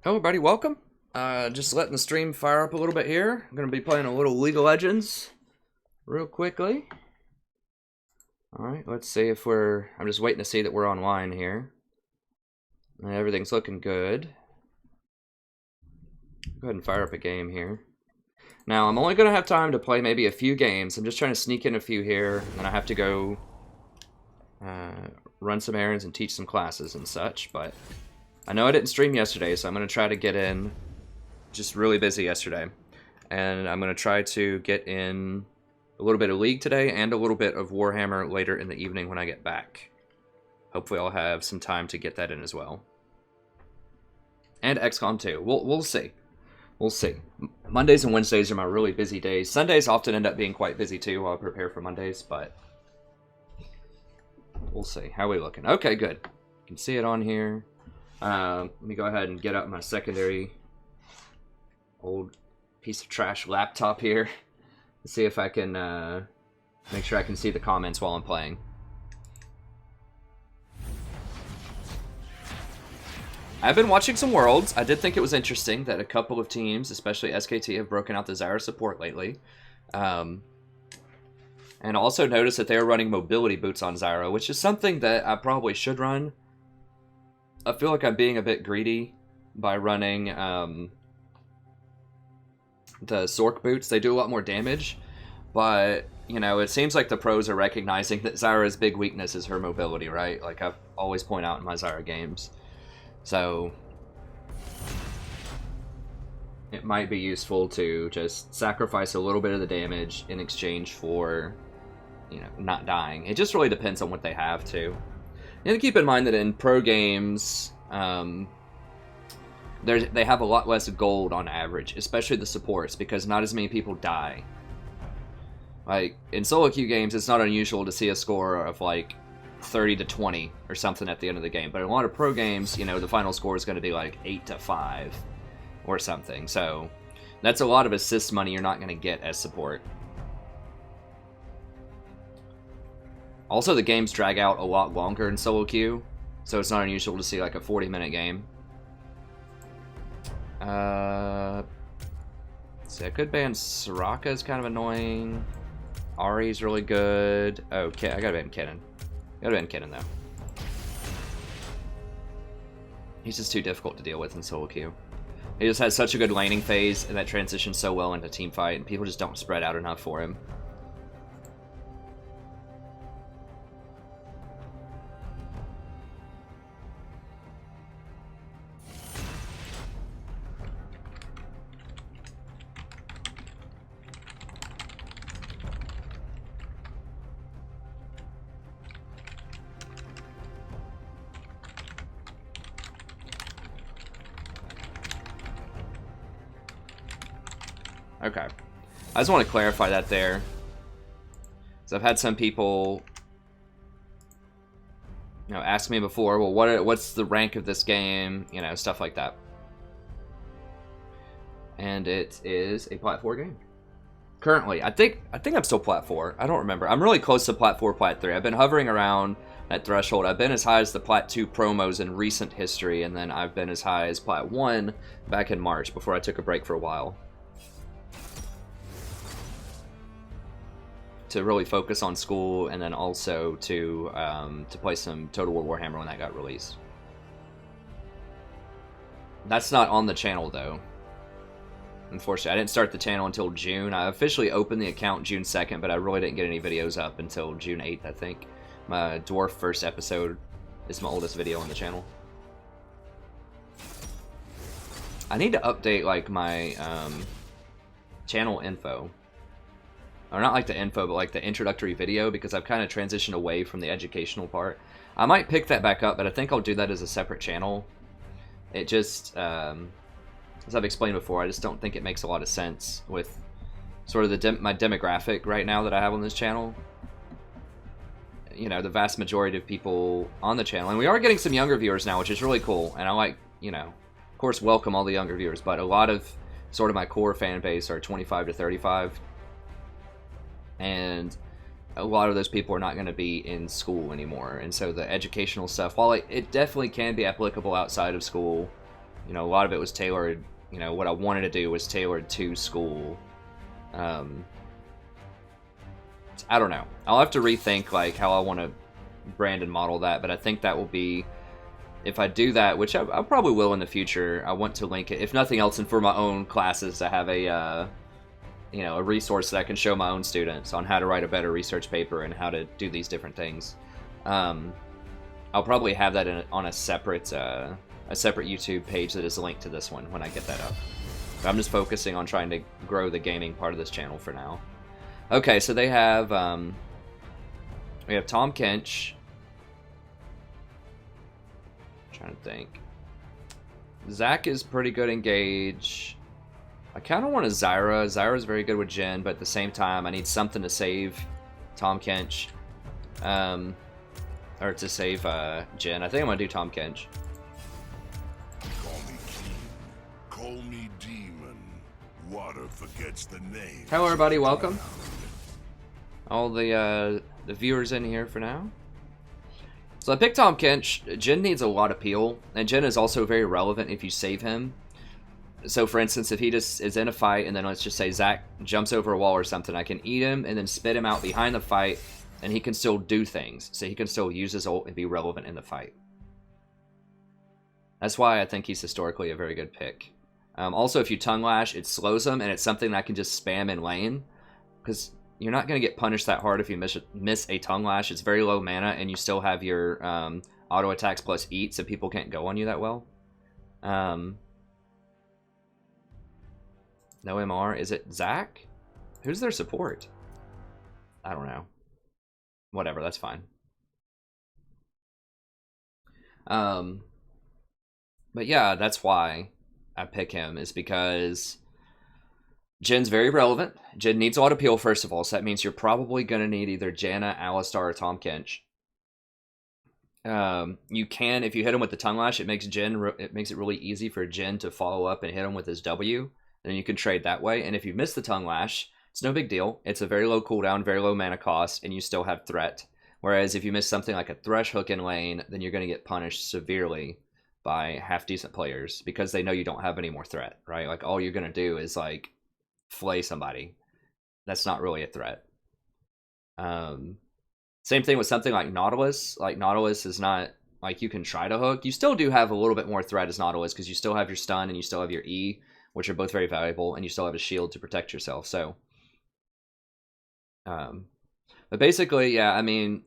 Hello everybody, welcome. Just letting the stream fire up a little bit here. I'm going to be playing a little League of Legends real quickly. Alright, let's see if I'm just waiting to see that we're online here. Everything's looking good. Go ahead and fire up a game here. Now, I'm only going to have time to play maybe a few games. I'm just trying to sneak in a few here, and then I have to go run some errands and teach some classes and such, but I know I didn't stream yesterday, so I'm going to try to get in. Just really busy yesterday. And I'm going to try to get in a little bit of League today and a little bit of Warhammer later in the evening when I get back. Hopefully I'll have some time to get that in as well. And XCOM too. We'll see. We'll see. Mondays and Wednesdays are my really busy days. Sundays often end up being quite busy too while I prepare for Mondays, but we'll see. How are we looking? Okay, good. You can see it on here. Let me go ahead and get out my secondary old piece of trash laptop here. See if I can make sure I can see the comments while I'm playing. I've been watching some Worlds. I did think it was interesting that a couple of teams, especially SKT, have broken out the Zyra support lately. And also noticed that they're running mobility boots on Zyra, which is something that I probably should run. I feel like I'm being a bit greedy by running the Zork boots. They do a lot more damage, but, you know, it seems like the pros are recognizing that Zyra's big weakness is her mobility, right? Like I've always point out in my Zyra games. So it might be useful to just sacrifice a little bit of the damage in exchange for, you know, not dying. It just really depends on what they have, too. And keep in mind that in pro games, they have a lot less gold on average, especially the supports, because not as many people die. Like, in solo queue games, it's not unusual to see a score of, like, 30 to 20 or something at the end of the game. But in a lot of pro games, you know, the final score is going to be, like, 8 to 5 or something. So, that's a lot of assist money you're not going to get as support. Also, the games drag out a lot longer in solo queue, so it's not unusual to see like a 40-minute game. See, I could ban Soraka, is kind of annoying. Ari's really good. Okay, I gotta ban Kennen. Gotta ban Kennen though. He's just too difficult to deal with in solo queue. He just has such a good laning phase, and that transitions so well into team fight, and people just don't spread out enough for him. Okay. I just want to clarify that there. So I've had some people, you know, ask me before, well, what's the rank of this game? You know, stuff like that. And it is a Plat 4 game. Currently, I think I'm still Plat 4. I don't remember. I'm really close to Plat 4, Plat 3. I've been hovering around that threshold. I've been as high as the Plat 2 promos in recent history, and then I've been as high as Plat 1 back in March before I took a break for a while to really focus on school, and then also to play some Total War Warhammer when that got released. That's not on the channel though. Unfortunately, I didn't start the channel until June. I officially opened the account June 2nd, but I really didn't get any videos up until June 8th, I think. My Dwarf first episode is my oldest video on the channel. I need to update like my channel info. Or not like the info, but like the introductory video, because I've kind of transitioned away from the educational part. I might pick that back up, but I think I'll do that as a separate channel. It just, as I've explained before, I just don't think it makes a lot of sense with sort of my demographic right now that I have on this channel. You know, the vast majority of people on the channel, and we are getting some younger viewers now, which is really cool, and I like, you know, of course, welcome all the younger viewers, but a lot of sort of my core fan base are 25 to 35. And a lot of those people are not going to be in school anymore. And so the educational stuff, while it definitely can be applicable outside of school, You know, a lot of it was tailored, you know, what I wanted to do was tailored to school. I don't know. I'll have to rethink, like, how I want to brand and model that, but I think that will be, if I do that, which I probably will in the future, I want to link it, if nothing else, and for my own classes, to have a, you know, a resource that I can show my own students on how to write a better research paper and how to do these different things. I'll probably have that on a separate YouTube page that is linked to this one when I get that up. But I'm just focusing on trying to grow the gaming part of this channel for now. Okay, so they have, we have Tahm Kench. Trying to think. Zach is pretty good engage. I kind of want a Zyra. Zyra's very good with Jen, but at the same time, I need something to save Tahm Kench. Or to save Jen. I think I'm going to do Tahm Kench. Call me king. Call me demon. Water forgets the name. Hello, everybody. Welcome. All the viewers in here for now. So I picked Tahm Kench. Jen needs a lot of peel, and Jen is also very relevant if you save him. So for instance, if he just is in a fight, and then let's just say Zach jumps over a wall or something, I can eat him and then spit him out behind the fight, and he can still do things. So he can still use his ult and be relevant in the fight. That's why I think he's historically a very good pick. Also, if you tongue lash, it slows him, and it's something that I can just spam in lane, because you're not going to get punished that hard if you miss a tongue lash. It's very low mana, and you still have your auto attacks plus eat, so people can't go on you that well. No MR. Is it Zach? Who's their support? I don't know. Whatever, that's fine. But yeah, that's why I pick him, is because Jen's very relevant. Jen needs a lot of peel, first of all, so that means you're probably going to need either Janna, Alistar, or Tahm Kench. You can, if you hit him with the tongue lash, it makes it really easy for Jen to follow up and hit him with his W. Then you can trade that way. And if you miss the tongue lash, it's no big deal. It's a very low cooldown, very low mana cost, and you still have threat. Whereas if you miss something like a thresh hook in lane, then you're going to get punished severely by half-decent players because they know you don't have any more threat, right? Like, all you're going to do is, like, flay somebody. That's not really a threat. Same thing with something like Nautilus. Like, Nautilus is not, like, you can try to hook. You still do have a little bit more threat as Nautilus because you still have your stun and you still have your E, which are both very valuable, and you still have a shield to protect yourself. So, but basically, yeah, I mean,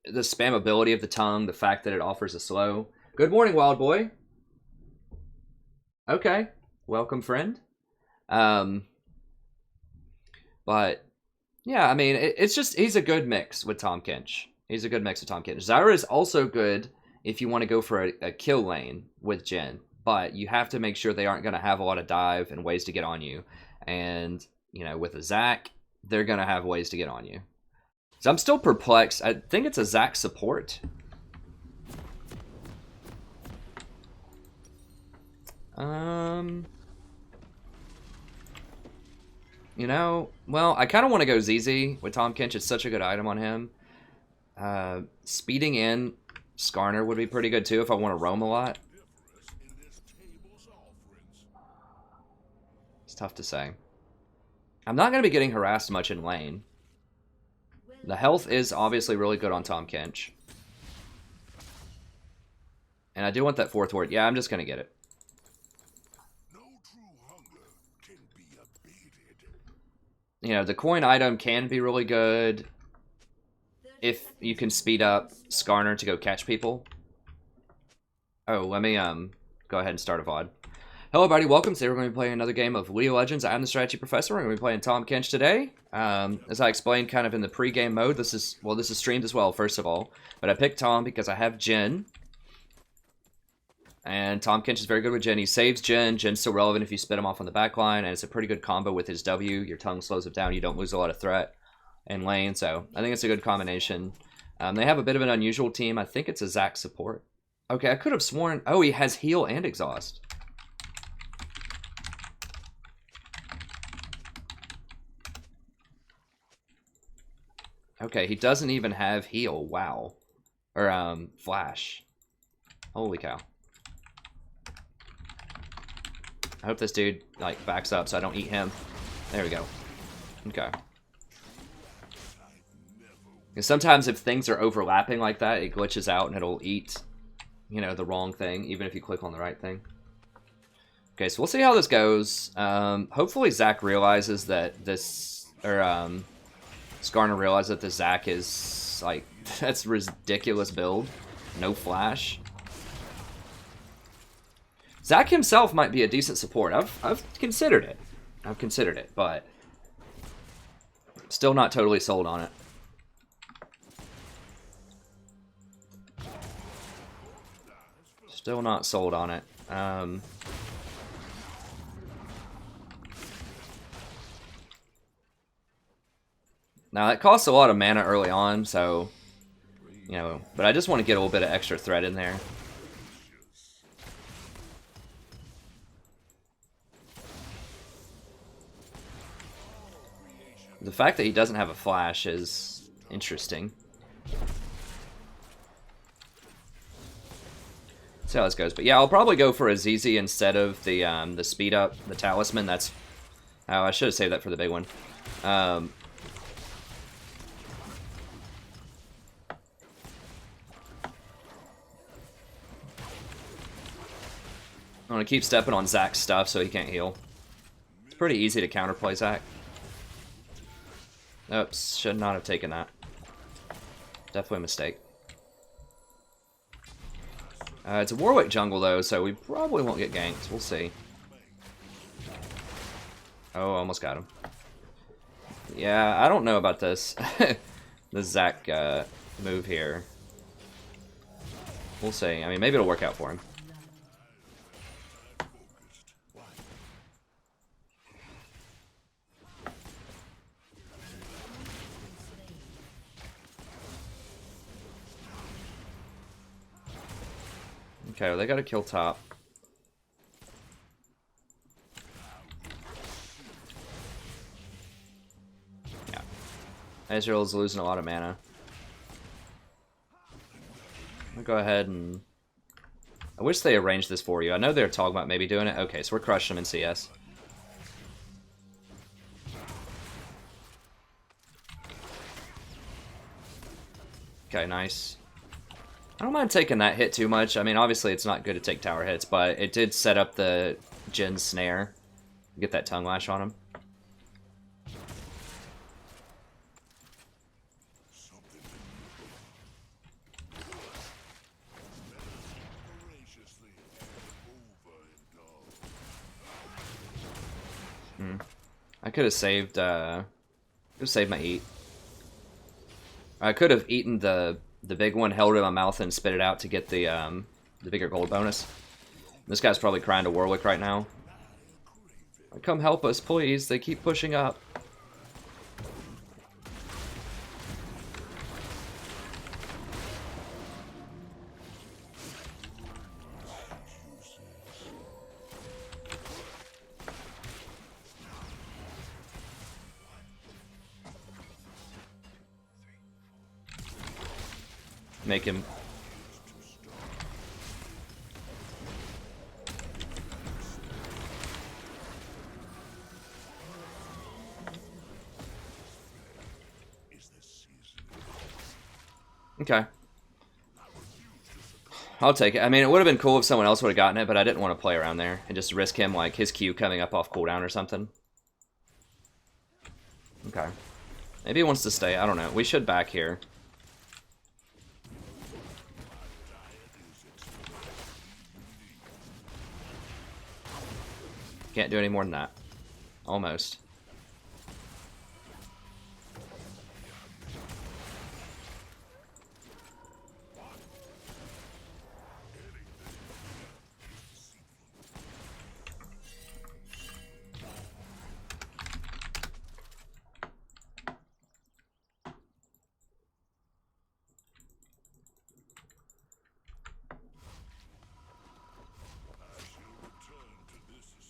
the spammability of the tongue, the fact that it offers a slow. Good morning, Wild Boy. Okay, welcome, friend. But yeah, I mean, it's just, he's a good mix with Tahm Kench. He's a good mix with Tahm Kench. Zyra is also good if you want to go for a kill lane with Jen, but you have to make sure they aren't going to have a lot of dive and ways to get on you. And, you know, with a Zac, they're going to have ways to get on you. So I'm still perplexed. I think it's a Zac support. You know, well, I kind of want to go ZZ with Tahm Kench. It's such a good item on him. Speeding in Skarner would be pretty good too if I want to roam a lot. It's tough to say. I'm not going to be getting harassed much in lane. The health is obviously really good on Tahm Kench. And I do want that fourth ward. Yeah, I'm just going to get it. You know, the coin item can be really good if you can speed up Skarner to go catch people. Oh, let me go ahead and start a VOD. Hello, everybody. Welcome. Today we're going to be playing another game of League of Legends. I'm the Strategy Professor. We're going to be playing Tahm Kench today. As I explained kind of in the pre-game mode, this is streamed as well, first of all. But I picked Tahm because I have Jen. And Tahm Kench is very good with Jen. He saves Jen. Jen's still relevant if you spit him off on the back line. And it's a pretty good combo with his W. Your tongue slows him down. You don't lose a lot of threat in lane. So I think it's a good combination. They have a bit of an unusual team. I think it's a Zac support. Okay, I could have sworn... Oh, he has heal and exhaust. Okay, he doesn't even have heal. Wow. Or, flash. Holy cow. I hope this dude, like, backs up so I don't eat him. There we go. Okay. And sometimes if things are overlapping like that, it glitches out and it'll eat, you know, the wrong thing, even if you click on the right thing. Okay, so we'll see how this goes. Hopefully Zach realizes that this, or Skarner realizes that this Zach is, like, that's a ridiculous build. No flash. Zach himself might be a decent support. I've considered it. I've considered it, but still not totally sold on it. Still not sold on it. Now that costs a lot of mana early on, so you know, but I just want to get a little bit of extra threat in there. The fact that he doesn't have a flash is interesting. See how this goes. But yeah, I'll probably go for a ZZ instead of the speed up, the talisman. That's, oh, I should have saved that for the big one. I'm gonna keep stepping on Zach's stuff so he can't heal. It's pretty easy to counterplay Zach. Oops, should not have taken that. Definitely a mistake. It's a Warwick jungle though, so we probably won't get ganked. We'll see. Oh, almost got him. Yeah, I don't know about this. The Zach move here. We'll see. I mean, maybe it'll work out for him. Okay, well, they gotta kill top. Yeah. Ezreal's losing a lot of mana. I'll go ahead and... I wish they arranged this for you. I know they're talking about maybe doing it. Okay, so we're crushing them in CS. Okay, nice. I don't mind taking that hit too much. I mean, obviously it's not good to take tower hits, but it did set up the Jhin snare. Get that tongue lash on him. I could have saved my eat. I could have eaten the big one, held it in my mouth, and spit it out to get the bigger gold bonus. This guy's probably crying to Warwick right now. Like, come help us, please. They keep pushing up. Make him... Okay. I'll take it. I mean, it would have been cool if someone else would have gotten it, but I didn't want to play around there and just risk him, like, his Q coming up off cooldown or something. Okay. Maybe he wants to stay. I don't know. We should back here. Can't do any more than that. Almost.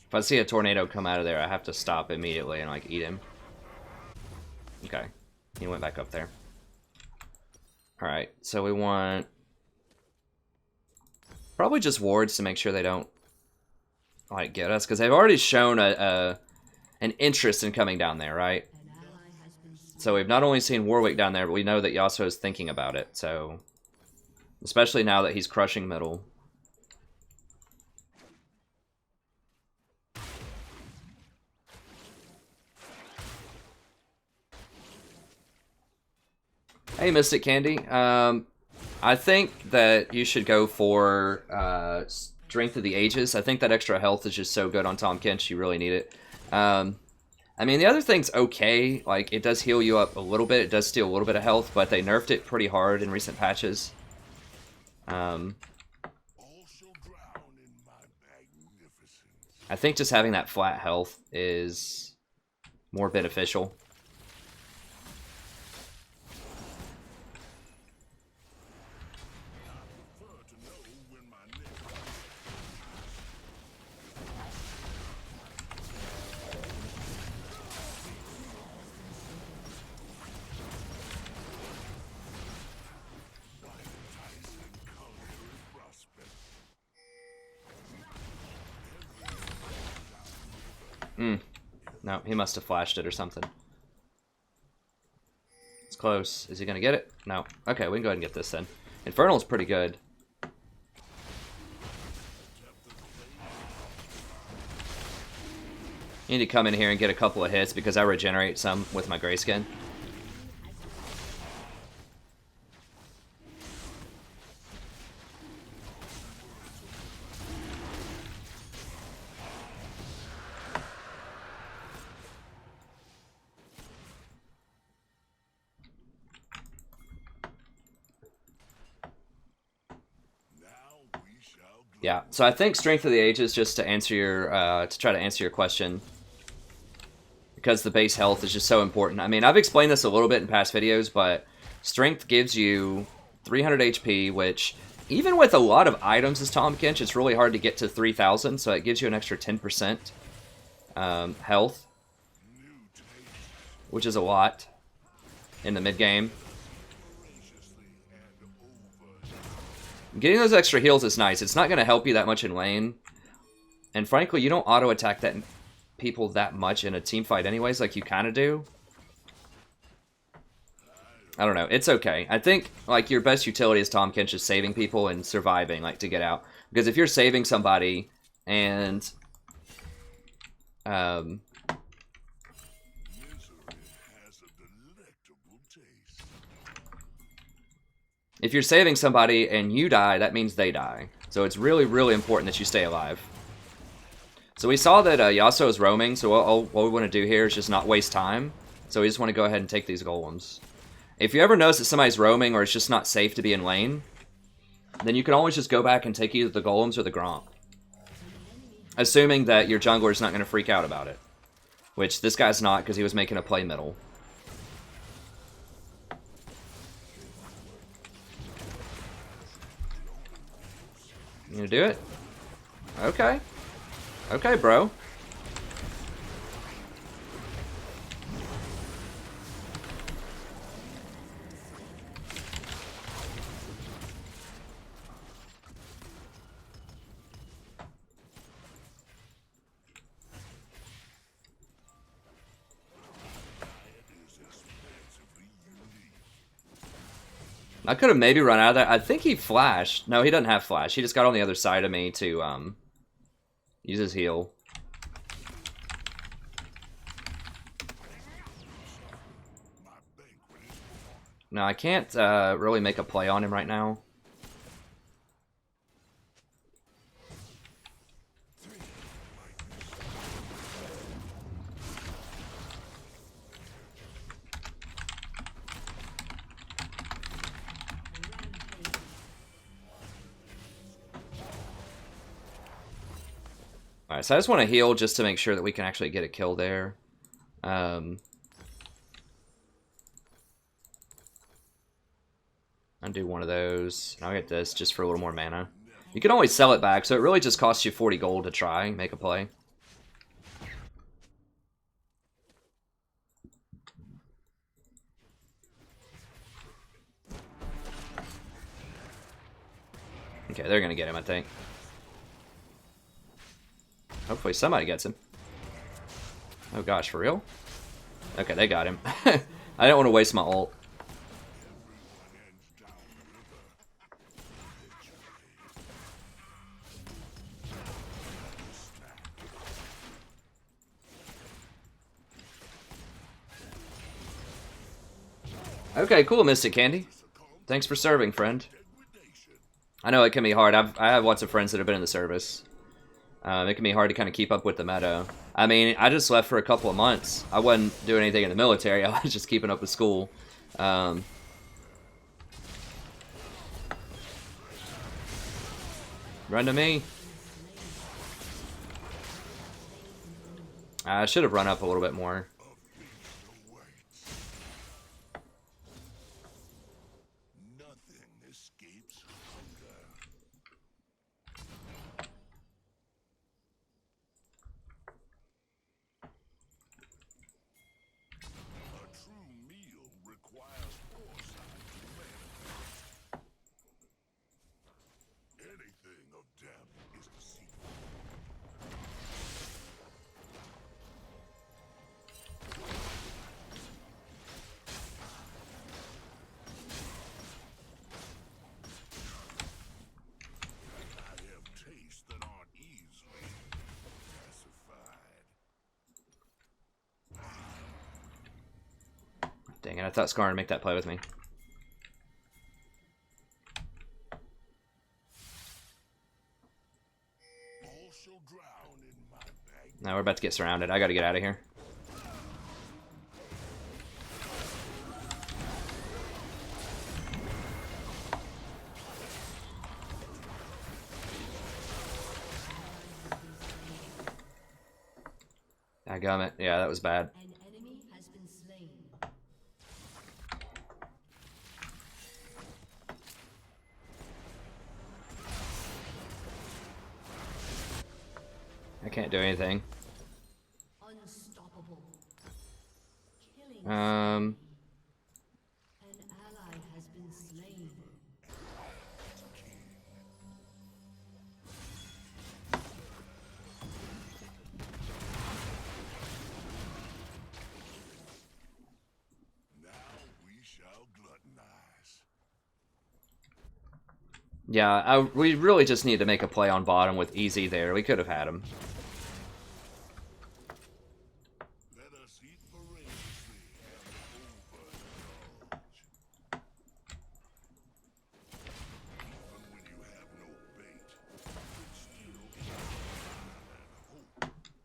If I see a tornado come out of there, I have to stop immediately and, like, eat him. Okay. He went back up there. Alright, so we want... probably just wards to make sure they don't like get us, because they've already shown an interest in coming down there, right? So we've not only seen Warwick down there, but we know that Yasuo is thinking about it. So especially now that he's crushing middle. Hey, Mystic Candy. I think that you should go for Strength of the Ages. I think that extra health is just so good on Tahm Kench. You really need it. I mean, the other thing's okay. Like, it does heal you up a little bit. It does steal a little bit of health, but they nerfed it pretty hard in recent patches. I think just having that flat health is more beneficial. No, he must have flashed it or something. It's close. Is he going to get it? No. Okay, we can go ahead and get this then. Infernal's pretty good. You need to come in here and get a couple of hits because I regenerate some with my Grayskin. Yeah, so I think Strength of the Ages, just to answer your, to try to answer your question, because the base health is just so important. I mean, I've explained this a little bit in past videos, but Strength gives you 300 HP, which, even with a lot of items as Tahm Kench, it's really hard to get to 3,000, so it gives you an extra 10% health, which is a lot in the mid-game. Getting those extra heals is nice. It's not going to help you that much in lane. And frankly, you don't auto-attack that people that much in a team fight anyways, like you kind of do. I don't know. It's okay. I think like your best utility is Tahm Kench is saving people and surviving, like to get out. Because if you're saving somebody and if you're saving somebody and you die, that means they die. So it's really, really important that you stay alive. So we saw that Yasuo is roaming, so what we want to do here is just not waste time. So we just want to go ahead and take these golems. If you ever notice that somebody's roaming or it's just not safe to be in lane, then you can always just go back and take either the golems or the Gromp. Assuming that your jungler is not going to freak out about it. Which this guy's not, because he was making a play middle. You gonna do it? Okay. Okay, bro. I could have maybe run out of that. I think he flashed. No, he doesn't have flash. He just got on the other side of me to use his heal. No, I can't really make a play on him right now. Alright, so I just want to heal just to make sure that we can actually get a kill there. Undo one of those. I'll get this just for a little more mana. You can always sell it back, so it really just costs you 40 gold to try and make a play. Okay, they're gonna get him, I think. Hopefully somebody gets him. Oh gosh, for real? Okay, they got him. I don't want to waste my ult. Okay, cool, Mystic Candy. Thanks for serving, friend. I know it can be hard. I have lots of friends that have been in the service. It can be hard to kind of keep up with the meta. I mean, I just left for a couple of months. I wasn't doing anything in the military. I was just keeping up with school. Run to me. I should have run up a little bit more. Dang it, I thought Scar would make that play with me. Now we're about to get surrounded. I gotta get out of here. Dadgummit. Yeah, that was bad. I can't do anything. An ally has been slain. Now we shall gluttonize. Yeah, we really just need to make a play on bottom with Easy there. We could have had him.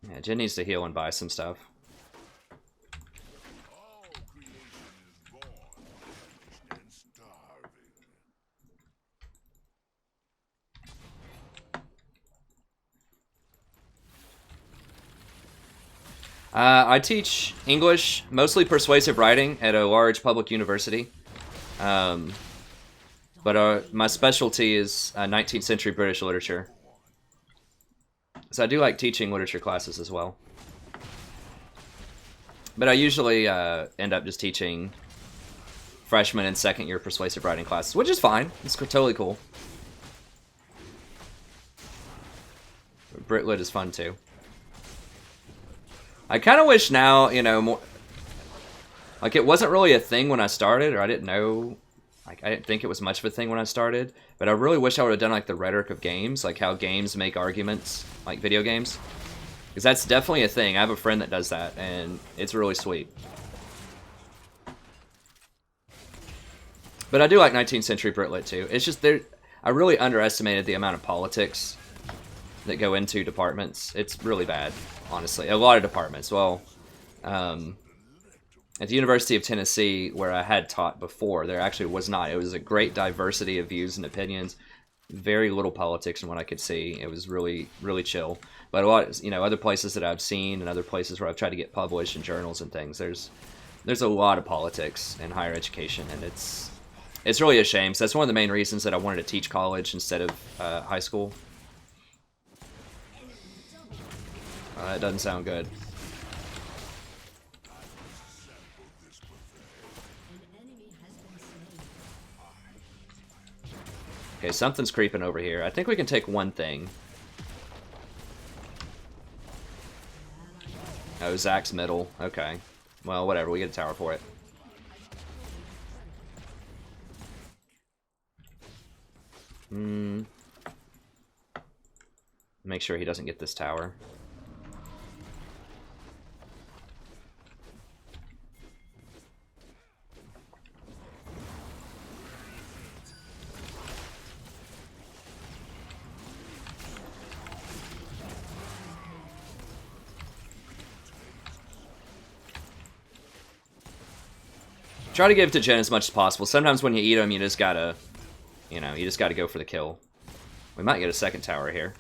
Yeah, Jen needs to heal and buy some stuff. I teach English, mostly persuasive writing, at a large public university. But my specialty is 19th century British literature. So I do like teaching literature classes as well. But I usually end up just teaching freshman and second year persuasive writing classes, which is fine. It's totally cool. Brit Lit is fun too. I kind of wish now, you know, more... Like, it wasn't really a thing when I started, or I didn't know... Like, I didn't think it was much of a thing when I started, but I really wish I would have done, like, the rhetoric of games, like how games make arguments, like video games. Because that's definitely a thing. I have a friend that does that, and it's really sweet. But I do like 19th century Brit Lit, too. It's just, I really underestimated the amount of politics that go into departments. It's really bad, honestly. A lot of departments. Well, at the University of Tennessee, where I had taught before, there actually was not. It was a great diversity of views and opinions. Very little politics in what I could see. It was really, really chill. But a lot, you know, other places that I've seen and other places where I've tried to get published in journals and things, there's a lot of politics in higher education, and it's really a shame. So that's one of the main reasons that I wanted to teach college instead of high school. That doesn't sound good. Okay, something's creeping over here. I think we can take one thing. Oh, Zach's middle. Okay. Well, whatever. We get a tower for it. Make sure he doesn't get this tower. Try to give to Jen as much as possible. Sometimes when you eat them, you just gotta, you know, you just gotta go for the kill. We might get a second tower here.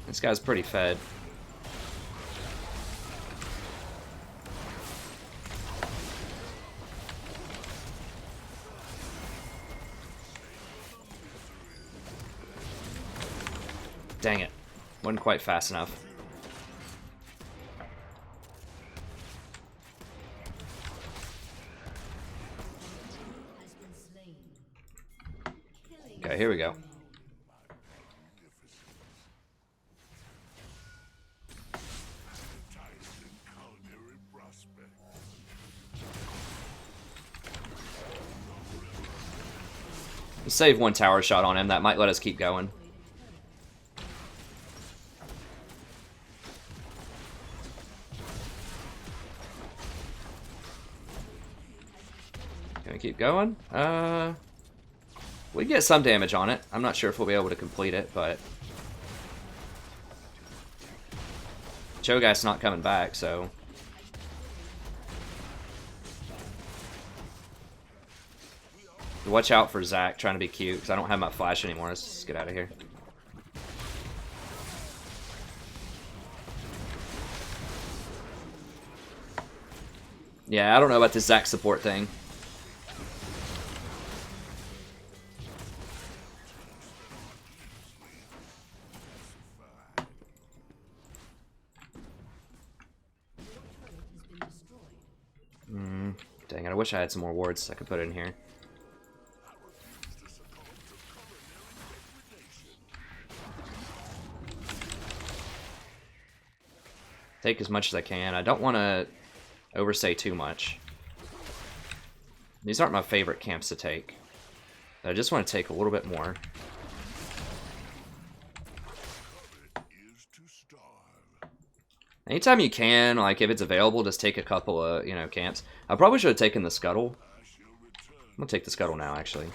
This guy's pretty fed. Dang it. Wasn't quite fast enough. Okay, here we go. Save one tower shot on him. That might let us keep going. Can we keep going? We get some damage on it. I'm not sure if we'll be able to complete it, but Cho'Gath's not coming back, so watch out for Zach trying to be cute, because I don't have my flash anymore. Let's just get out of here. Yeah, I don't know about this Zach support thing. Dang it, I wish I had some more wards I could put in here. Take as much as I can. I don't want to overstay too much. These aren't my favorite camps to take. I just want to take a little bit more. Anytime you can, like if it's available, just take a couple of, you know, camps. I probably should have taken the scuttle. I'm gonna take the scuttle now, actually.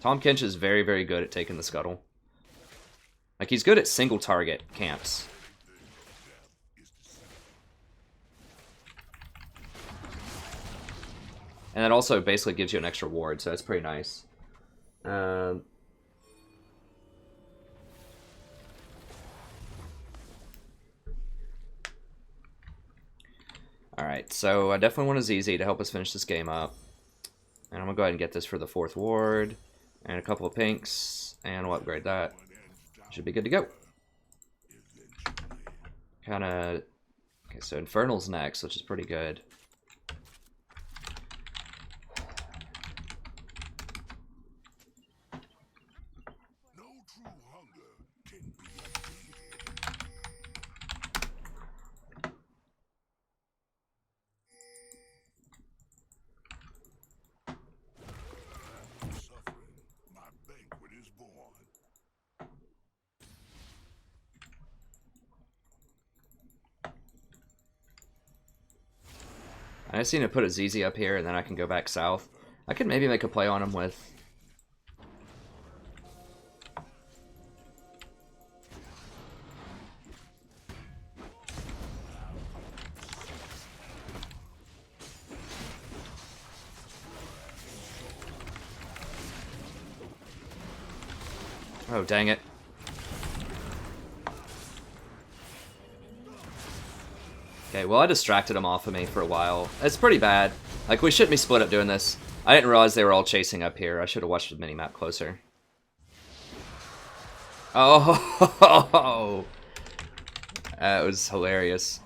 Tahm Kench is very, very good at taking the scuttle. Like, he's good at single target camps. And that also basically gives you an extra ward, so that's pretty nice. Alright, so I definitely want a ZZ to help us finish this game up. And I'm going to go ahead and get this for the 4th ward. And a couple of pinks. And we'll upgrade that. Should be good to go. Kinda... Okay, so Infernal's next, which is pretty good. I just need to put a ZZ up here, and then I can go back south. I could maybe make a play on him with... Oh, dang it. Okay, well, I distracted him off of me for a while. It's pretty bad. Like, we shouldn't be split up doing this. I didn't realize they were all chasing up here. I should have watched the minimap closer. Oh, that was hilarious.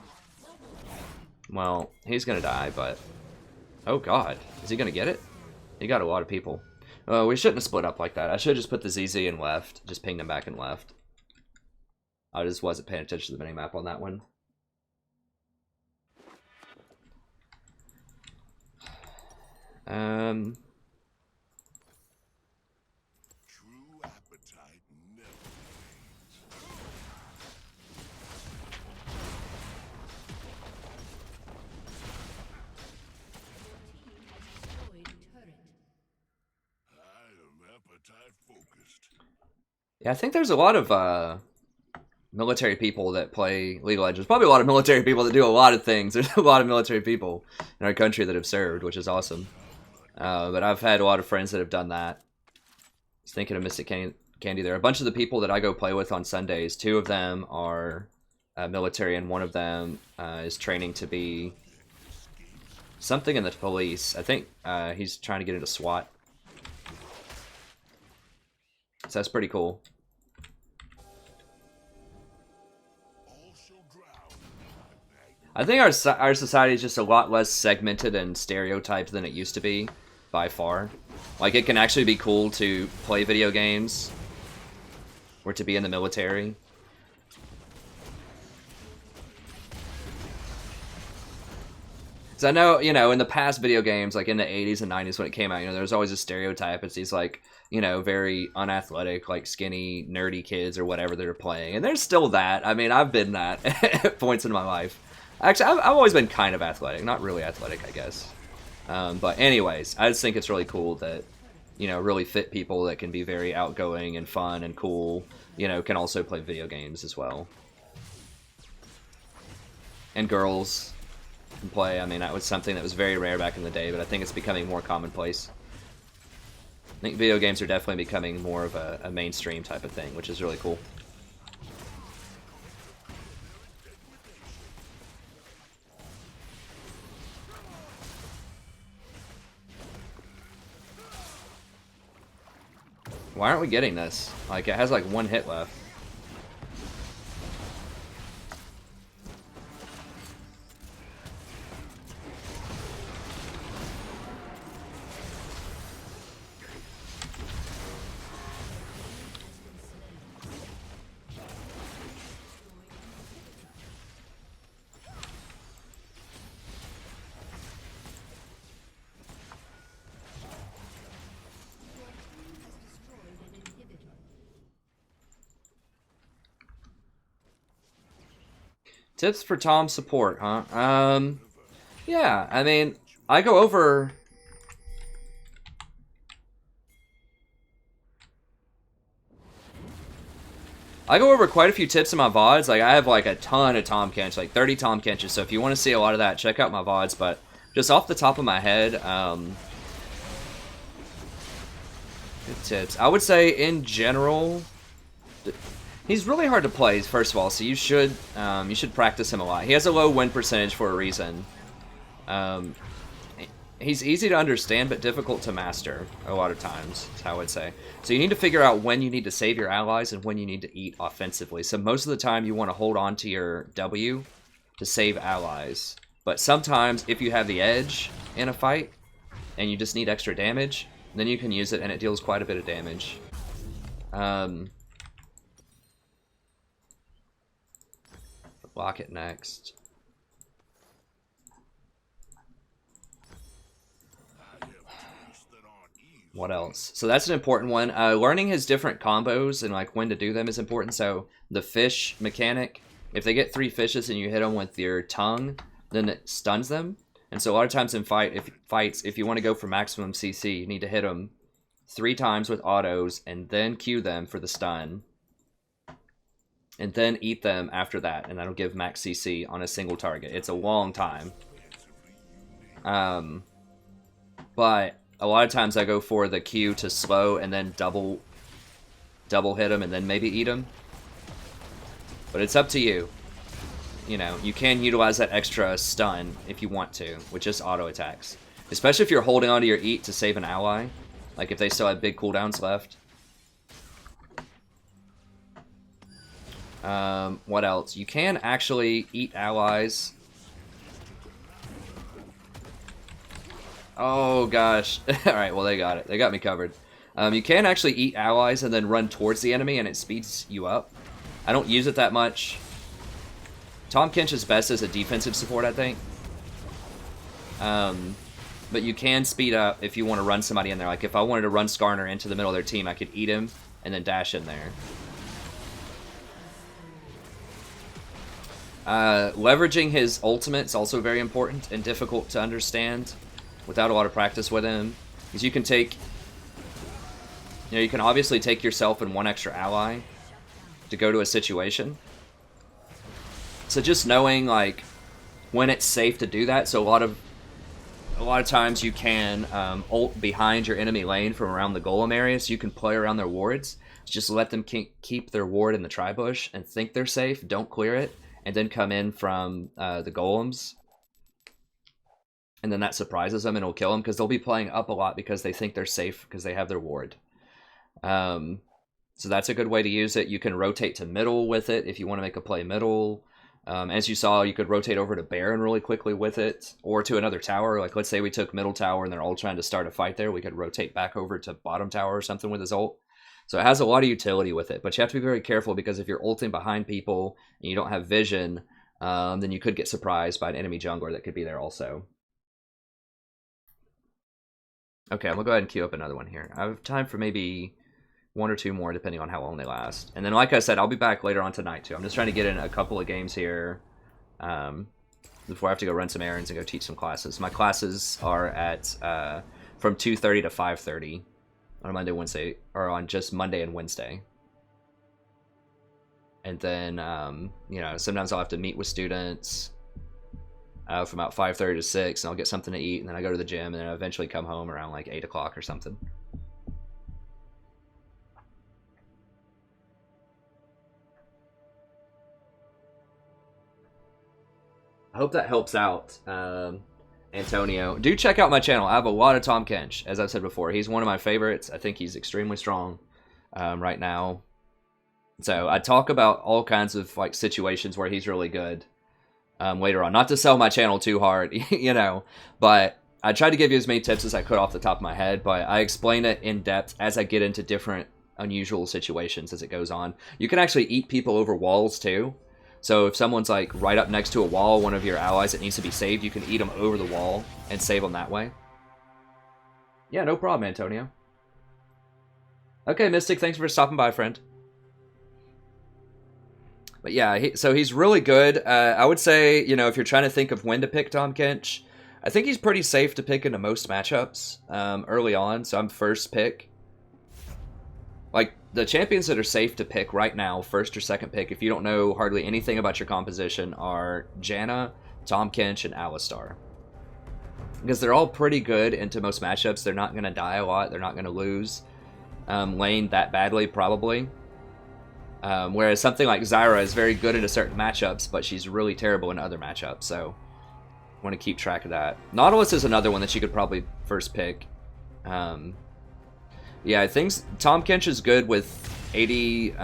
Well, he's gonna die, but oh god, is he gonna get it? He got a lot of people. Oh, we shouldn't have split up like that. I should have just put the ZZ in left, just pinged him back in left. I just wasn't paying attention to the minimap on that one. True appetite never fades. I am appetite focused. Yeah, I think there's a lot of military people that play League of Legends. Probably a lot of military people that do a lot of things. There's a lot of military people in our country that have served, which is awesome. But I've had a lot of friends that have done that. I was thinking of Mystic Candy there. A bunch of the people that I go play with on Sundays, 2 of them are military, and 1 of them is training to be something in the police. I think he's trying to get into SWAT. So that's pretty cool. I think our society is just a lot less segmented and stereotyped than it used to be, by far. Like, it can actually be cool to play video games, or to be in the military. So I know, you know, in the past video games, like in the 80s and 90s when it came out, you know, there was always a stereotype. It's these, like, you know, very unathletic, like skinny, nerdy kids or whatever that are playing. And there's still that. I mean, I've been that at points in my life. Actually, I've always been kind of athletic. Not really athletic, I guess. But anyways, I just think it's really cool that, you know, really fit people that can be very outgoing and fun and cool, you know, can also play video games as well. And girls can play. I mean, that was something that was very rare back in the day, but I think it's becoming more commonplace. I think video games are definitely becoming more of a mainstream type of thing, which is really cool. Why aren't we getting this? Like, it has like 1 hit left. Tips for Tahm support, huh? Yeah, I mean, I go over... quite a few tips in my VODs. Like, I have like a ton of Tahm Kench, like 30 Tahm Kenches, so if you want to see a lot of that, check out my VODs, but just off the top of my head, good tips. I would say, in general... He's really hard to play, first of all, so you should practice him a lot. He has a low win percentage for a reason. He's easy to understand, but difficult to master a lot of times, is how I would say. So you need to figure out when you need to save your allies and when you need to eat offensively. So most of the time you want to hold on to your W to save allies. But sometimes, if you have the edge in a fight, and you just need extra damage, then you can use it, and it deals quite a bit of damage. Block it next. What else? So that's an important one. Learning his different combos and like when to do them is important. So the fish mechanic, if they get 3 fishes and you hit them with your tongue, then it stuns them. And so a lot of times in fights, if you want to go for maximum CC, you need to hit them 3 times with autos and then Q them for the stun. And then eat them after that, and that'll give max CC on a single target. It's a long time. But a lot of times I go for the Q to slow and then double hit them and then maybe eat them. But it's up to you. You know, you can utilize that extra stun if you want to, with just auto attacks. Especially if you're holding onto your eat to save an ally. Like if they still have big cooldowns left. What else? You can actually eat allies. Oh gosh. Alright, well they got it. They got me covered. You can actually eat allies and then run towards the enemy and it speeds you up. I don't use it that much. Tahm Kench is best as a defensive support, I think. But you can speed up if you want to run somebody in there. Like if I wanted to run Skarner into the middle of their team, I could eat him and then dash in there. Leveraging his ultimate is also very important and difficult to understand without a lot of practice with him. Because you can take... You know, you can obviously take yourself and one extra ally to go to a situation. So just knowing, like, when it's safe to do that. So a lot of times you can ult behind your enemy lane from around the golem area, so you can play around their wards. Just let them keep their ward in the tri-bush and think they're safe, don't clear it, and then come in from the golems. And then that surprises them and it'll kill them, because they'll be playing up a lot because they think they're safe because they have their ward. So that's a good way to use it. You can rotate to middle with it if you want to make a play middle. As you saw, you could rotate over to Baron really quickly with it, or to another tower. Like, let's say we took middle tower and they're all trying to start a fight there. We could rotate back over to bottom tower or something with his ult. So it has a lot of utility with it, but you have to be very careful, because if you're ulting behind people and you don't have vision, then you could get surprised by an enemy jungler that could be there also. Okay, I'm going to go ahead and queue up another one here. I have time for maybe one or two more, depending on how long they last. And then, like I said, I'll be back later on tonight, too. I'm just trying to get in a couple of games here before I have to go run some errands and go teach some classes. My classes are at from 2:30 to 5:30 on Monday, Wednesday, or on just Monday and Wednesday. And then, you know, sometimes I'll have to meet with students from about 5:30 to 6, and I'll get something to eat, and then I go to the gym, and then I eventually come home around like 8 o'clock or something. I hope that helps out, Antonio. Do check out my channel. I have a lot of Tahm Kench, as I've said before. He's one of my favorites. I think he's extremely strong right now. So I talk about all kinds of like situations where he's really good later on. Not to sell my channel too hard, you know, but I tried to give you as many tips as I could off the top of my head, but I explain it in depth as I get into different unusual situations as it goes on. You can actually eat people over walls too. So if someone's like right up next to a wall, one of your allies that needs to be saved, you can eat them over the wall and save them that way. Yeah, no problem, Antonio. Okay, Mystic, thanks for stopping by, friend. But yeah, so he's really good. I would say, you know, if you're trying to think of when to pick Tahm Kench, I think he's pretty safe to pick into most matchups early on, so I'm first pick. Like, the champions that are safe to pick right now, first or second pick, if you don't know hardly anything about your composition, are Janna, Tahm Kench, and Alistar. Because they're all pretty good into most matchups. They're not going to die a lot. They're not going to lose lane that badly, probably. Whereas something like Zyra is very good into certain matchups, but she's really terrible in other matchups, so I want to keep track of that. Nautilus is another one that you could probably first pick. Yeah, I think Tahm Kench is good with 80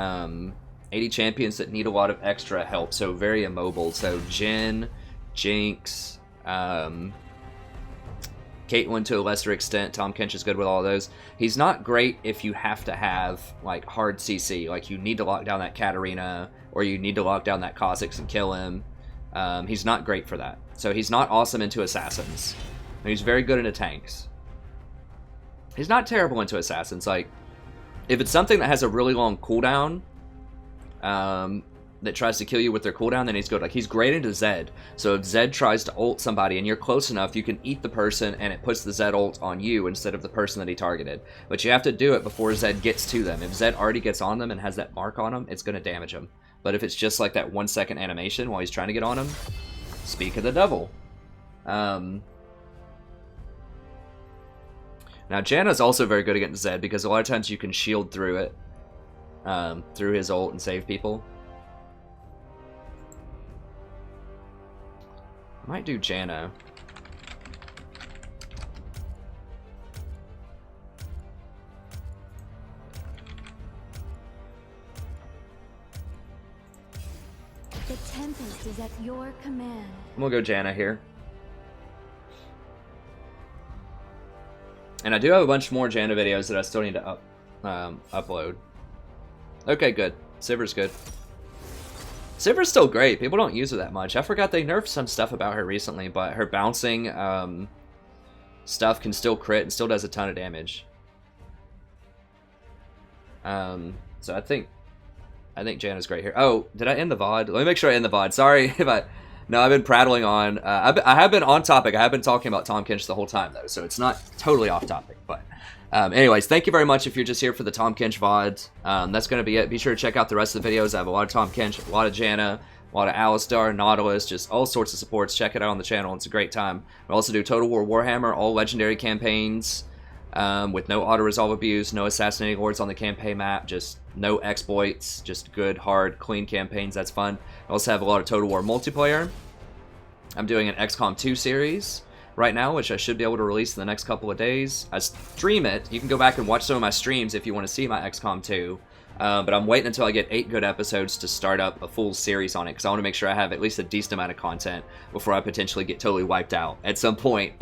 champions that need a lot of extra help, so very immobile. So Jhin, Jinx, Caitlyn to a lesser extent. Tahm Kench is good with all of those. He's not great if you have to have like hard CC, like you need to lock down that Katarina, or you need to lock down that Kha'Zix and kill him. He's not great for that. So he's not awesome into assassins. He's very good into tanks. He's not terrible into assassins. Like, if it's something that has a really long cooldown, that tries to kill you with their cooldown, then he's good. Like, he's great into Zed. So if Zed tries to ult somebody and you're close enough, you can eat the person and it puts the Zed ult on you instead of the person that he targeted. But you have to do it before Zed gets to them. If Zed already gets on them and has that mark on them, it's going to damage them. But if it's just like that 1 second animation while he's trying to get on him, speak of the devil. Now, Janna's also very good against Zed, because a lot of times you can shield through it, through his ult, and save people. I might do Janna. tempest is at your command. I'm gonna go Janna here. And I do have a bunch more Janna videos that I still need to upload. Okay, good. Sivir's good. Sivir's still great. People don't use her that much. I forgot they nerfed some stuff about her recently, but her bouncing stuff can still crit and still does a ton of damage. So I think Janna's great here. Oh, did I end the VOD? Let me make sure I end the VOD. Sorry if I... No, I've been prattling on. I have been on topic. I have been talking about Tahm Kench the whole time, though, so it's not totally off topic. But anyways, thank you very much if you're just here for the Tahm Kench VOD. That's going to be it. Be sure to check out the rest of the videos. I have a lot of Tahm Kench, a lot of Janna, a lot of Alistar, Nautilus, just all sorts of supports. Check it out on the channel. It's a great time. We also do Total War Warhammer, all legendary campaigns, with no auto-resolve abuse, no assassinating lords on the campaign map, just no exploits, just good, hard, clean campaigns. That's fun. I also have a lot of Total War multiplayer. I'm doing an XCOM 2 series right now, which I should be able to release in the next couple of days. I stream it. You can go back and watch some of my streams if you want to see my XCOM 2. But I'm waiting until I get 8 good episodes to start up a full series on it, because I want to make sure I have at least a decent amount of content before I potentially get totally wiped out at some point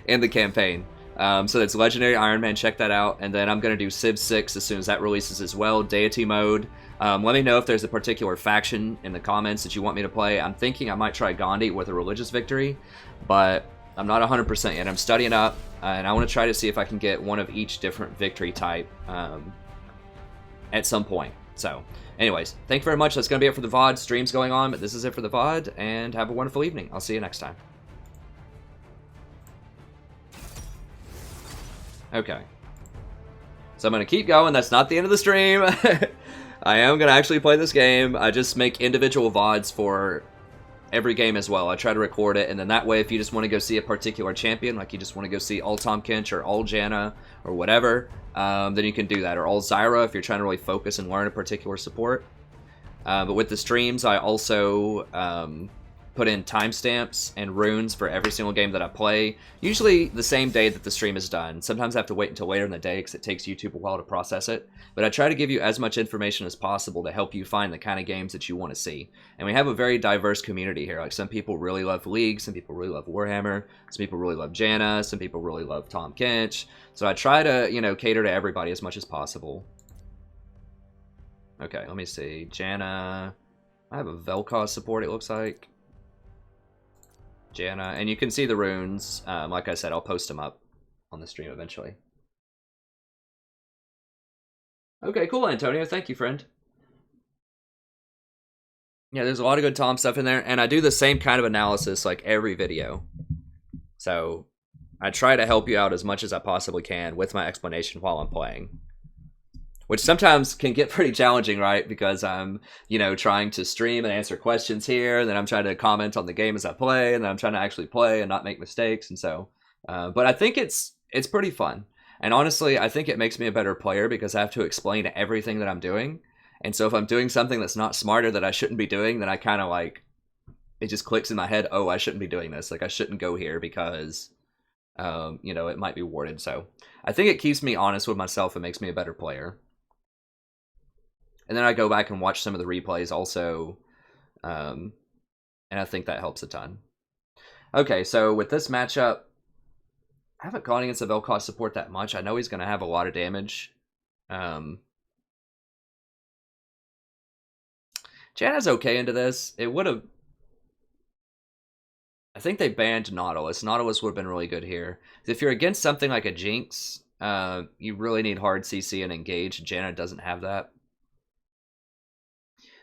in the campaign. So that's Legendary Iron Man, check that out. And then I'm going to do Civ 6 as soon as that releases as well, Deity Mode. Let me know if there's a particular faction in the comments that you want me to play. I'm thinking I might try Gandhi with a religious victory, but I'm not 100% yet. I'm studying up, and I want to try to see if I can get one of each different victory type at some point. So, anyways, thank you very much. That's going to be it for the VOD. Stream's going on, but this is it for the VOD, and have a wonderful evening. I'll see you next time. Okay. So I'm going to keep going. That's not the end of the stream. I am going to actually play this game. I just make individual VODs for every game as well. I try to record it, and then that way if you just want to go see a particular champion, like you just want to go see all Tahm Kench or all Janna or whatever, then you can do that. Or all Zyra if you're trying to really focus and learn a particular support. But with the streams, I also put in timestamps and runes for every single game that I play, usually the same day that the stream is done. Sometimes I have to wait until later in the day because it takes YouTube a while to process it. But I try to give you as much information as possible to help you find the kind of games that you want to see. And we have a very diverse community here. Like, some people really love League, some people really love Warhammer, some people really love Janna, some people really love Tahm Kench. So I try to, you know, cater to everybody as much as possible. Okay, let me see. Janna. I have a Vel'Koz support, it looks like. Janna, and you can see the runes. Like I said, I'll post them up on the stream eventually. Okay, cool, Antonio. Thank you, friend. Yeah, there's a lot of good Tahm stuff in there, and I do the same kind of analysis like every video. So I try to help you out as much as I possibly can with my explanation while I'm playing. Which sometimes can get pretty challenging, right? Because I'm, you know, trying to stream and answer questions here, and then I'm trying to comment on the game as I play, and then I'm trying to actually play and not make mistakes, and so. But I think it's pretty fun. And honestly, I think it makes me a better player because I have to explain everything that I'm doing. And so if I'm doing something that's not smarter that I shouldn't be doing, then I kind of like, it just clicks in my head, oh, I shouldn't be doing this. Like, I shouldn't go here because, you know, it might be warded. So I think it keeps me honest with myself and makes me a better player. And then I go back and watch some of the replays also, and I think that helps a ton. Okay, so with this matchup, I haven't gone against the Vel'Koz support that much. I know he's going to have a lot of damage. Janna's okay into this. It would have... I think they banned Nautilus. Nautilus would have been really good here. If you're against something like a Jinx, you really need hard CC and engage. Janna doesn't have that.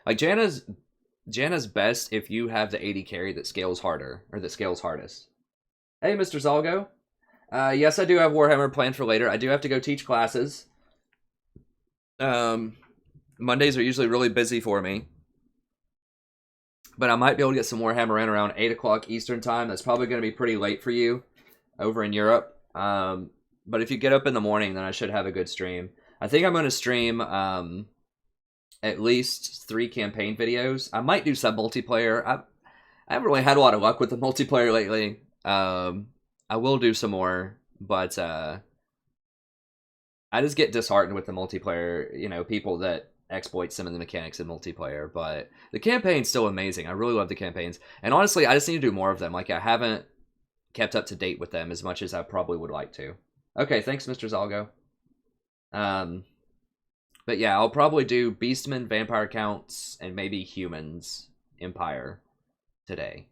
Like, Janna's best if you have the AD carry that scales harder, or that scales hardest. Hey, Mr. Zalgo. Yes, I do have Warhammer planned for later. I do have to go teach classes. Mondays are usually really busy for me. But I might be able to get some Warhammer in around 8 o'clock Eastern time. That's probably going to be pretty late for you over in Europe. But if you get up in the morning, then I should have a good stream. I think I'm going to stream... at least 3 campaign videos. I might do some multiplayer. I haven't really had a lot of luck with the multiplayer lately. I will do some more, but I just get disheartened with the multiplayer. You know, people that exploit some of the mechanics in multiplayer, but the campaign's still amazing. I really love the campaigns. And honestly, I just need to do more of them. Like, I haven't kept up to date with them as much as I probably would like to. Okay, thanks, Mr. Zalgo. But yeah, I'll probably do Beastmen, Vampire Counts, and maybe Humans, Empire today.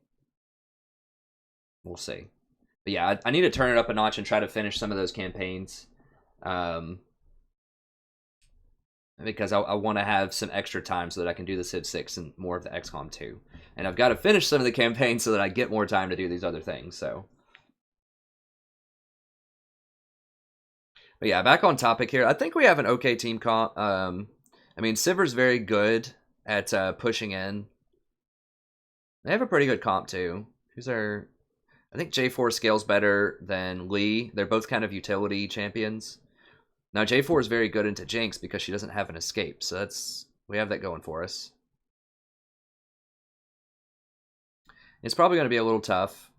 We'll see. But yeah, I need to turn it up a notch and try to finish some of those campaigns. Because I want to have some extra time so that I can do the Civ 6 and more of the XCOM 2. And I've got to finish some of the campaigns so that I get more time to do these other things, so. But yeah, back on topic here. I think we have an okay team comp. I mean, Siver's very good at pushing in. They have a pretty good comp, too. Who's our... I think J4 scales better than Lee. They're both kind of utility champions. Now, J4 is very good into Jinx because she doesn't have an escape. So that's... we have that going for us. It's probably going to be a little tough.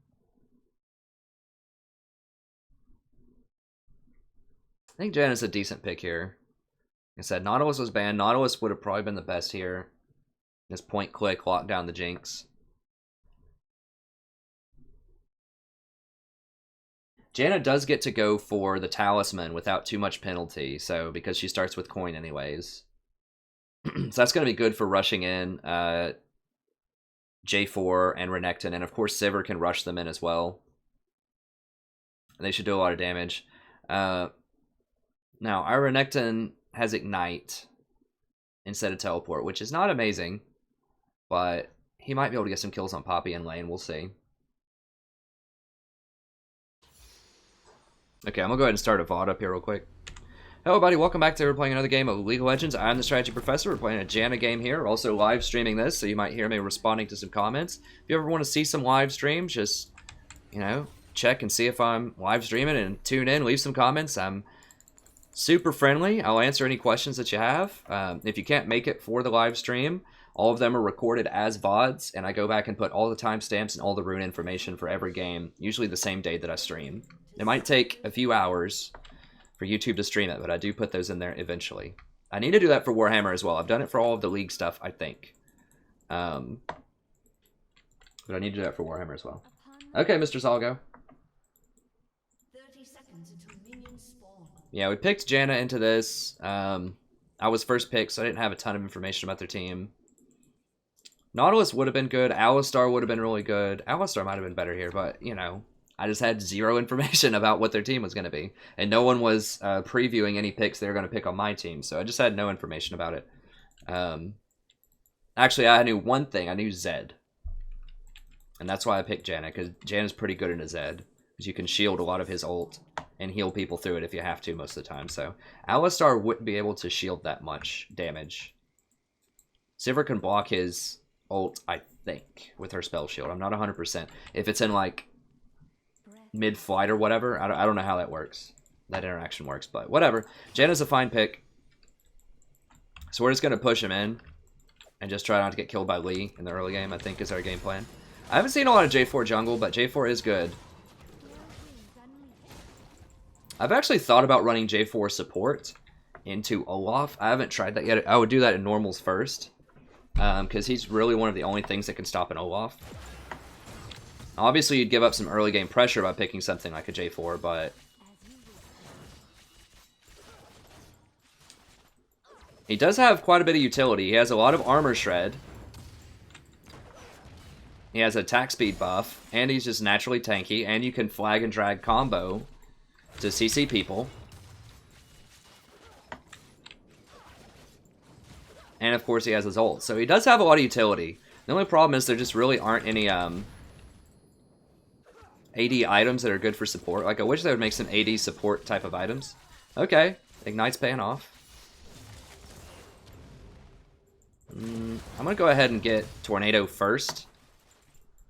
I think Janna's a decent pick here. Like I said, Nautilus was banned. Nautilus would have probably been the best here. Just point click, lock down the Jinx. Janna does get to go for the Talisman without too much penalty, so because she starts with coin anyways. So that's going to be good for rushing in J4 and Renekton, and of course Sivir can rush them in as well. And they should do a lot of damage. Now, our Renekton has Ignite instead of Teleport, which is not amazing, but he might be able to get some kills on Poppy in lane, we'll see. Okay, I'm going to go ahead and start a VOD up here real quick. Hello, buddy. Welcome back to we're playing another game of League of Legends. I'm the Strategy Professor. We're playing a Janna game here. We're also live streaming this, so you might hear me responding to some comments. If you ever want to see some live streams, just, you know, check and see if I'm live streaming and tune in, leave some comments. I'm super friendly. I'll answer any questions that you have. If you can't make it for the live stream, all of them are recorded as VODs, and I go back and put all the timestamps and all the rune information for every game, usually the same day that I stream. It might take a few hours for YouTube to stream it, but I do put those in there eventually. I need to do that for Warhammer as well. I've done it for all of the League stuff, I think. But I need to do that for Warhammer as well. Okay, Mr. Zalgo. 30 seconds until minions spawn. Yeah, we picked Janna into this. I was first picked, so I didn't have a ton of information about their team. Nautilus would have been good. Alistar would have been really good. Alistar might have been better here, but, you know, I just had zero information about what their team was going to be. And no one was previewing any picks they were going to pick on my team, so I just had no information about it. Actually, I knew one thing. I knew Zed. And that's why I picked Janna, because Janna's pretty good into Zed. Because you can shield a lot of his ult and heal people through it if you have to most of the time. So Alistar wouldn't be able to shield that much damage. Sivir can block his ult, I think, with her spell shield. I'm not 100%. If it's in, like, mid-flight or whatever, I don't know how that works. That interaction works, but whatever. Janna's a fine pick. So we're just going to push him in and just try not to get killed by Lee in the early game, I think is our game plan. I haven't seen a lot of J4 jungle, but J4 is good. I've actually thought about running J4 support into Olaf. I haven't tried that yet. I would do that in normals first, because he's really one of the only things that can stop an Olaf. Obviously, you'd give up some early game pressure by picking something like a J4, but he does have quite a bit of utility. He has a lot of armor shred. He has attack speed buff, and he's just naturally tanky, and you can flag and drag combo to CC people. And of course he has his ult, so he does have a lot of utility. The only problem is there just really aren't any AD items that are good for support. Like, I wish they would make some AD support type of items. Okay, Ignite's paying off. I'm gonna go ahead and get Tornado first,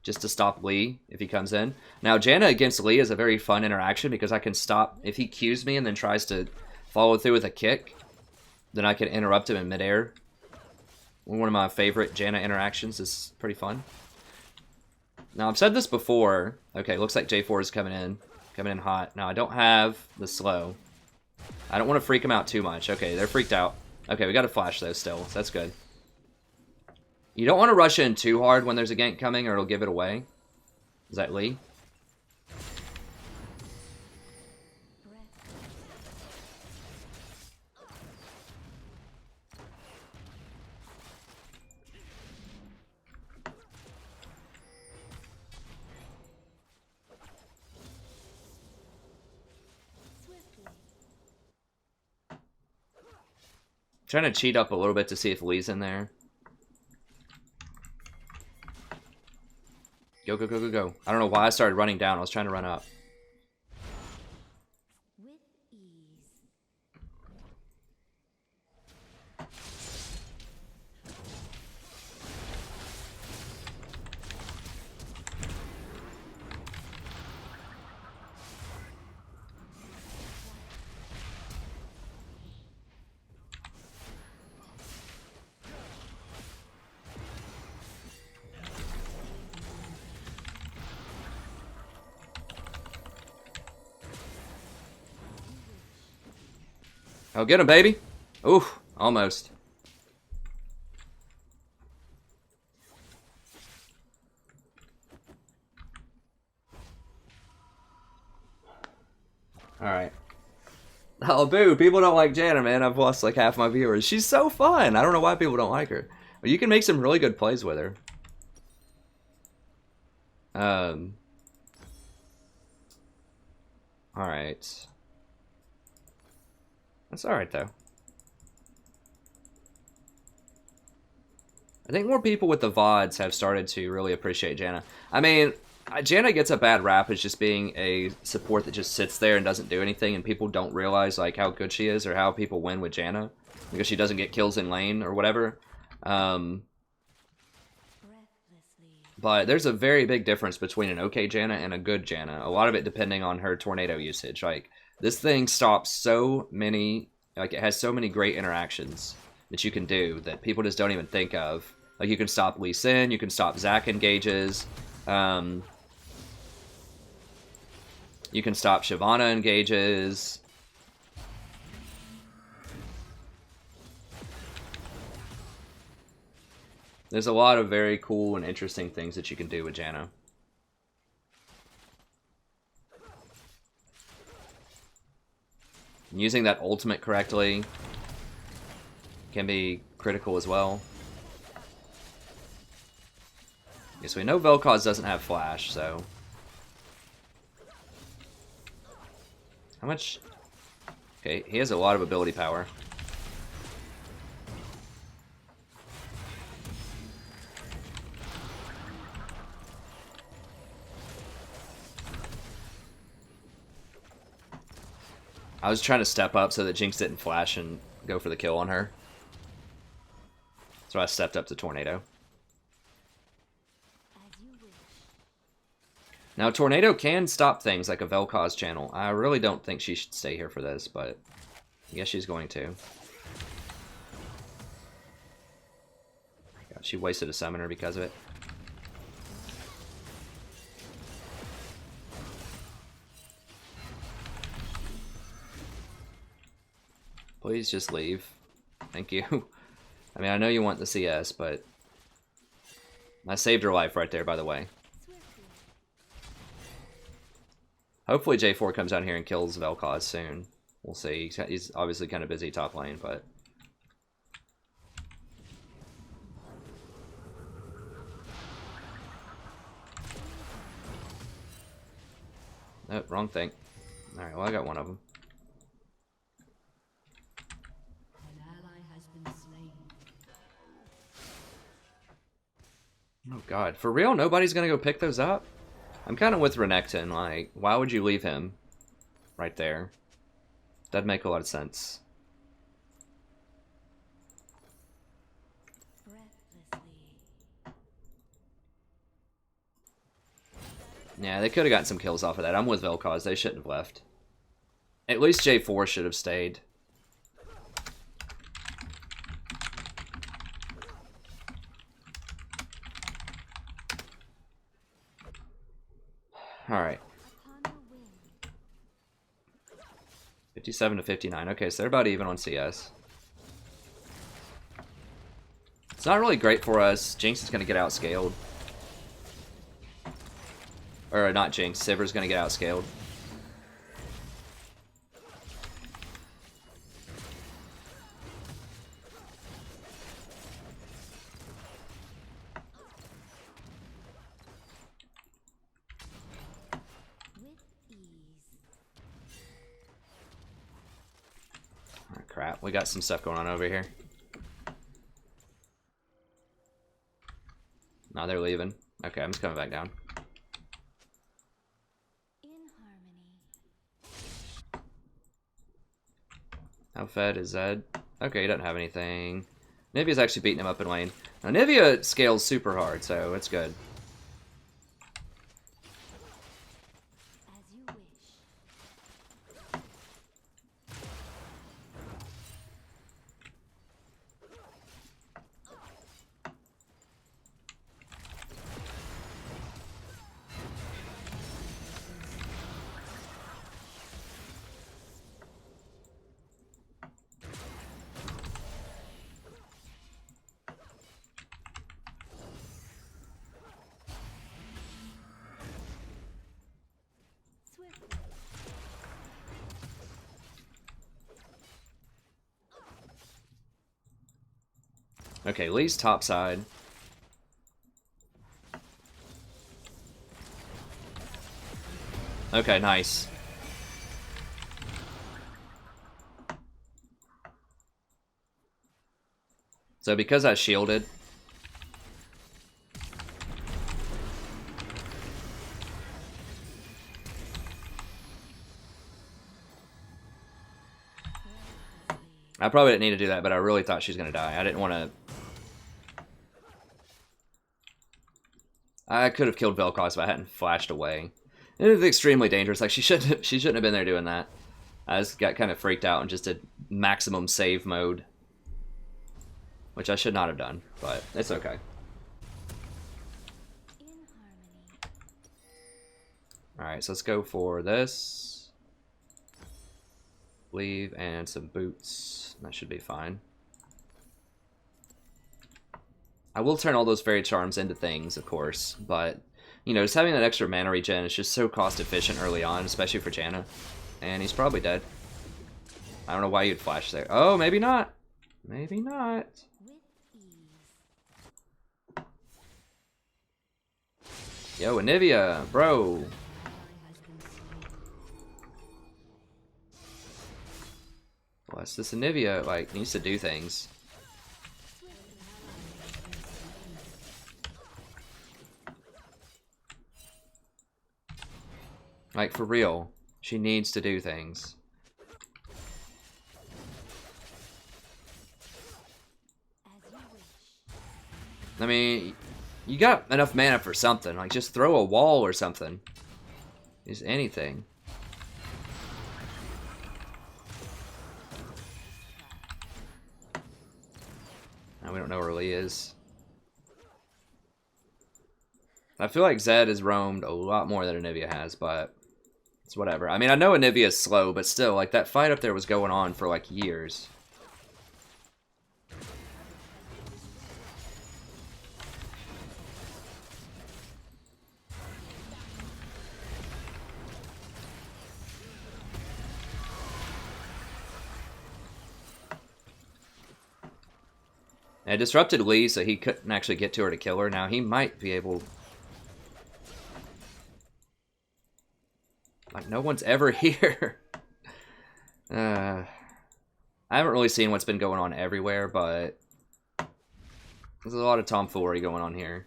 just to stop Lee if he comes in. Now, Janna against Lee is a very fun interaction because I can stop, if he Qs me and then tries to follow through with a kick, then I can interrupt him in midair. One of my favorite Janna interactions is pretty fun. Now, I've said this before. Okay, looks like J4 is coming in hot. Now, I don't have the slow. I don't want to freak him out too much. Okay, they're freaked out. Okay, we got a flash though still, so that's good. You don't want to rush in too hard when there's a gank coming or it'll give it away. Is that Lee? Trying to cheat up a little bit to see if Lee's in there. Go, go, go, go, go. I don't know why I started running down. I was trying to run up. With ease. Oh, get him, baby. Ooh, almost. Alright. Oh, boo. People don't like Janna, man. I've lost like half my viewers. She's so fun. I don't know why people don't like her. But you can make some really good plays with her. Alright. That's alright, though. I think more people with the VODs have started to really appreciate Janna. I mean, Janna gets a bad rap as just being a support that just sits there and doesn't do anything, and people don't realize like how good she is or how people win with Janna because she doesn't get kills in lane or whatever. But there's a very big difference between an okay Janna and a good Janna. A lot of it depending on her tornado usage. Like, this thing stops so many, like, it has so many great interactions that you can do that people just don't even think of. Like, you can stop Lee Sin, you can stop Zac engages, you can stop Shyvana engages. There's a lot of very cool and interesting things that you can do with Janna. Using that ultimate correctly can be critical as well. Yes, we know Vel'Koz doesn't have flash, so... How much... Okay, he has a lot of ability power. I was trying to step up so that Jinx didn't flash and go for the kill on her. So I stepped up to Tornado. Now, Tornado can stop things like a Vel'Koz channel. I really don't think she should stay here for this, but I guess she's going to. God, she wasted a summoner because of it. Please just leave. Thank you. I mean, I know you want the CS, but... I saved her life right there, by the way. Hopefully J4 comes out here and kills Vel'Koz soon. We'll see. He's obviously kind of busy top lane, but... Nope, wrong thing. Alright, well I got one of them. Oh god, for real? Nobody's gonna go pick those up? I'm kind of with Renekton, like, why would you leave him right there? Doesn't make a lot of sense. Yeah, they could have gotten some kills off of that. I'm with Vel'Koz, they shouldn't have left. At least J4 should have stayed. Alright. 57 to 59. Okay, so they're about even on CS. It's not really great for us. Jinx is going to get outscaled. Or not Jinx, Sivir's going to get outscaled. Oh, crap, we got some stuff going on over here. No, they're leaving. Okay, I'm just coming back down. How fed is Zed? Okay, he doesn't have anything. Nivea's actually beating him up in lane. Now, Nivea scales super hard, so it's good. Okay, Lee's top side. Okay, nice. So because I shielded, I probably didn't need to do that, but I really thought she was going to die. I didn't want to... I could have killed Vel'Koz if I hadn't flashed away. It was extremely dangerous. Like, she shouldn't have been there doing that. I just got kind of freaked out and just did maximum save mode. Which I should not have done, but it's okay. Alright, so let's go for this. Leave and some boots. That should be fine. I will turn all those fairy charms into things, of course, but, you know, just having that extra mana regen is just so cost efficient early on, especially for Janna. And he's probably dead. I don't know why you'd flash there. Oh, maybe not. Maybe not. Yo, Anivia, bro. Bless this Anivia, like, needs to do things. Like, for real. She needs to do things. I mean, you got enough mana for something. Like, just throw a wall or something. Just anything. Now we don't know where Lee is. I feel like Zed has roamed a lot more than Anivia has, but it's whatever. I mean, I know Anivia is slow, but still, like, that fight up there was going on for, like, years. And it disrupted Lee, so he couldn't actually get to her to kill her. Now, he might be able... Like, no one's ever here. I haven't really seen what's been going on everywhere, but there's a lot of tomfoolery going on here.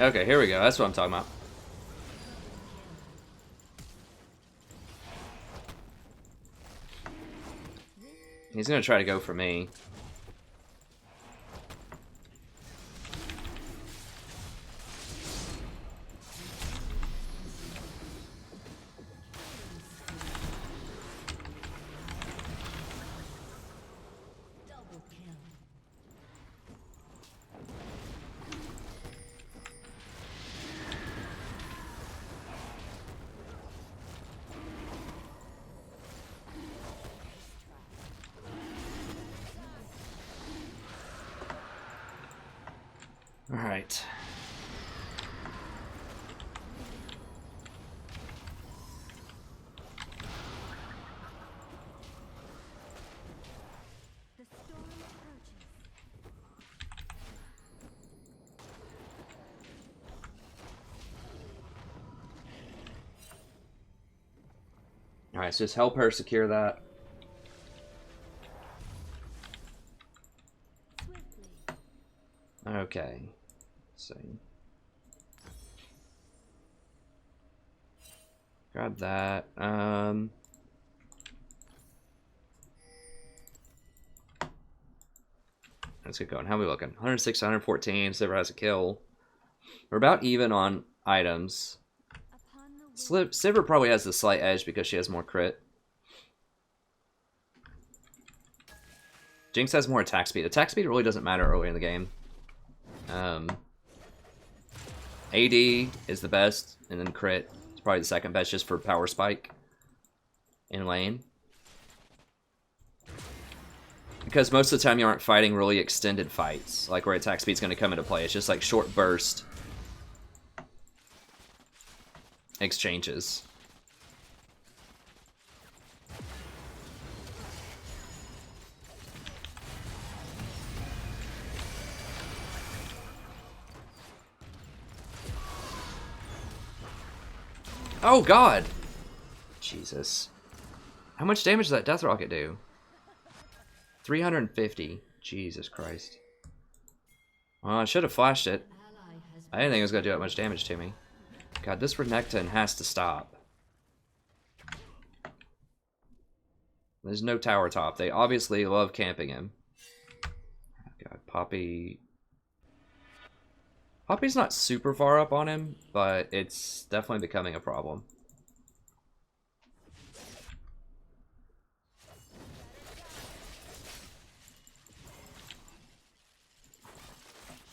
Okay, here we go. That's what I'm talking about. He's gonna try to go for me. Alright. The storm approaches. Alright, so just help her secure that. Swiftly. Okay. Let's see. Grab that. Let's get going. How are we looking? 106, 114. Silver has a kill. We're about even on items. Upon the wind. Sivir probably has the slight edge because she has more crit. Jinx has more attack speed. Attack speed really doesn't matter early in the game. AD is the best, and then crit is probably the second best just for power spike in lane. Because most of the time you aren't fighting really extended fights, like where attack speed's going to come into play. It's just like short burst exchanges. Oh god! Jesus. How much damage does that death rocket do? 350. Jesus Christ. Well, I should have flashed it. Ally has I didn't think it was going to do that much damage to me. God, this Renekton has to stop. There's no tower top. They obviously love camping him. Oh god, Poppy... Poppy's not super far up on him, but it's definitely becoming a problem.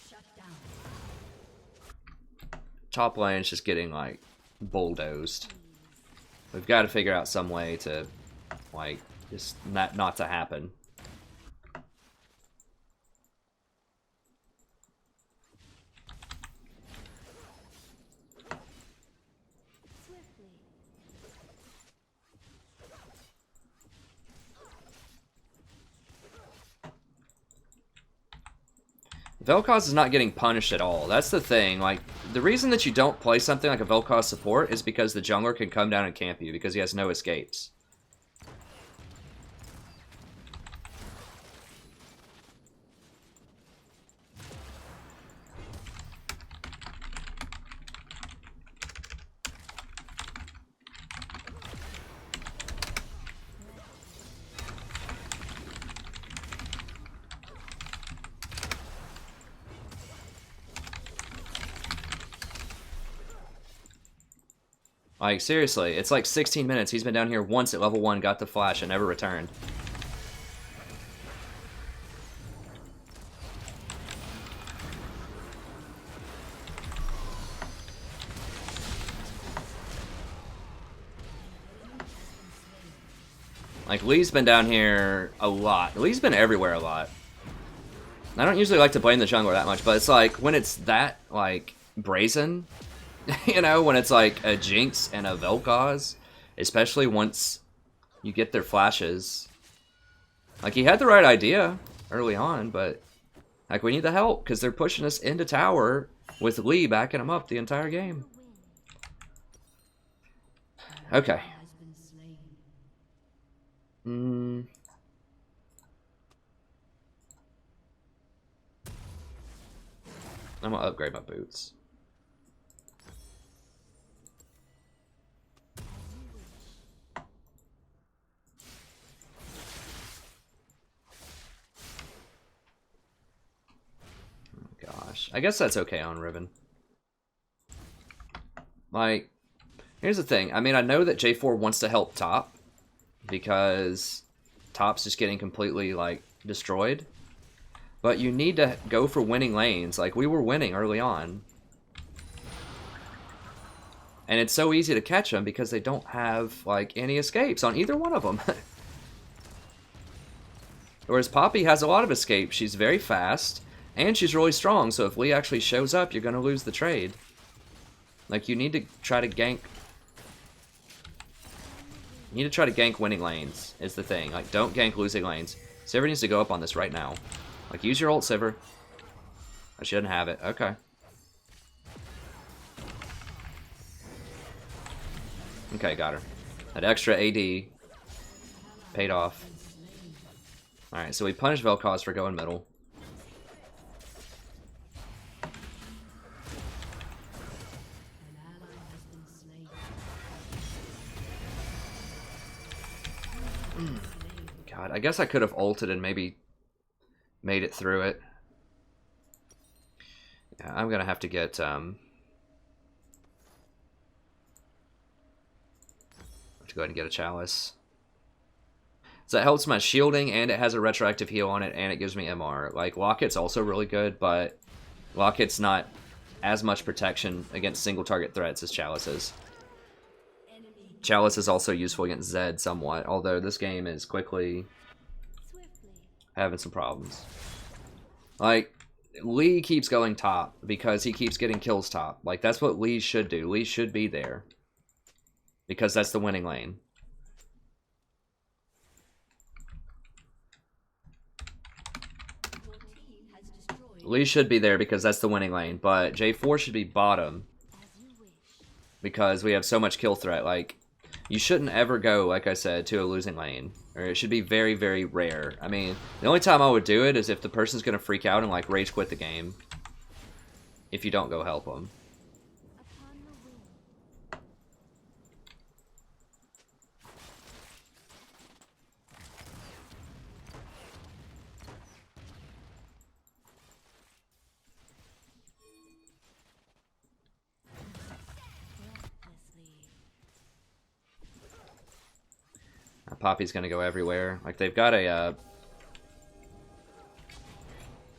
shut down. Top lane's just getting, like, bulldozed. We've got to figure out some way to, like, just not to happen. Swiftly. Vel'Koz is not getting punished at all. That's the thing. Like, the reason that you don't play something like a Vel'Koz support is because the jungler can come down and camp you because he has no escapes. Like, seriously, it's like 16 minutes. He's been down here once at level 1, got the flash, and never returned. Like, Lee's been down here a lot. Lee's been everywhere a lot. I don't usually like to blame the jungler that much, but it's like, when it's that, like, brazen... You know, when it's like a Jinx and a Vel'Koz, especially once you get their flashes. Like, he had the right idea early on, but like, we need the help because they're pushing us into tower with Lee backing him up the entire game. Okay. Has been slain. I'm gonna upgrade my boots. Gosh, I guess that's okay on Riven. Like, here's the thing. I mean, I know that J4 wants to help top because top's just getting completely, like, destroyed. But you need to go for winning lanes. Like, we were winning early on. And it's so easy to catch them because they don't have, like, any escapes on either one of them. Whereas Poppy has a lot of escapes. She's very fast. And she's really strong, so if Lee actually shows up, you're gonna lose the trade. Like, you need to try to gank... You need to try to gank winning lanes, is the thing. Like, don't gank losing lanes. Sivir needs to go up on this right now. Like, use your ult, Sivir. I shouldn't have it. Okay. Okay, got her. That extra AD paid off. Alright, so we punished Vel'Koz for going middle. God, I guess I could have ulted and maybe made it through it. Yeah, I'm gonna have to get to go ahead and get a chalice. So that helps my shielding, and it has a retroactive heal on it, and it gives me MR. Like, Locket's also really good, but Locket's not as much protection against single target threats as Chalice is. Chalice is also useful against Zed somewhat, although this game is quickly having some problems. Like, Lee keeps going top because he keeps getting kills top. Like, that's what Lee should do. Lee should be there because that's the winning lane. Lee should be there because that's the winning lane, but J4 should be bottom because we have so much kill threat. Like, you shouldn't ever go, like I said, to a losing lane. Or it should be very, very rare. I mean, the only time I would do it is if the person's going to freak out and, like, rage quit the game. If you don't go help them. Poppy's gonna go everywhere. Like, they've got a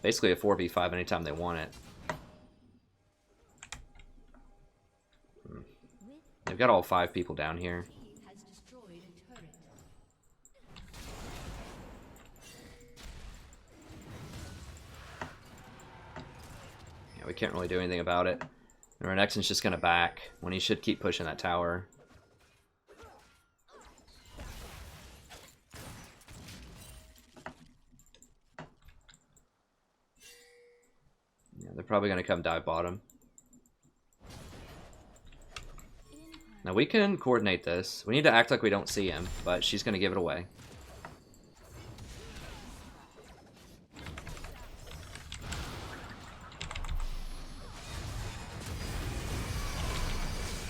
basically a 4v5 anytime they want it. They've got all 5 people down here. Yeah, we can't really do anything about it. And Renekton's just gonna back when he should keep pushing that tower. They're probably going to come dive bottom. Now we can coordinate this. We need to act like we don't see him, but she's going to give it away.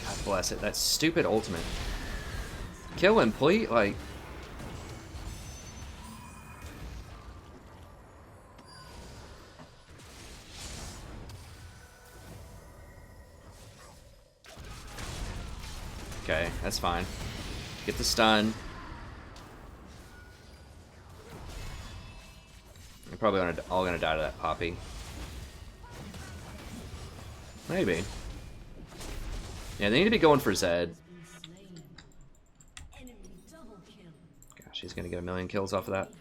God bless it. That stupid ultimate. Kill him, please. Like... Okay, that's fine. Get the stun. They're probably all gonna die to that Poppy. Maybe. Yeah, they need to be going for Zed. Gosh, he's gonna get a million kills off of that.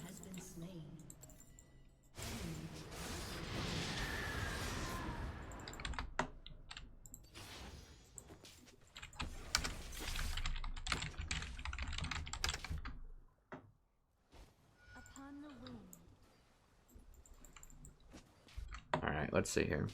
Alright, let's see here.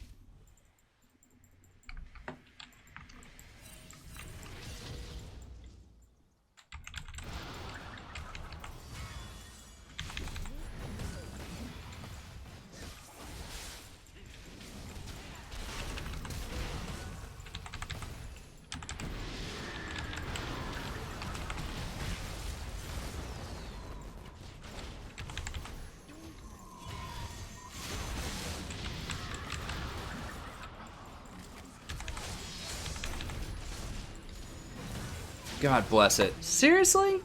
God bless it. Seriously?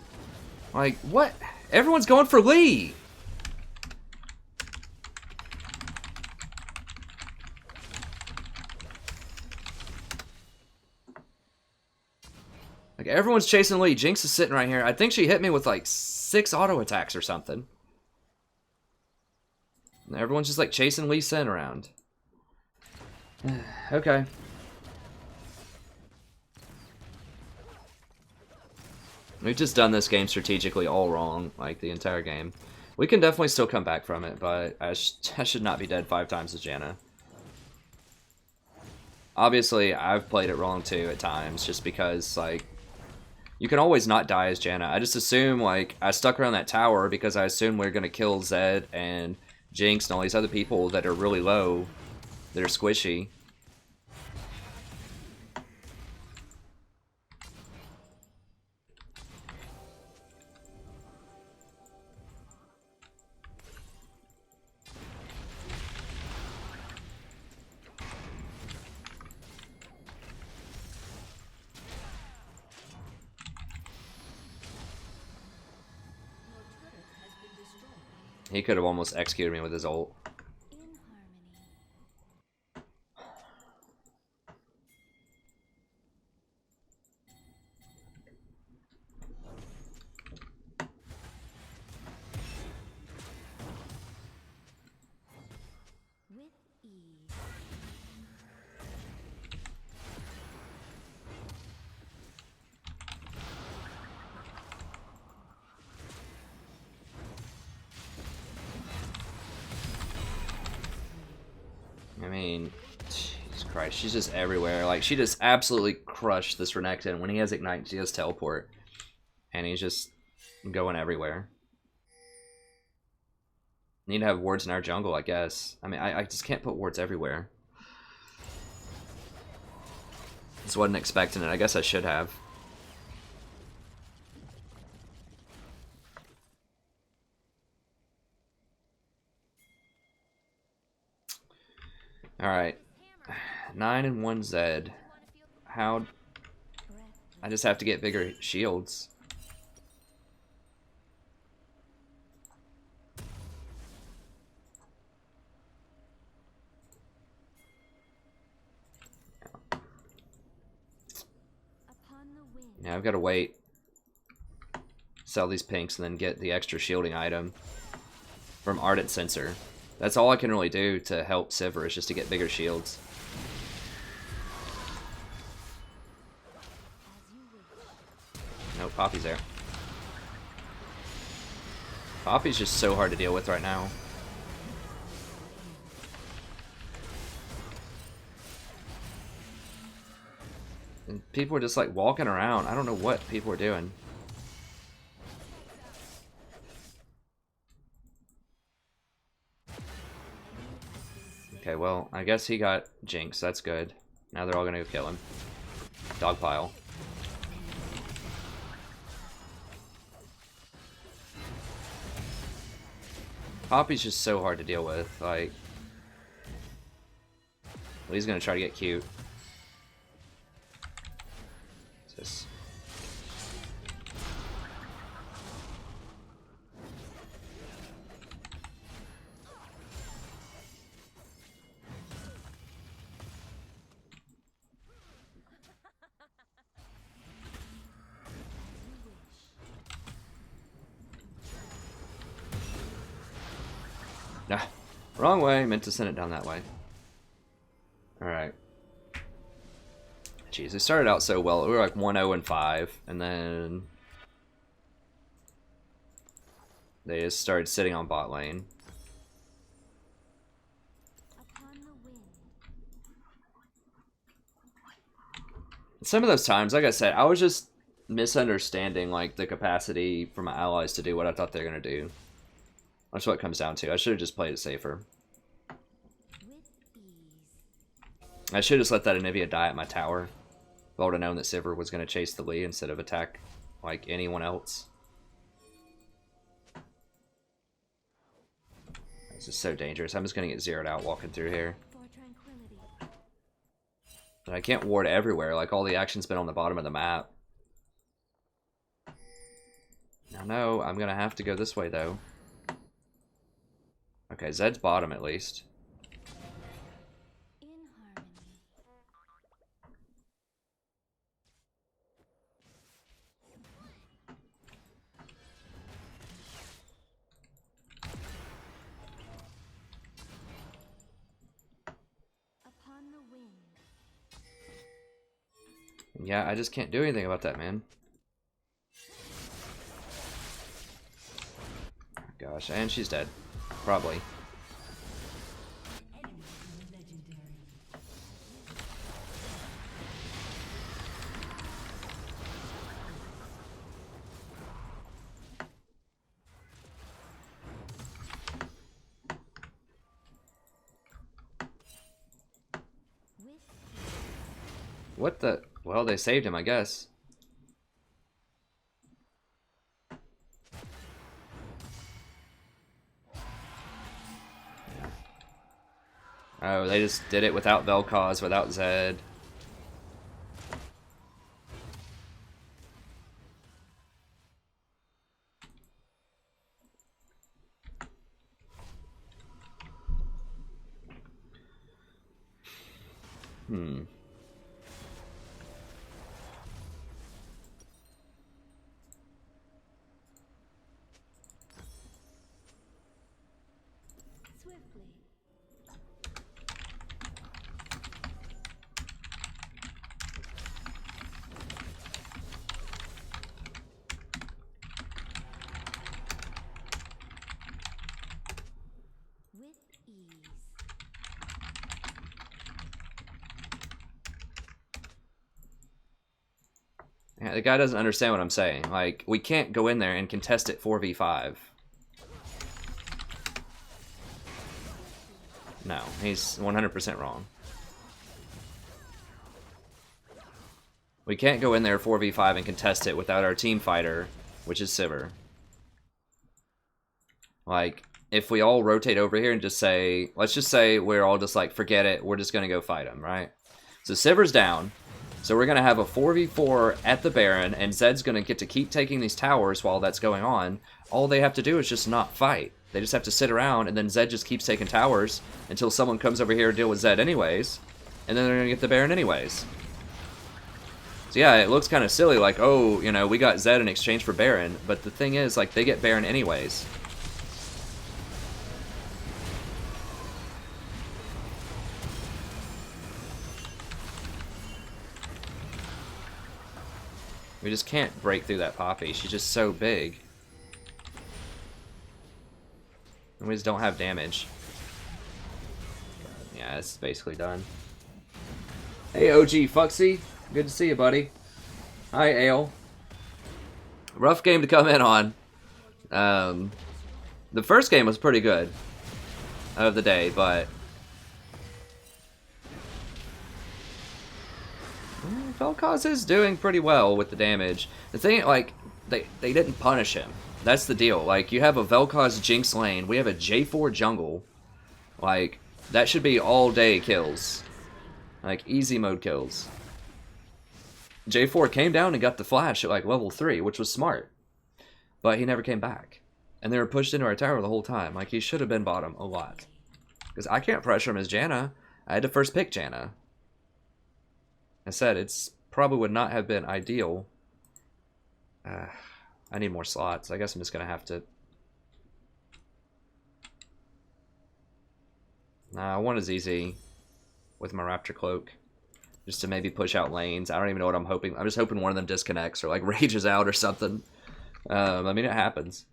Like, what? Everyone's going for Lee! Like, everyone's chasing Lee. Jinx is sitting right here. I think she hit me with, like, 6 auto attacks or something. Everyone's just like chasing Lee Sin around. Okay. We've just done this game strategically all wrong, like the entire game. We can definitely still come back from it, but I should not be dead 5 times as Janna. Obviously, I've played it wrong too at times, just because, like, you can always not die as Janna. I just assume, like, I stuck around that tower because I assume we're going to kill Zed and Jinx and all these other people that are really low, that are squishy. He could have almost executed me with his ult. In harmony. With ease. I mean, Jesus Christ, she's just everywhere. Like, she just absolutely crushed this Renekton. When he has Ignite, she has Teleport. And he's just going everywhere. Need to have wards in our jungle, I guess. I mean, I just can't put wards everywhere. Just wasn't expecting it. I guess I should have. Alright. 9 and 1 Zed. How... I just have to get bigger shields. Now I've got to wait. Sell these pinks and then get the extra shielding item from Ardent Sensor. That's all I can really do to help Sivir, is just to get bigger shields. No, Poppy's there. Poppy's just so hard to deal with right now. And people are just like walking around. I don't know what people are doing. Okay, well, I guess he got Jinx. That's good. Now they're all gonna go kill him. Dogpile. Poppy's just so hard to deal with. Like, well, he's gonna try to get cute. What's this? Nah, wrong way. Meant to send it down that way. Alright. Jeez, it started out so well. We were like 1-0 and 5, and then they just started sitting on bot lane. Some of those times, like I said, I was just misunderstanding like the capacity for my allies to do what I thought they were gonna do. That's what it comes down to. I should have just played it safer. I should have just let that Anivia die at my tower. If I would have known that Sivir was going to chase the Lee instead of attack like anyone else. This is so dangerous. I'm just going to get zeroed out walking through here. But I can't ward everywhere. Like, all the action's been on the bottom of the map. Now, no, I'm going to have to go this way, though. Okay, Zed's bottom at least. Yeah, I just can't do anything about that, man. Gosh, and she's dead. Probably. What the? Well, they saved him, I guess. Oh, they just did it without Vel'Koz, without Zed. Hmm. Swiftly. With ease. Yeah, the guy doesn't understand what I'm saying. Like, we can't go in there and contest it 4v5. No, he's 100% wrong. We can't go in there 4v5 and contest it without our team fighter, which is Sivir. Like, if we all rotate over here and just say, let's just say we're all just like, forget it, we're just going to go fight him, right? So Sivir's down. So we're going to have a 4v4 at the Baron, and Zed's going to get to keep taking these towers while that's going on. All they have to do is just not fight. They just have to sit around, and then Zed just keeps taking towers until someone comes over here to deal with Zed anyways, and then they're going to get the Baron anyways. So yeah, it looks kind of silly, like, oh, you know, we got Zed in exchange for Baron, but the thing is, like, they get Baron anyways. We just can't break through that Poppy. She's just so big. And we just don't have damage. Yeah, it's basically done. Hey, OG Fuxy. Good to see you, buddy. Hi, Ale. Rough game to come in on. The first game was pretty good of the day, but Vel'Koz is doing pretty well with the damage. The thing, like, they didn't punish him. That's the deal. Like, you have a Vel'Koz Jinx lane. We have a J4 jungle. Like, that should be all day kills. Like, easy mode kills. J4 came down and got the flash at, like, level 3, which was smart. But he never came back. And they were pushed into our tower the whole time. Like, he should have been bottom a lot. Because I can't pressure him as Janna. I had to first pick Janna. I said, it's probably would not have been ideal. I need more slots. I guess I'm just going to have to... Nah, one is easy with my Raptor Cloak. Just to maybe push out lanes. I don't even know what I'm hoping. I'm just hoping one of them disconnects or like rages out or something. I mean, it happens.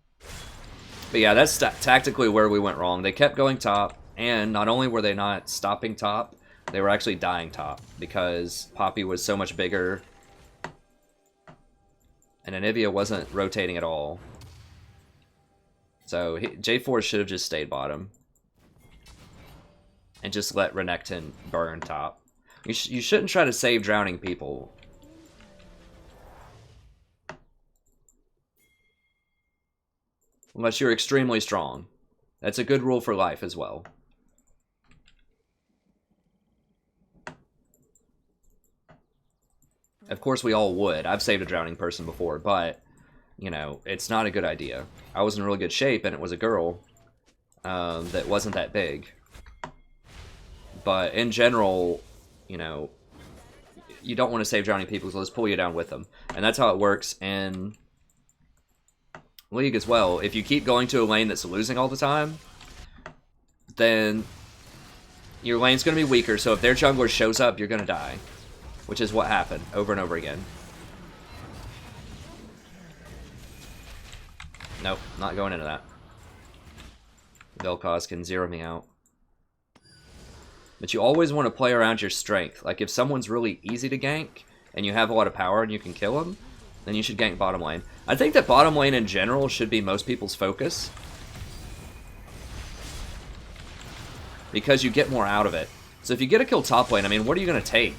But yeah, that's tactically where we went wrong. They kept going top, and not only were they not stopping top, they were actually dying top because Poppy was so much bigger and Anivia wasn't rotating at all. So J4 should have just stayed bottom and just let Renekton burn top. You shouldn't try to save drowning people. Unless you're extremely strong. That's a good rule for life as well. Of course, we all would. I've saved a drowning person before, but, you know, it's not a good idea. I was in really good shape, and it was a girl that wasn't that big. But in general, you know, you don't want to save drowning people, so let's pull you down with them. And that's how it works in League as well. If you keep going to a lane that's losing all the time, then your lane's going to be weaker, so if their jungler shows up, you're going to die. which is what happened over and over again. Nope, not going into that. Vel'Koz can zero me out. But you always want to play around your strength. Like, if someone's really easy to gank, and you have a lot of power and you can kill them, then you should gank bottom lane. I think that bottom lane in general should be most people's focus, because you get more out of it. So if you get a kill top lane, I mean, what are you going to take?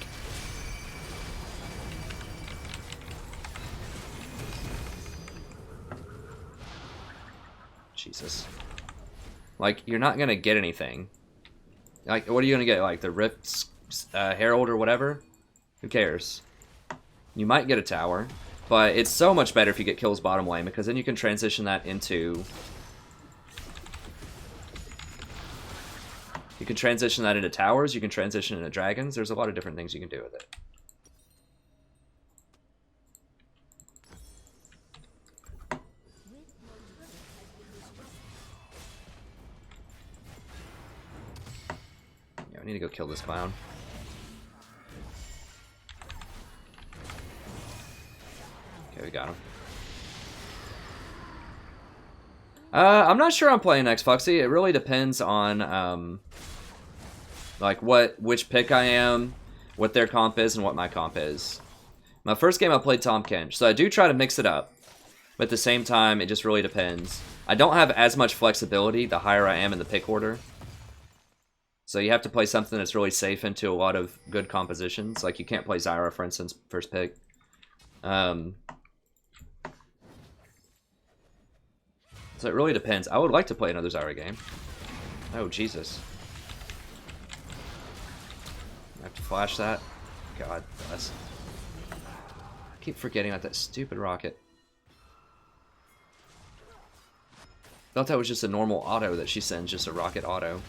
Jesus. Like, you're not going to get anything. Like, what are you going to get? Like, the Rift Herald or whatever? Who cares? You might get a tower, but it's so much better if you get kills bottom lane, because then you can transition that into... You can transition that into towers, you can transition into dragons. There's a lot of different things you can do with it. Yeah, we need to go kill this clown. Okay, we got him. I'm not sure I'm playing next, Foxy. It really depends on like which pick I am, what their comp is, and what my comp is. My first game I played Tahm Kench, so I do try to mix it up. But at the same time, it just really depends. I don't have as much flexibility the higher I am in the pick order. So you have to play something that's really safe into a lot of good compositions. Like, you can't play Zyra, for instance, first pick. So it really depends. I would like to play another Zyra game. Oh, Jesus. I have to flash that. God bless. I keep forgetting about that stupid rocket. Thought that was just a normal auto that she sends, just a rocket auto.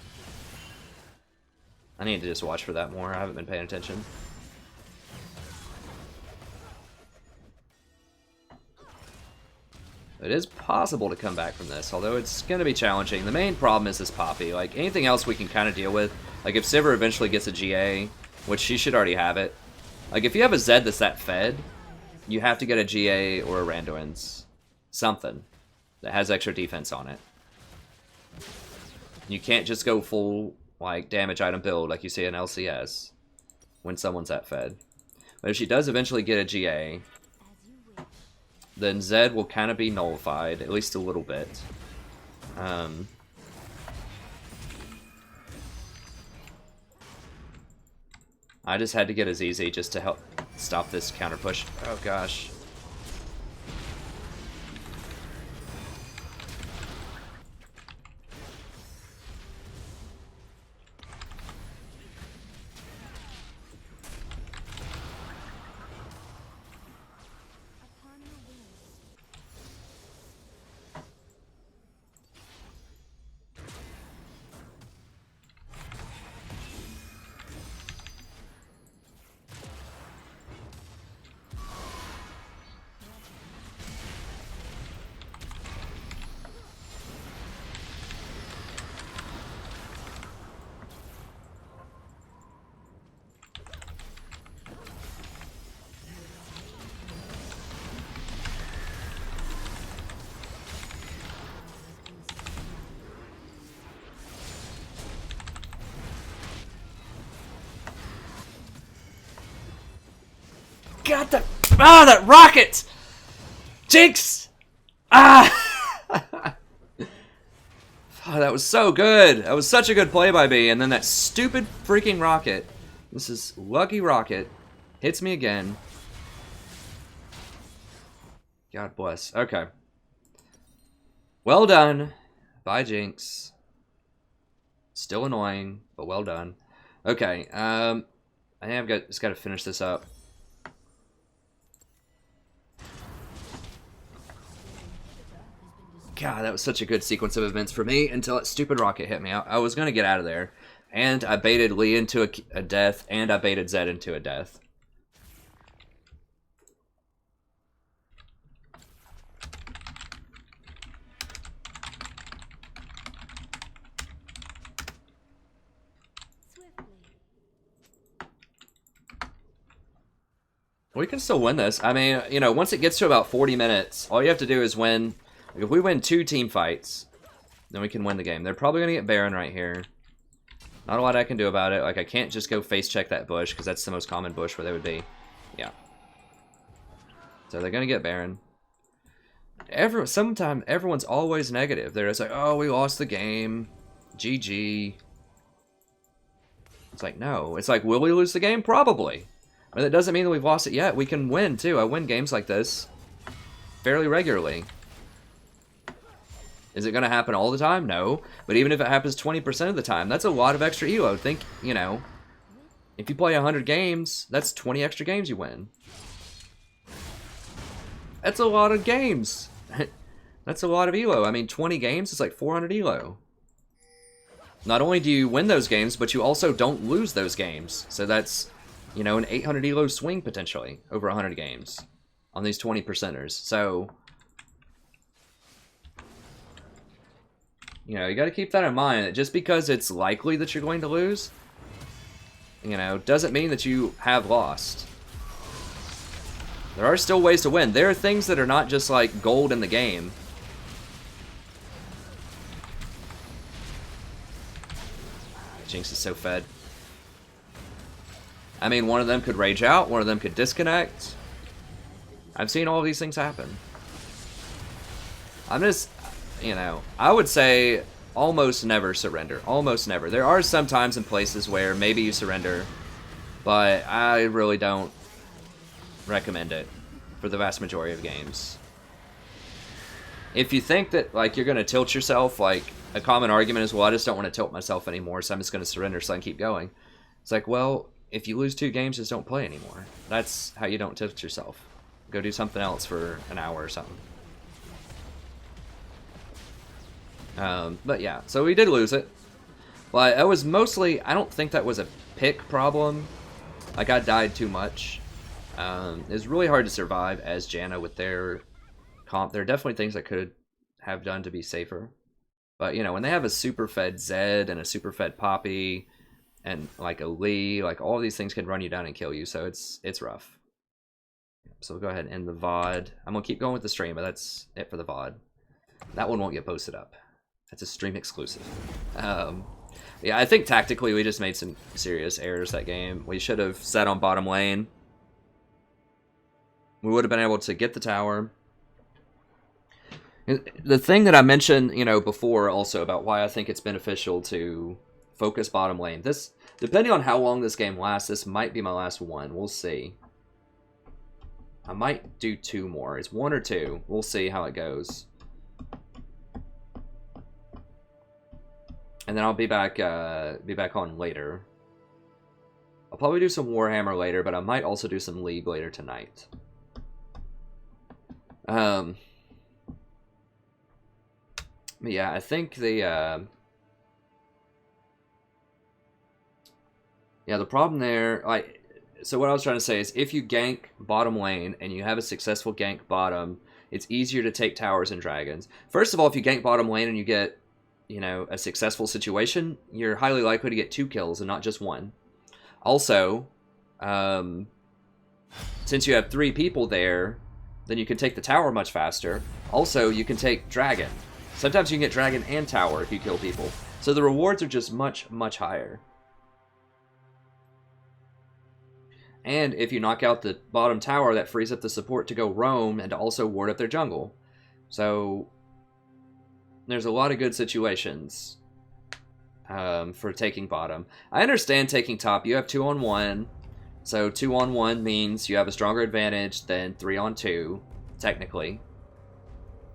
I need to just watch for that more. I haven't been paying attention. It is possible to come back from this, although it's going to be challenging. The main problem is this Poppy. Like, anything else we can kind of deal with. Like, if Sivir eventually gets a GA, which she should already have it. Like, if you have a Zed that's that fed, you have to get a GA or a Randuin's. Something that has extra defense on it. You can't just go full, like, damage item build like you see in LCS when someone's that fed. But if she does eventually get a GA, then Zed will kind of be nullified, at least a little bit. I just had to get a ZZ just to help stop this counter push. Oh gosh. God, that rocket! Jinx! Ah! Oh, that was so good. That was such a good play by me. And then that stupid freaking rocket. This is lucky rocket. Hits me again. God bless. Okay. Well done. Bye, Jinx. Still annoying, but well done. Okay. I think I've just got to finish this up. God, that was such a good sequence of events for me until that stupid rocket hit me. I was going to get out of there. And I baited Lee into a death, and I baited Zed into a death. We can still win this. I mean, you know, once it gets to about 40 minutes, all you have to do is win. If we win 2 team fights, then we can win the game. They're probably going to get Baron right here. Not a lot I can do about it. Like, I can't just go face check that bush, because that's the most common bush where they would be. Yeah. So they're going to get Baron. Sometimes everyone's always negative. They're just like, oh, we lost the game. GG. It's like, no. It's like, will we lose the game? Probably. I mean, that doesn't mean that we've lost it yet. We can win, too. I win games like this fairly regularly. Is it going to happen all the time? No. But even if it happens 20% of the time, that's a lot of extra elo. Think, you know, if you play 100 games, that's 20 extra games you win. That's a lot of games. That's a lot of elo. I mean, 20 games is like 400 elo. Not only do you win those games, but you also don't lose those games. So that's, you know, an 800 elo swing potentially over 100 games on these 20%ers. So, you know, you got to keep that in mind. That just because it's likely that you're going to lose, you know, doesn't mean that you have lost. There are still ways to win. There are things that are not just like gold in the game. Jinx is so fed. I mean, one of them could rage out, one of them could disconnect. I've seen all these things happen. I'm just, you know, I would say almost never surrender. Almost never. There are some times and places where maybe you surrender, but I really don't recommend it for the vast majority of games. If you think that, like, you're going to tilt yourself, like, a common argument is, well, I just don't want to tilt myself anymore, so I'm just going to surrender so I can keep going. It's like, well, if you lose 2 games, just don't play anymore. That's how you don't tilt yourself. Go do something else for an hour or something. But yeah, so we did lose it. But it was mostly, I don't think that was a pick problem. Like, I died too much. It was really hard to survive as Janna with their comp. There are definitely things I could have done to be safer. But, you know, when they have a super fed Zed and a super fed Poppy and, like, a Lee, like, all these things can run you down and kill you. So it's rough. So we'll go ahead and end the VOD. I'm going to keep going with the stream, but that's it for the VOD. That one won't get posted up. That's a stream exclusive. Yeah, I think tactically we just made some serious errors that game. We should have sat on bottom lane. We would have been able to get the tower. The thing that I mentioned, you know, before also about why I think it's beneficial to focus bottom lane. This, depending on how long this game lasts, this might be my last one. We'll see. I might do 2 more. It's 1 or 2. We'll see how it goes. And then I'll be back on later. I'll probably do some Warhammer later, but I might also do some League later tonight. Yeah, I think the yeah, the problem there, like, so what I was trying to say is if you gank bottom lane and you have a successful gank bottom, it's easier to take towers and dragons. First of all, if you gank bottom lane and you get, you know, a successful situation, you're highly likely to get 2 kills and not just 1. Also, since you have 3 people there, then you can take the tower much faster. Also, you can take dragon. Sometimes you can get dragon and tower if you kill people. So the rewards are just much, much higher. And if you knock out the bottom tower, that frees up the support to go roam and to also ward up their jungle. So there's a lot of good situations for taking bottom. I understand taking top. You have 2-on-1. So 2-on-1 means you have a stronger advantage than 3-on-2, technically.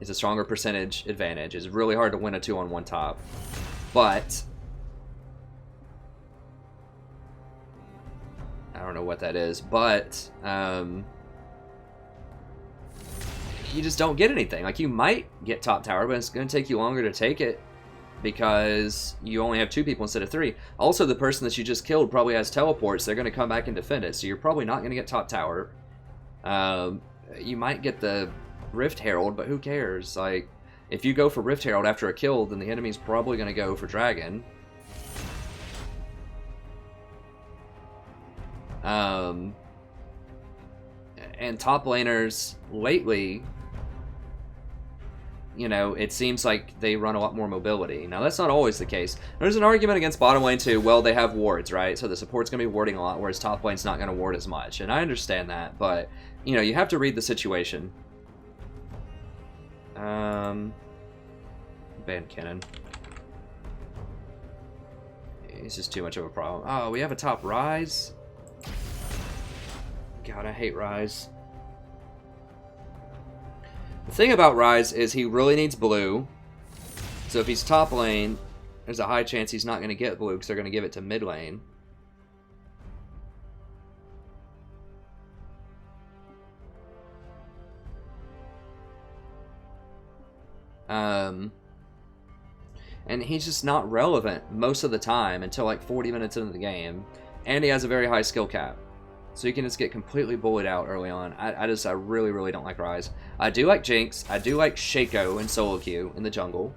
It's a stronger percentage advantage. It's really hard to win a 2-on-1 top. But I don't know what that is, but you just don't get anything. Like, you might get top tower, but it's going to take you longer to take it because you only have 2 people instead of 3. Also, the person that you just killed probably has teleports. They're going to come back and defend it, so you're probably not going to get top tower. You might get the Rift Herald, but who cares? Like, if you go for Rift Herald after a kill, then the enemy's probably going to go for Dragon. And top laners lately, you know, it seems like they run a lot more mobility. Now, that's not always the case. There's an argument against bottom lane too. Well, they have wards, right? So the support's going to be warding a lot, whereas top lane's not going to ward as much. And I understand that, but, you know, you have to read the situation. Ban Cannon. It's just too much of a problem. Oh, we have a top Rise? God, I hate Rise. The thing about Rise is he really needs blue. So if he's top lane, there's a high chance he's not going to get blue because they're going to give it to mid lane. And he's just not relevant most of the time until like 40 minutes into the game. And he has a very high skill cap. So you can just get completely bullied out early on. I really, really don't like Rise. I do like Jinx. I do like Shaco and solo queue in the jungle.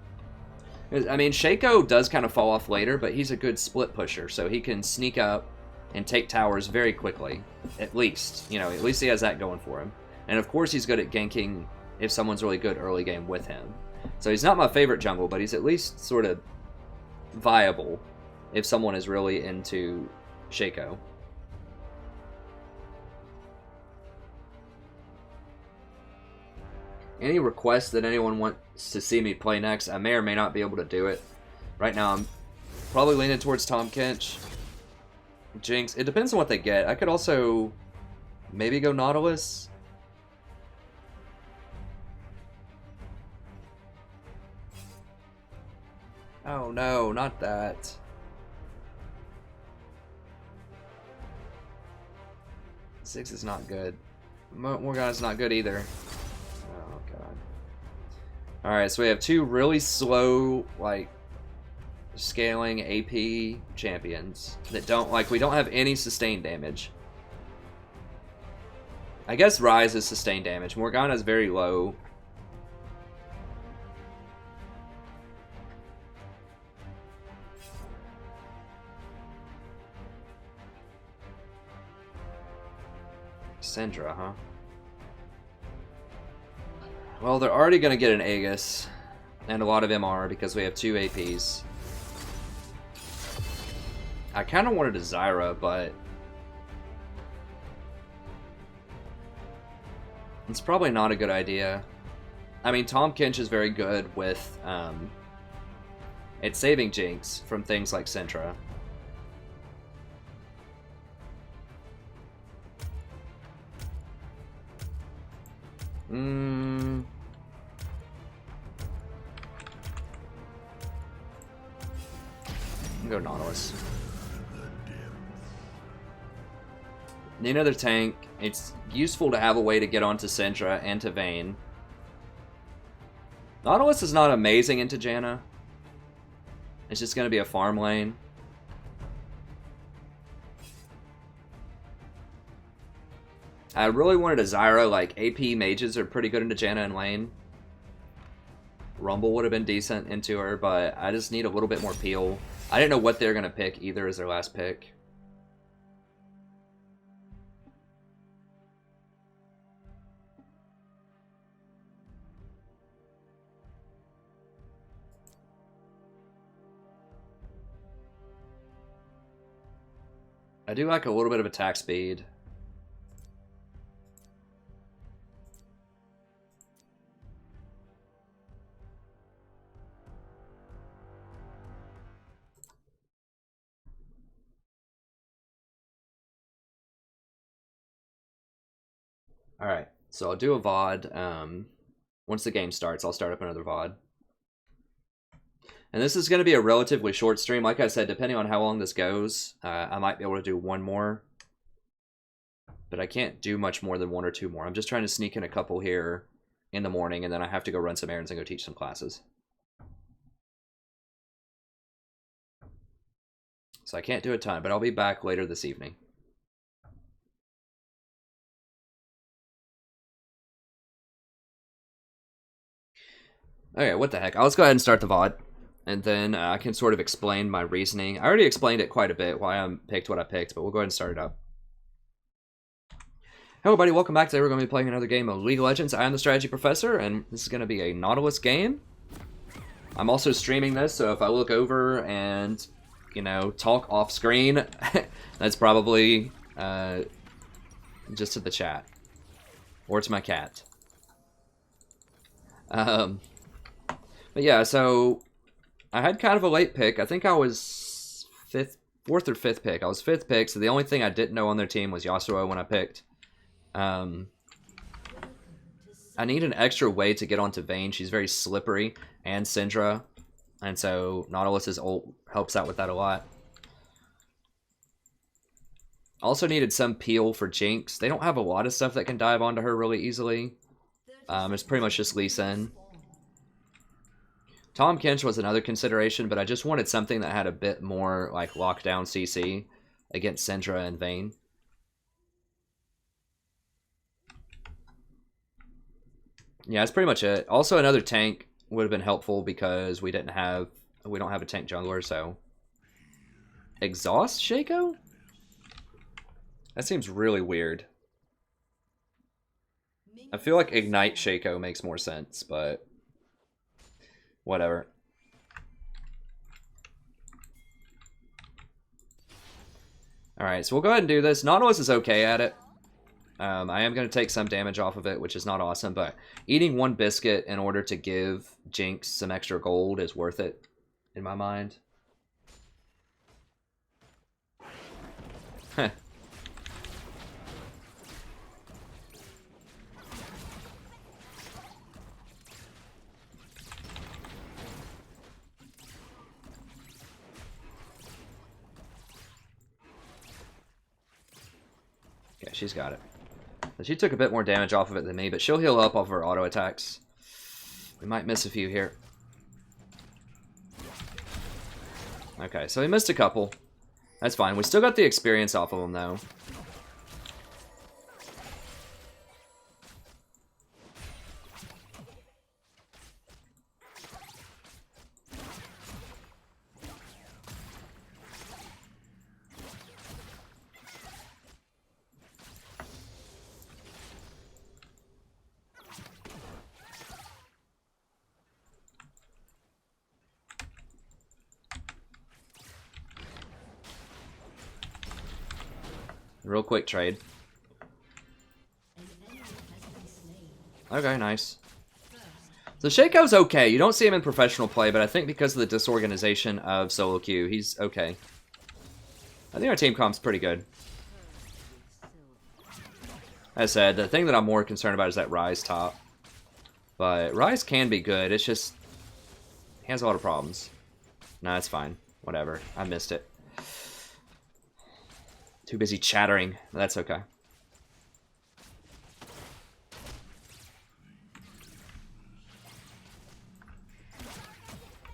I mean, Shaco does kind of fall off later, but he's a good split pusher. So he can sneak up and take towers very quickly. At least. You know, at least he has that going for him. And of course he's good at ganking if someone's really good early game with him. So he's not my favorite jungle, but he's at least sort of viable if someone is really into Shaco. Any requests that anyone wants to see me play next, I may or may not be able to do it. Right now I'm probably leaning towards Tahm Kench. Jinx, it depends on what they get. I could also maybe go Nautilus. Oh no, not that. Six is not good. Morgana's not good either. Oh god. Alright, so we have two really slow, like, scaling AP champions that don't, like, we don't have any sustained damage. I guess Rise is sustained damage. Morgana's very low. Syndra, huh? Well, they're already going to get an Aegis and a lot of MR because we have two APs. I kind of wanted a Zyra, but it's probably not a good idea. I mean, Tahm Kench is very good with it's saving Jinx from things like Syndra. Go Nautilus. Need another tank. It's useful to have a way to get onto Syndra and to Vayne. Nautilus is not amazing into Janna. It's just going to be a farm lane. I really wanted a Zyra. Like, AP mages are pretty good into Janna and lane. Rumble would have been decent into her, but I just need a little bit more peel. I didn't know what they're going to pick either as their last pick. I do like a little bit of attack speed. Alright, so I'll do a VOD. Once the game starts, I'll start up another VOD. And this is going to be a relatively short stream. Like I said, depending on how long this goes, I might be able to do one more. But I can't do much more than one or two more. I'm just trying to sneak in a couple here in the morning, and then I have to go run some errands and go teach some classes. So I can't do a ton, but I'll be back later this evening. Okay, what the heck. Let's go ahead and start the VOD. And then I can sort of explain my reasoning. I already explained it quite a bit, why I picked what I picked, but we'll go ahead and start it up. Hello everybody, welcome back. Today we're going to be playing another game of League of Legends. I am the Strategy Professor, and this is going to be a Nautilus game. I'm also streaming this, so if I look over and, you know, talk off screen, that's probably just to the chat. Or to my cat. But yeah, so I had kind of a late pick. I think I was fourth or fifth pick. I was fifth pick, so the only thing I didn't know on their team was Yasuo when I picked. I need an extra way to get onto Vayne. She's very slippery, and Syndra, and so Nautilus's ult helps out with that a lot. Also needed some peel for Jinx. They don't have a lot of stuff that can dive onto her really easily. It's pretty much just Lee Sin. Tahm Kench was another consideration, but I just wanted something that had a bit more like lockdown CC against Syndra and Vayne. Yeah, that's pretty much it. Also, another tank would have been helpful because we don't have a tank jungler, so exhaust Shaco? That seems really weird. I feel like ignite Shaco makes more sense, but whatever. Alright, so we'll go ahead and do this. Nautilus is okay at it. I am going to take some damage off of it, which is not awesome, but eating one biscuit in order to give Jinx some extra gold is worth it, in my mind. Heh. Okay, she's got it. So she took a bit more damage off of it than me, but she'll heal up off of her auto attacks. We might miss a few here. Okay, so we missed a couple. That's fine. We still got the experience off of them, though. Real quick trade. Okay, nice. So Shaco's okay. You don't see him in professional play, but I think because of the disorganization of solo queue, he's okay. I think our team comp's pretty good. As I said, the thing that I'm more concerned about is that Ryze top. But Ryze can be good. It's just he has a lot of problems. No, it's fine. Whatever. I missed it. Too busy chattering. That's okay.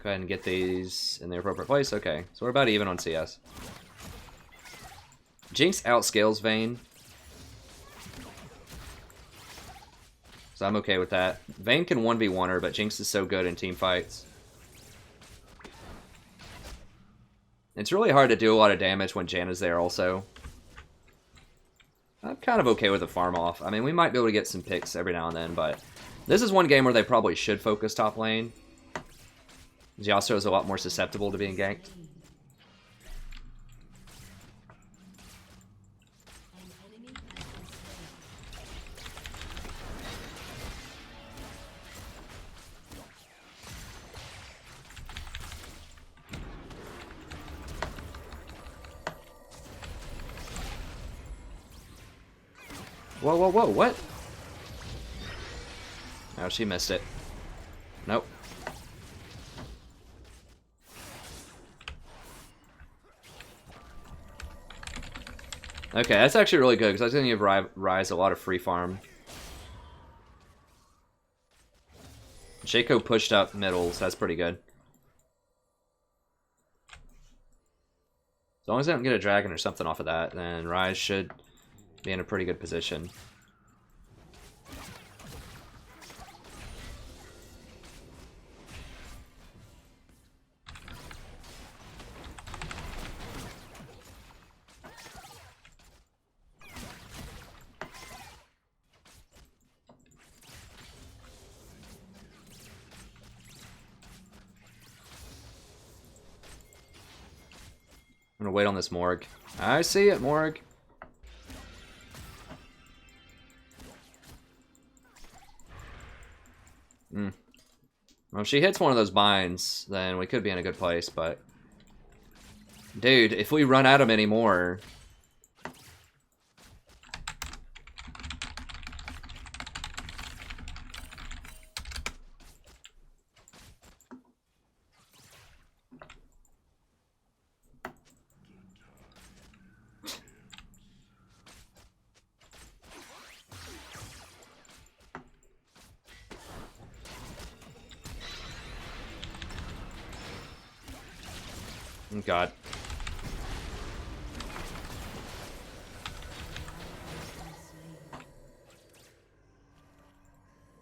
Go ahead and get these in their appropriate place. Okay, so we're about even on CS. Jinx outscales Vayne. So I'm okay with that. Vayne can 1v1 her, but Jinx is so good in team fights. It's really hard to do a lot of damage when Janna's there also. I'm kind of okay with the farm off. I mean, we might be able to get some picks every now and then, but this is one game where they probably should focus top lane. Yasuo is a lot more susceptible to being ganked. Whoa, whoa, whoa, what? Oh, she missed it. Nope. Okay, that's actually really good, because I was going to give Ryze a lot of free farm. Shaco pushed up middle, so that's pretty good. As long as I don't get a dragon or something off of that, then Ryze should be in a pretty good position. gonna wait on this Morg. I see it, Morg. Well, if she hits one of those binds, then we could be in a good place, but... Dude, if we run at him anymore... Oh, God.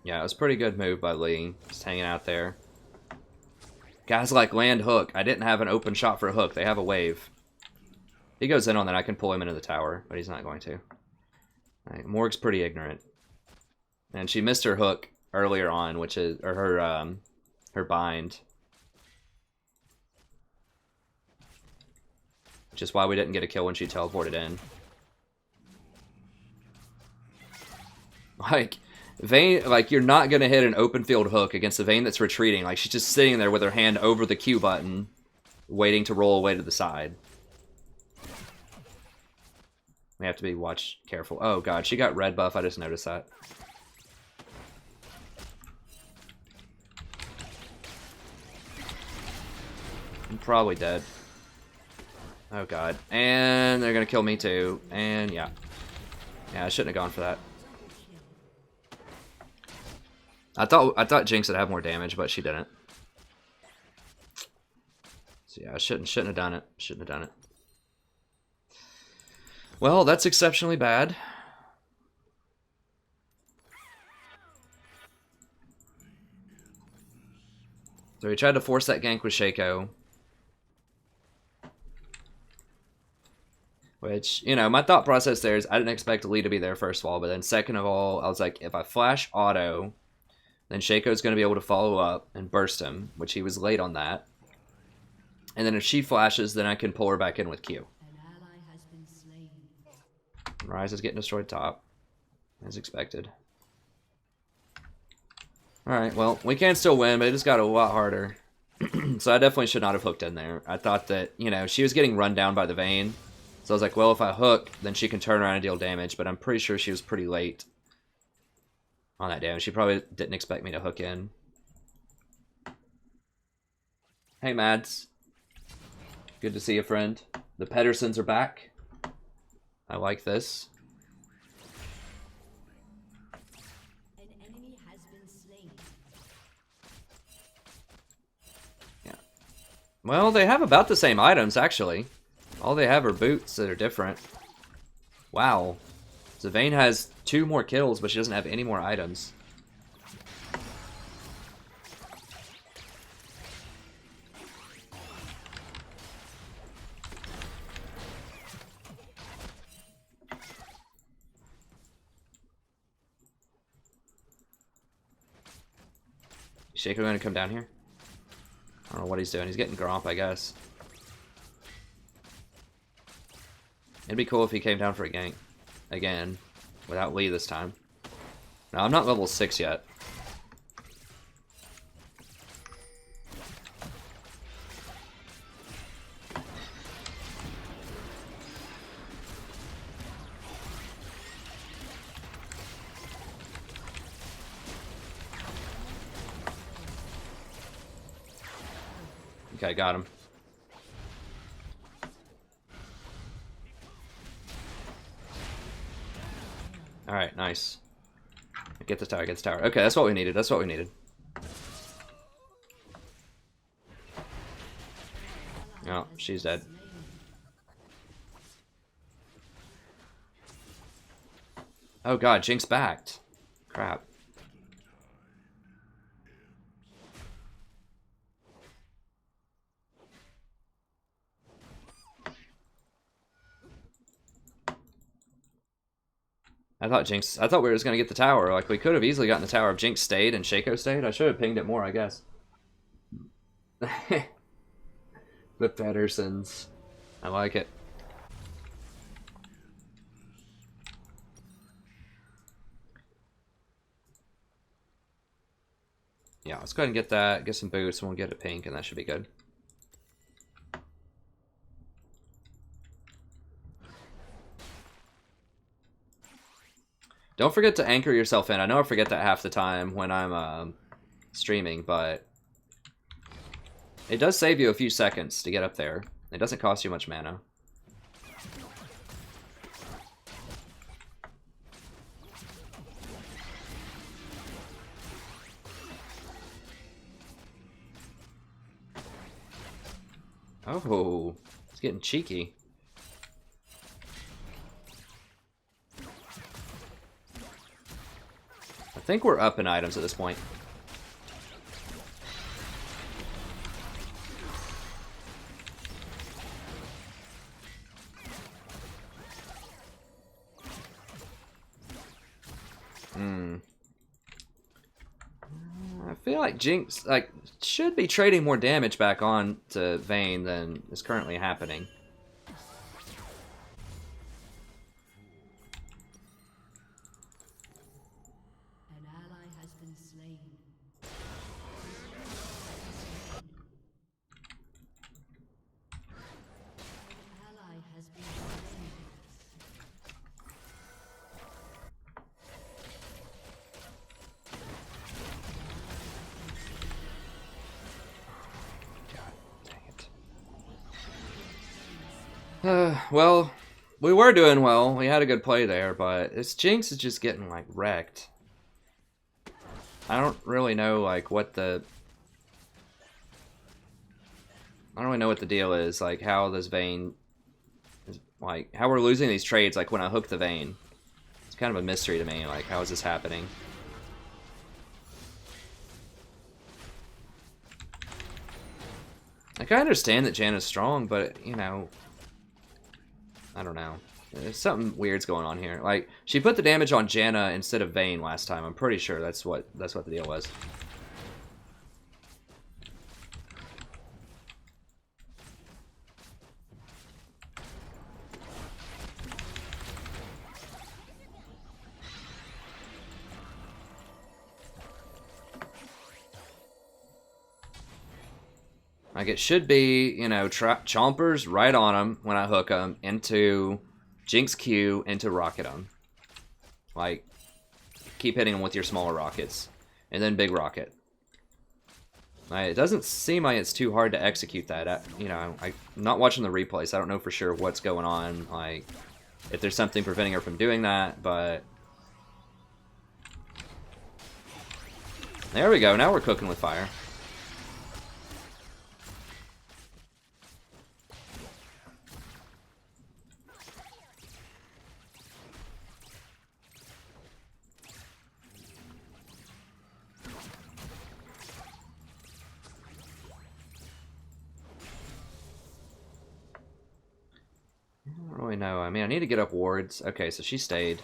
Yeah, it was a pretty good move by Lee. Just hanging out there. Guys like land hook. I didn't have an open shot for a hook. They have a wave. He goes in on that. I can pull him into the tower, but he's not going to. Right, Morg's pretty ignorant. And she missed her hook earlier on, which is... Or her bind. Which is why we didn't get a kill when she teleported in. Like, Vayne, like, you're not going to hit an open field hook against a Vayne that's retreating. Like, she's just sitting there with her hand over the Q button, waiting to roll away to the side. We have to be careful. Oh, God, she got red buff. I just noticed that. I'm probably dead. Oh, God. And they're going to kill me, too. And, yeah. Yeah, I shouldn't have gone for that. I thought Jinx would have more damage, but she didn't. So, yeah, I shouldn't have done it. Shouldn't have done it. Well, that's exceptionally bad. So we tried to force that gank with Shaco. Which, you know, my thought process there is I didn't expect Lee to be there, first of all. But then second of all, I was like, if I flash auto, then Shaco's going to be able to follow up and burst him, which he was late on that. And then if she flashes, then I can pull her back in with Q. An ally has been slain. Ryze is getting destroyed top, as expected. Alright, well, we can still win, but it just got a lot harder. So I definitely should not have hooked in there. I thought that, you know, she was getting run down by the Vayne. So I was like, well, if I hook, then she can turn around and deal damage. But I'm pretty sure she was pretty late on that damage. She probably didn't expect me to hook in. Hey, Mads. Good to see you, friend. The Pedersons are back. I like this. An enemy has been slain. Yeah. Well, they have about the same items, actually. All they have are boots that are different. Wow. So Vayne has 2 more kills, but she doesn't have any more items. Is Shaco going to come down here? I don't know what he's doing. He's getting Gromp, I guess. It'd be cool if he came down for a gank again, without Lee this time. No, I'm not level 6 yet. Okay, got him. Alright, nice. Get the tower, get the tower. Okay, that's what we needed. That's what we needed. Oh, she's dead. Oh god, Jinx backed. Crap. I thought we were just gonna get the tower. Like, we could have easily gotten the tower if Jinx stayed and Shaco stayed. I should have pinged it more, I guess. The Pedersons. I like it. Yeah, let's go ahead and get that, get some boots, and we'll get it pink, and that should be good. Don't forget to anchor yourself in. I know I forget that half the time when I'm streaming, but it does save you a few seconds to get up there. It doesn't cost you much mana. Oh, it's getting cheeky. I think we're up in items at this point. I feel like Jinx should be trading more damage back on to Vayne than is currently happening. An ally has been slain. An ally has been slain. Well, we were doing well. We had a good play there, but this Jinx is just getting like wrecked. I don't really know like what the deal is, like how this Vayne is, like how we're losing these trades like when I hook the Vayne. It's kind of a mystery to me, like how is this happening? Like I understand that Janna's strong, but you know, I don't know. There's something weird's going on here. Like, she put the damage on Janna instead of Vayne last time. I'm pretty sure that's what the deal was. Like, it should be, you know, chompers right on them when I hook them into Jinx Q into rocket them. Like, keep hitting them with your smaller rockets. And then big rocket. Like, it doesn't seem like it's too hard to execute that. You know, I'm not watching the replays. So I don't know for sure what's going on. Like, if there's something preventing her from doing that, but... There we go. Now we're cooking with fire. I don't really know. I mean, I need to get up wards. Okay, so she stayed.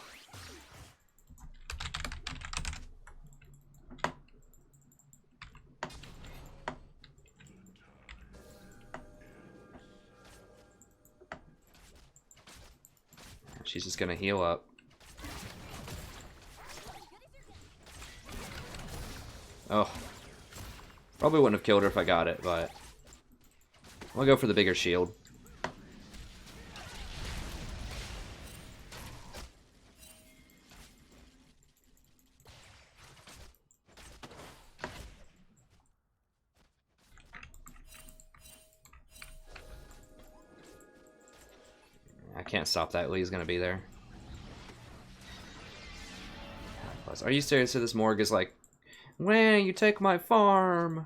She's just gonna heal up. Oh. Probably wouldn't have killed her if I got it, but... I'll go for the bigger shield. I can't stop that. Lee's gonna be there. Are you serious that this Morg is like, when you take my farm?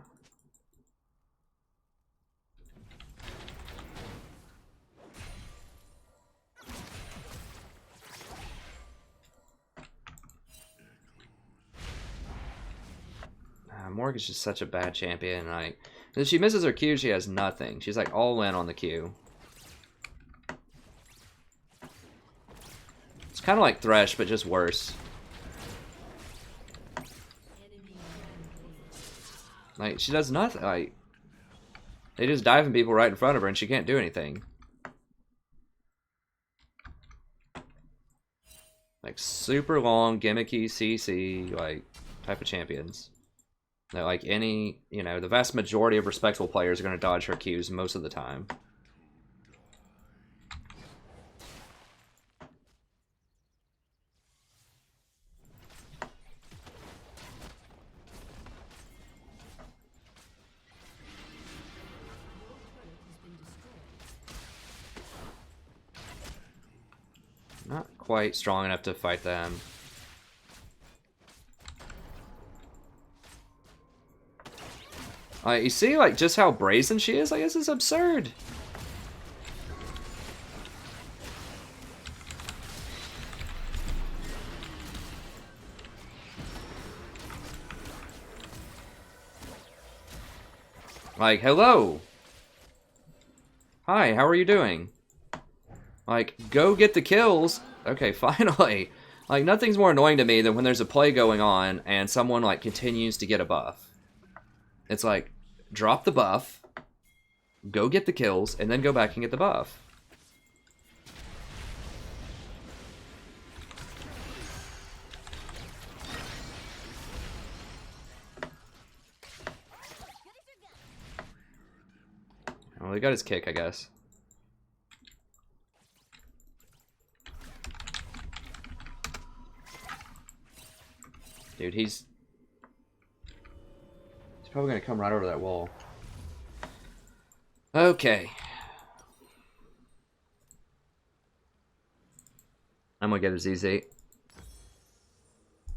Morg is just such a bad champion. Like, if she misses her Q, she has nothing. She's like all in on the Q. It's kind of like Thresh, but just worse. Like, she does nothing. Like, they just dive in people right in front of her, and she can't do anything. Like super long, gimmicky CC, like type of champions. That like any, you know, the vast majority of respectable players are going to dodge her Qs most of the time. Not quite strong enough to fight them. You see, like, just how brazen she is? Like, this is absurd. Like, hello. Hi, how are you doing? Like, go get the kills. Okay, finally. Like, nothing's more annoying to me than when there's a play going on and someone, like, continues to get a buff. It's like, drop the buff, go get the kills, and then go back and get the buff. Well, he got his kick, I guess. Dude, he's probably gonna come right over that wall. Okay. I'm gonna get a ZZ.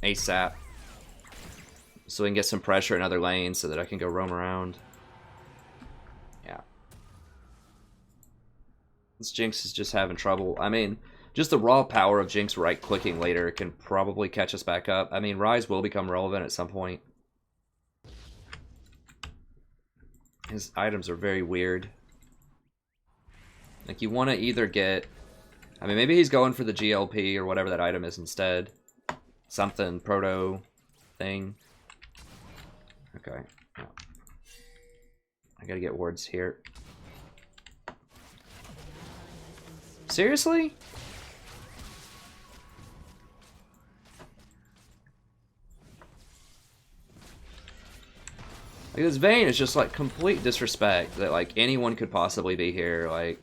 ASAP. So we can get some pressure in other lanes so that I can go roam around. Yeah. This Jinx is just having trouble. I mean, just the raw power of Jinx right-clicking later can probably catch us back up. I mean, Ryze will become relevant at some point. His items are very weird. Like, you want to either get... I mean, maybe he's going for the GLP or whatever that item is instead. Something, proto thing. Okay. Yeah. I gotta get wards here. Seriously? Like, this Vayne is just, like, complete disrespect that, like, anyone could possibly be here. Like,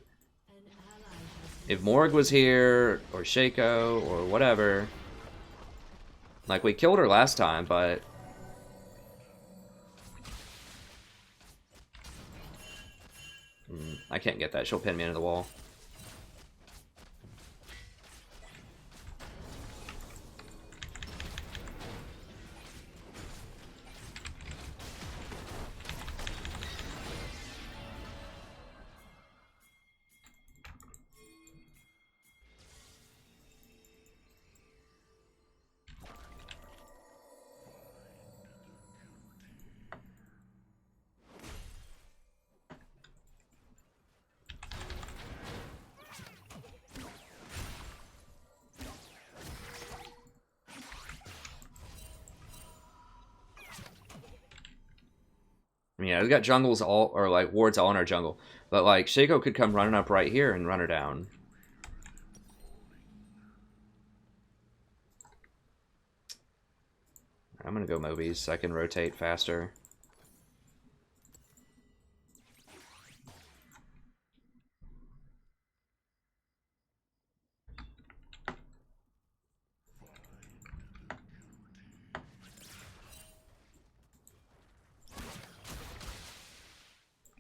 if Morg was here, or Shaco, or whatever. Like, we killed her last time, but... I can't get that. She'll pin me into the wall. Yeah, we've got jungles all, or like wards all in our jungle. But like, Shaco could come running up right here and run her down. I'm gonna go Mobies so I can rotate faster.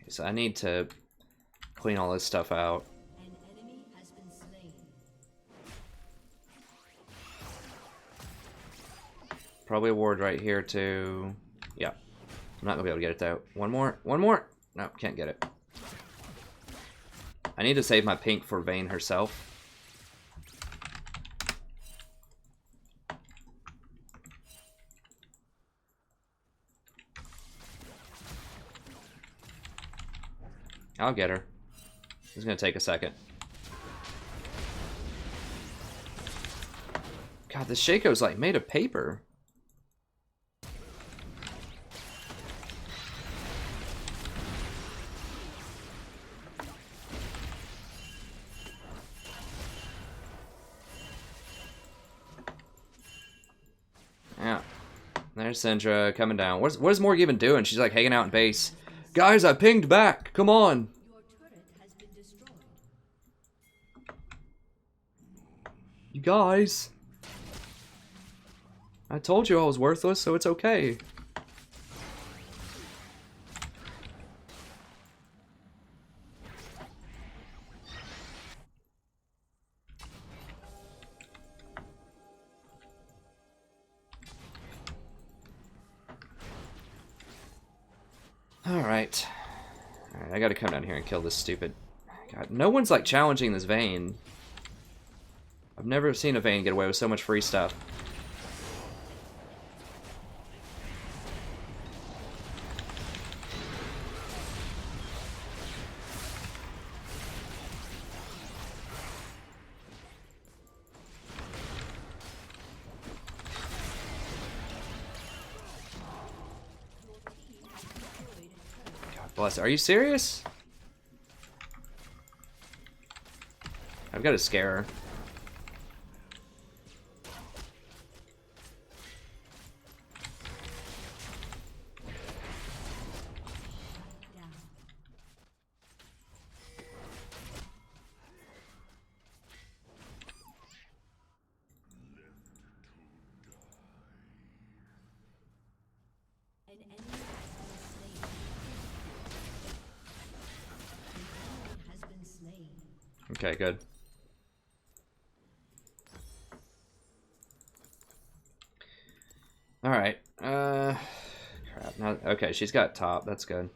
So I need to clean all this stuff out. An enemy has been slain. Probably a ward right here too. Yeah. I'm not gonna be able to get it though. One more. One more. No, can't get it. I need to save my pink for Vayne herself. I'll get her. It's gonna take a second. God, this Shaco's like made of paper. There's Syndra coming down. What is Morg even doing? She's like hanging out in base. Guys, I pinged back. Come on. Your turret has been destroyed. You guys. I told you I was worthless, so it's okay. Alright. Alright, I gotta come down here and kill this stupid... God, no one's like challenging this Vayne. I've never seen a Vayne get away with so much free stuff. Bless. Are you serious? I've got to scare her. An enemy has been slain. Okay, good. Alright. Crap. Now, okay, she's got top. That's good.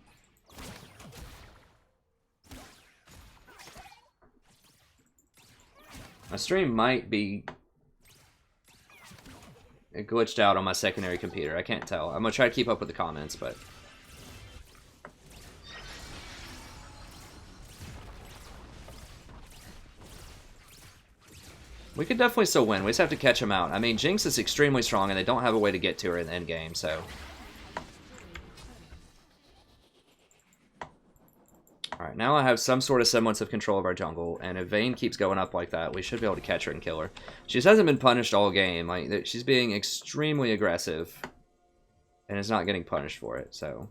My stream might be glitched out on my secondary computer. I can't tell. I'm gonna try to keep up with the comments, but... we could definitely still win. We just have to catch them out. I mean, Jinx is extremely strong, and they don't have a way to get to her in the end game, so... Alright, now I have some sort of semblance of control of our jungle, and if Vayne keeps going up like that, we should be able to catch her and kill her. She just hasn't been punished all game. Like, she's being extremely aggressive, and is not getting punished for it, so...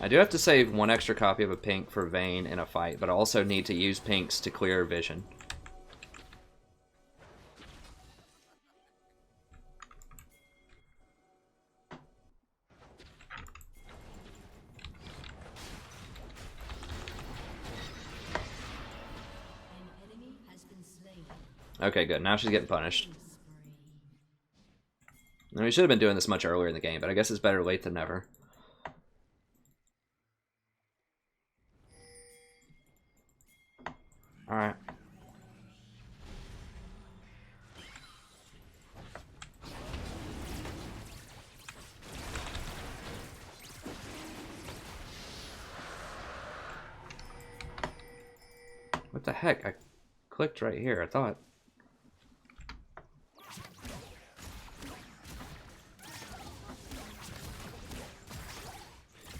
I do have to save one extra copy of a pink for Vayne in a fight, but I also need to use pinks to clear vision. An enemy has been slain. Okay, good. Now she's getting punished. And we should have been doing this much earlier in the game, but I guess it's better late than never. Alright. What the heck? I clicked right here, I thought.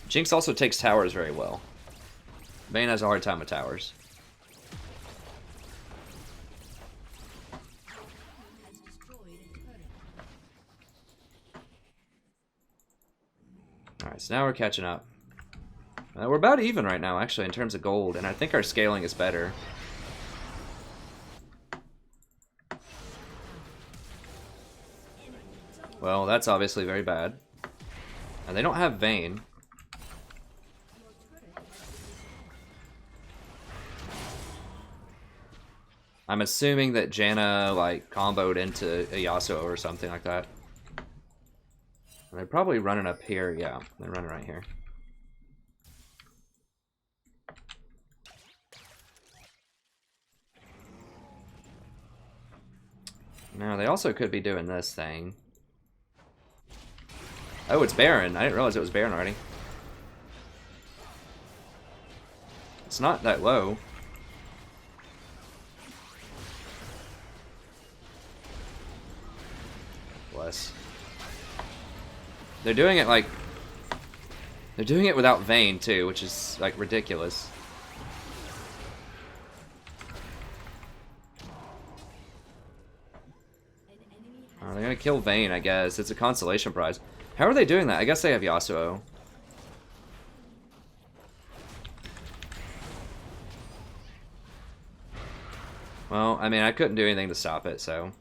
Jinx also takes towers very well. Vayne has a hard time with towers. Alright, so now we're catching up. We're about even right now, actually, in terms of gold, and I think our scaling is better. Well, that's obviously very bad. And they don't have Vayne. I'm assuming that Janna, like, comboed into a Yasuo or something like that. They're probably running up here. Yeah, they're running right here. Now, they also could be doing this thing. Oh, it's Baron. I didn't realize it was Baron already. It's not that low. Bless. They're doing it like... They're doing it without Vayne too, which is like ridiculous. Oh, they're gonna kill Vayne, I guess. It's a consolation prize. How are they doing that? I guess they have Yasuo. Well, I mean, I couldn't do anything to stop it, so...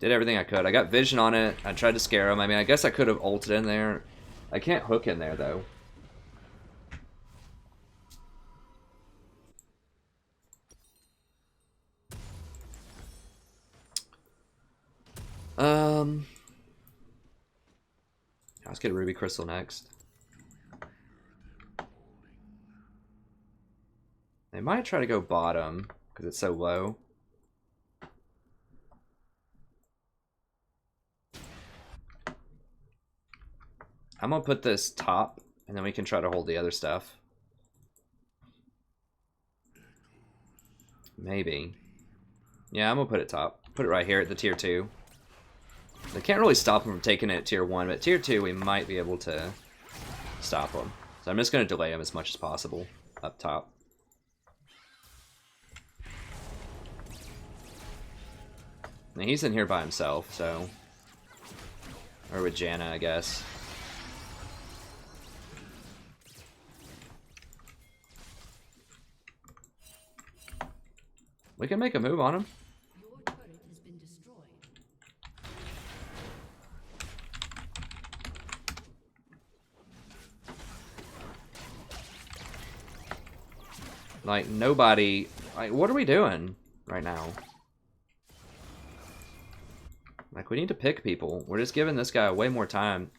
Did everything I could. I got vision on it. I tried to scare him. I mean, I guess I could have ulted in there. I can't hook in there, though. Let's get a Ruby Crystal next. They might try to go bottom, because it's so low. I'm gonna put this top, and then we can try to hold the other stuff. Maybe. Yeah, I'm gonna put it top. Put it right here at the tier 2. They can't really stop them from taking it at tier 1, but tier 2 we might be able to stop them. So I'm just gonna delay them as much as possible up top. Now he's in here by himself, so... Or with Janna, I guess. We can make a move on him. Your turret has been destroyed. Like, nobody... Like, what are we doing right now? Like, we need to pick people. We're just giving this guy way more time.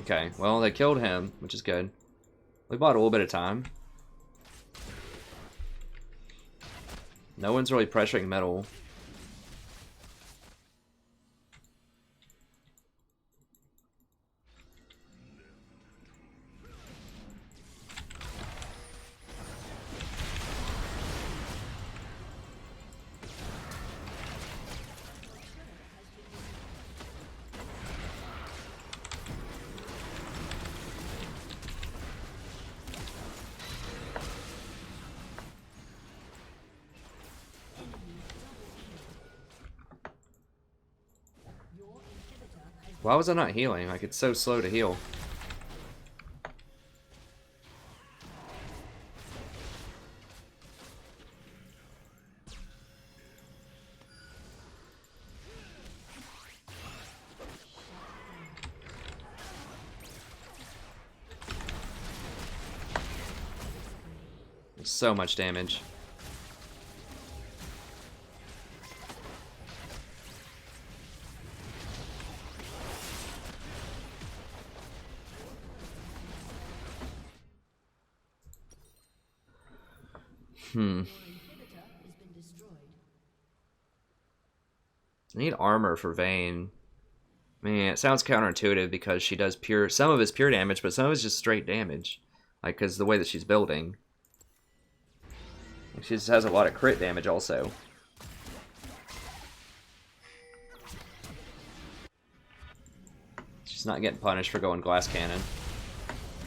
Okay, well, they killed him, which is good. We bought a little bit of time. No one's really pressuring middle. Why was I not healing? Like, it's so slow to heal. So much damage. I need armor for Vayne. I mean, it sounds counterintuitive because she does pure... Some of it's pure damage, but some of it's just straight damage. Like, because the way that she's building. She just has a lot of crit damage also. She's not getting punished for going glass cannon.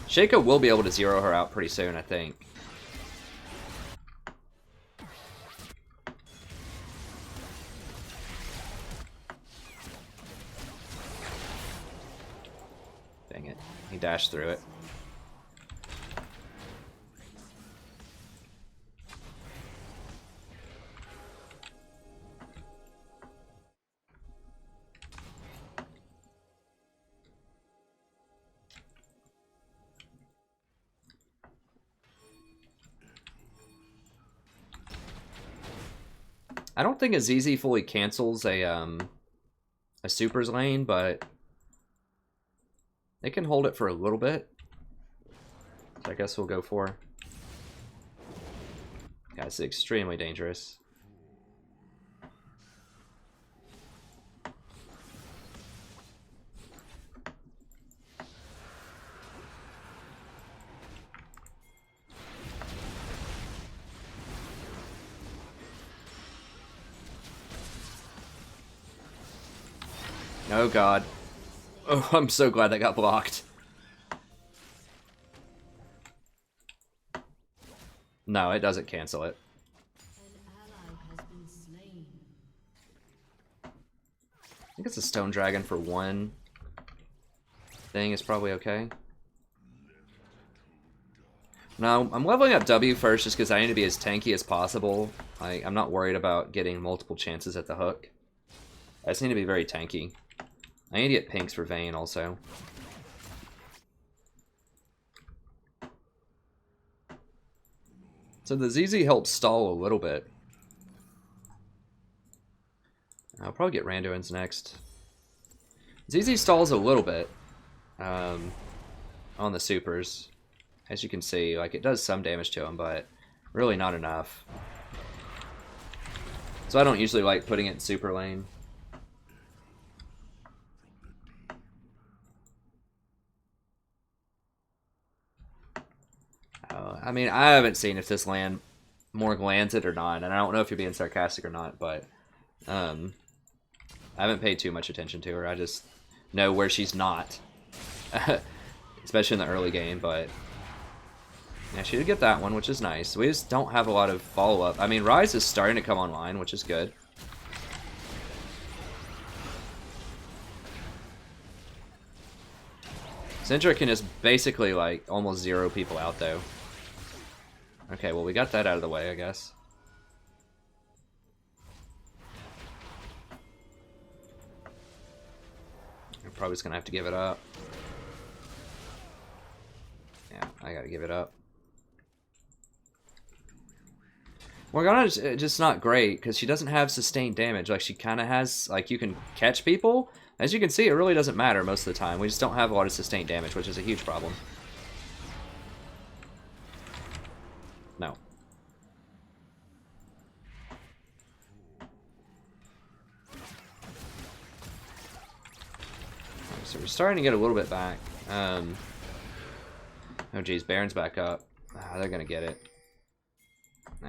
Shaco will be able to zero her out pretty soon, I think. Dang it. He dashed through it. I don't think Azizi fully cancels a supers lane, but they can hold it for a little bit. So I guess we'll go for. Yeah, it's extremely dangerous. Oh god. Oh, I'm so glad that got blocked. No, it doesn't cancel it. An ally has been slain. I think it's a stone dragon for one thing is probably okay. No, I'm leveling up W first just because I need to be as tanky as possible. I'm not worried about getting multiple chances at the hook. I just need to be very tanky. I need to get pinks for Vayne also. So the ZZ helps stall a little bit. I'll probably get Randuin's next. ZZ stalls a little bit on the supers. As you can see, like, it does some damage to him, but really not enough. So I don't usually like putting it in super lane. I mean, I haven't seen if this land Morg lands it or not, and I don't know if you're being sarcastic or not, but I haven't paid too much attention to her. I just know where she's not, especially in the early game, but yeah, she did get that one, which is nice. We just don't have a lot of follow-up. I mean, Rise is starting to come online, which is good. Syndra can just basically, like, almost zero people out, though. Okay, well, we got that out of the way, I guess. I'm probably just gonna have to give it up. Yeah, I gotta give it up. Morgana's just not great, because she doesn't have sustained damage. Like, she kind of has, like, you can catch people. As you can see, it really doesn't matter most of the time. We just don't have a lot of sustained damage, which is a huge problem. No. So we're starting to get a little bit back. Oh geez, Baron's back up. Ah, they're gonna get it. Nah.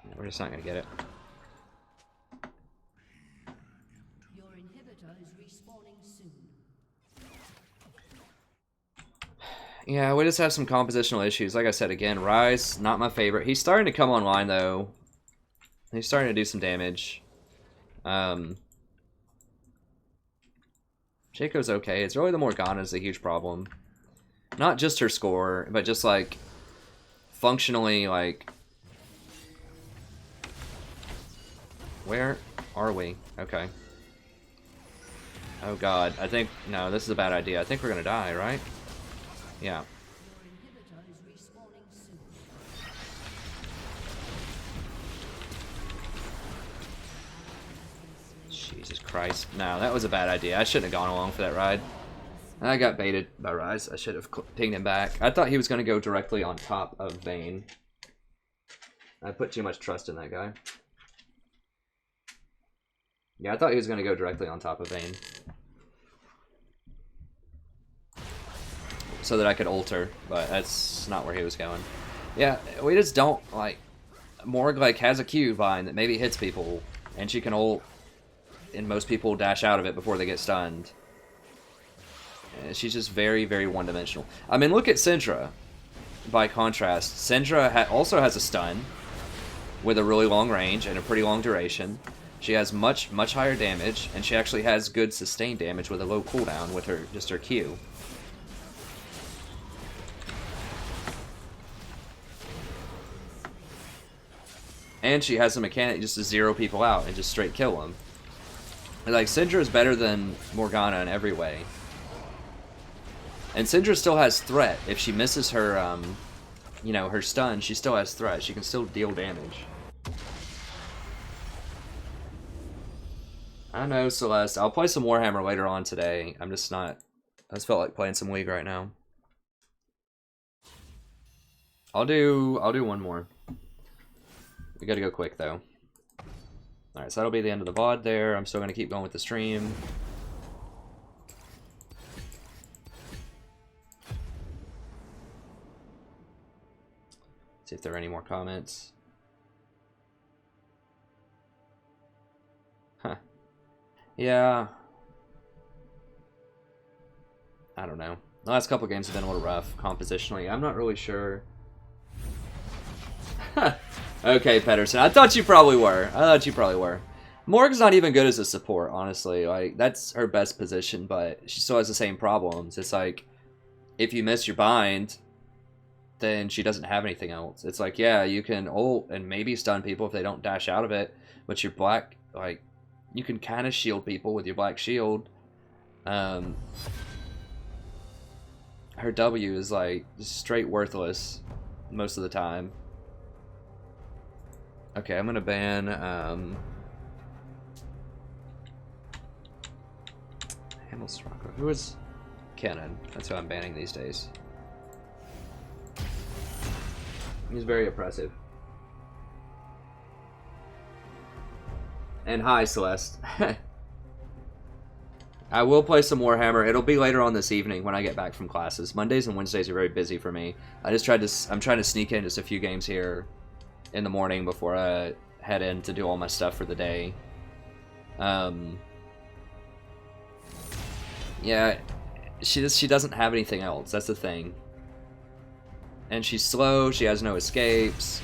Yeah, we're just not gonna get it. Your inhibitor is respawning soon. Yeah, we just have some compositional issues. Like I said again, Rise, not my favorite. He's starting to come online though. He's starting to do some damage. Shaco's okay. It's really the Morgana's a huge problem. Not just her score, but just like functionally, like, where are we? Okay. Oh god, I think, no, this is a bad idea. I think we're gonna die, right? Yeah. Your inhibitor is respawning soon. Jesus Christ. No, that was a bad idea. I shouldn't have gone along for that ride. I got baited by Rise. I should have pinged him back. I thought he was going to go directly on top of Vayne. I put too much trust in that guy. Yeah, I thought he was going to go directly on top of Vayne. So that I could ult her, but that's not where he was going. Yeah, we just don't, like... Morg, like, has a Q vine that maybe hits people, and she can ult, and most people dash out of it before they get stunned. And she's just very, very one-dimensional. I mean, look at Syndra, by contrast. Syndra also has a stun, with a really long range and a pretty long duration. She has much, much higher damage, and she actually has good sustained damage with a low cooldown with her just her Q. And she has a mechanic just to zero people out and just straight kill them. Like, Syndra is better than Morgana in every way. And Syndra still has threat. If she misses her, you know, her stun, she still has threat. She can still deal damage. I know, Celeste. I'll play some Warhammer later on today. I'm just not... I just felt like playing some League right now. I'll do one more. We gotta go quick, though. Alright, so that'll be the end of the VOD there. I'm still gonna keep going with the stream. See if there are any more comments. Yeah. I don't know. The last couple games have been a little rough compositionally. I'm not really sure. Okay, Pedersen. I thought you probably were. Morg's not even good as a support, honestly. Like, that's her best position, but she still has the same problems. It's like, if you miss your bind, then she doesn't have anything else. It's like, yeah, you can ult and maybe stun people if they don't dash out of it, but your black, like, you can kind of shield people with your black shield. Her W is like straight worthless most of the time. Okay, I'm gonna ban Hamilstraka. Who is Kennen? That's who I'm banning these days. He's very oppressive. And hi, Celeste. I will play some Warhammer. It'll be later on this evening when I get back from classes. Mondays and Wednesdays are very busy for me. I'm trying to sneak in just a few games here in the morning before I head in to do all my stuff for the day. Yeah, she doesn't have anything else. That's the thing. And she's slow. She has no escapes.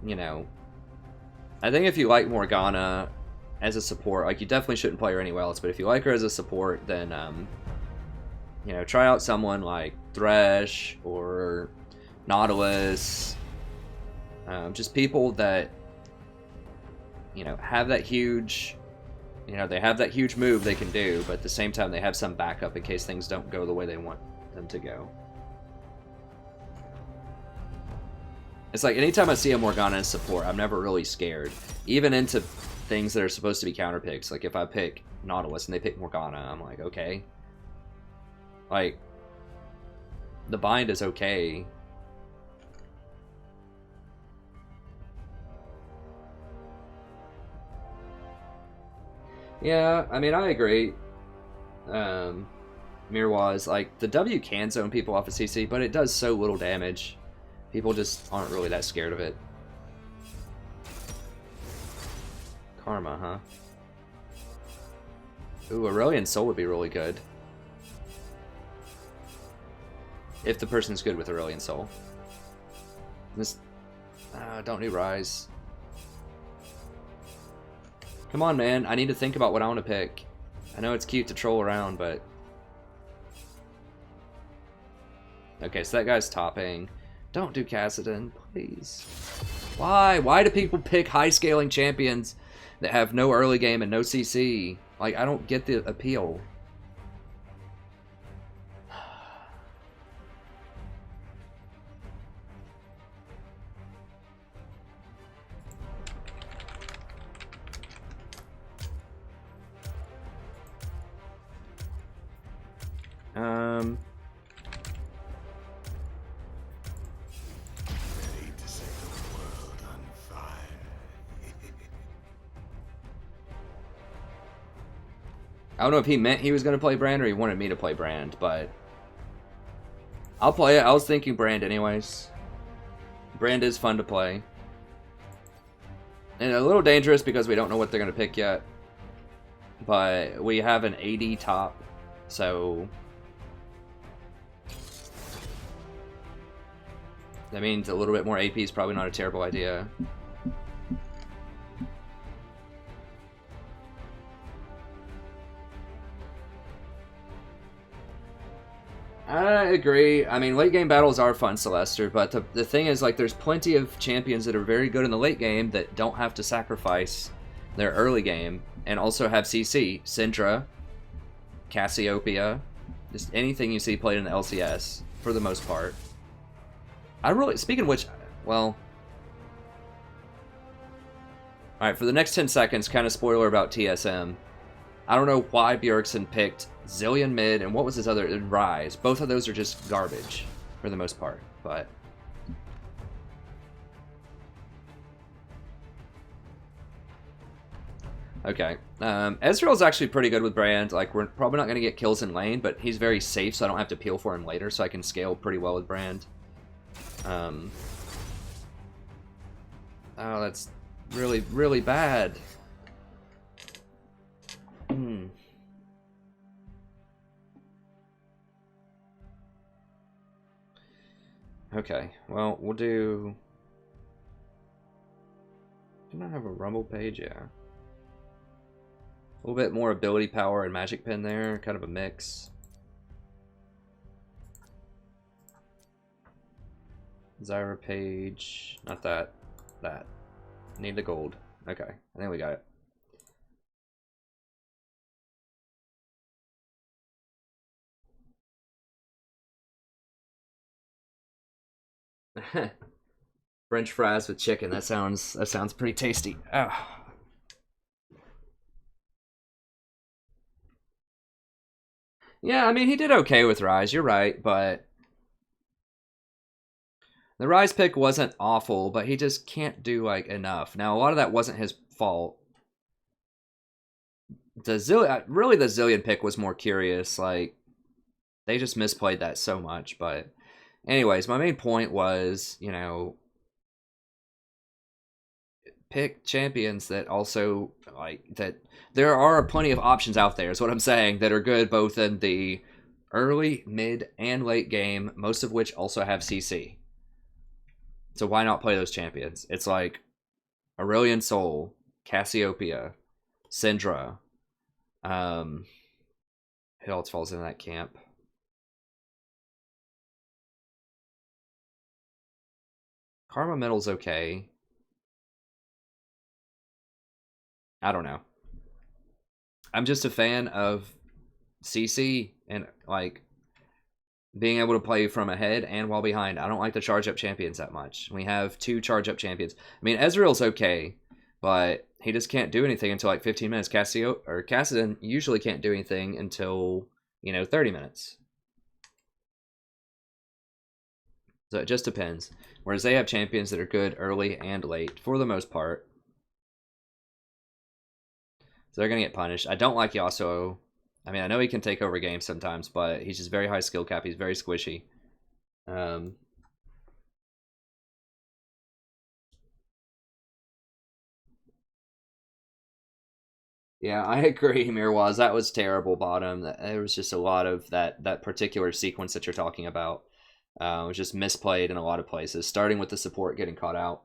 You know, I think if you like Morgana as a support, like, you definitely shouldn't play her anywhere else, but if you like her as a support, then you know, try out someone like Thresh or Nautilus. Just people that, you know, have that huge, you know, they have that huge move they can do, but at the same time they have some backup in case things don't go the way they want them to go. It's like, anytime I see a Morgana as support, I'm never really scared. Even into things that are supposed to be counter picks. Like, if I pick Nautilus and they pick Morgana, I'm like, okay. Like, the bind is okay. Yeah, I mean, I agree. Mirwaz, like, the W can zone people off of CC, but it does so little damage. People just aren't really that scared of it. Karma, huh? Ooh, Aurelion Soul would be really good. If the person's good with Aurelion Soul. This... don't do Rise. Come on, man. I need to think about what I want to pick. I know it's cute to troll around, but... Okay, so that guy's topping. Don't do Kassadin, please. Why? Why do people pick high-scaling champions that have no early game and no CC? Like, I don't get the appeal. Ready to set the world on fire. I don't know if he meant he was going to play Brand or he wanted me to play Brand, but I'll play it. I was thinking Brand anyways. Brand is fun to play. And a little dangerous because we don't know what they're going to pick yet. But we have an 80 top, so that means a little bit more AP is probably not a terrible idea. I agree. I mean, late game battles are fun, Celester, but the thing is, like, there's plenty of champions that are very good in the late game that don't have to sacrifice their early game and also have CC. Syndra, Cassiopeia, just anything you see played in the LCS, for the most part. I really, speaking of which, well... Alright, for the next 10 seconds, kind of spoiler about TSM. I don't know why Bjergsen picked Zillion mid, and what was his other? Rise. Both of those are just garbage, for the most part, but... Okay. Ezreal's actually pretty good with Brand. Like, we're probably not going to get kills in lane, but he's very safe, so I don't have to peel for him later, so I can scale pretty well with Brand. Oh, that's really, really bad. Okay, well, we'll do... Do not have a rumble page? Yeah. A little bit more ability power and magic pen there, kind of a mix. Zyra page, not that, that. Need the gold. Okay, I think we got it. French fries with chicken. That sounds pretty tasty. Oh. Yeah, I mean he did okay with Rise. You're right, but the Rise pick wasn't awful, but he just can't do like enough. Now a lot of that wasn't his fault. The Zillion pick was more curious. Like they just misplayed that so much. But anyways, my main point was, you know, pick champions that also like that there are plenty of options out there is what I'm saying that are good both in the early, mid, and late game, most of which also have CC. So why not play those champions? It's like Aurelion Sol, Cassiopeia, Syndra, who else falls in that camp? Karma Metal's okay. I don't know. I'm just a fan of CC and like being able to play from ahead and while behind. I don't like the charge up champions that much. We have 2 charge up champions. I mean, Ezreal's okay, but he just can't do anything until like 15 minutes. Kassadin usually can't do anything until, you know, 30 minutes. So it just depends. Whereas they have champions that are good early and late for the most part. So they're going to get punished. I don't like Yasuo. I mean, I know he can take over games sometimes, but he's just very high skill cap. He's very squishy. Yeah, I agree, Mirwaz. That was terrible bottom. There was just a lot of that particular sequence that you're talking about. Was just misplayed in a lot of places, starting with the support getting caught out.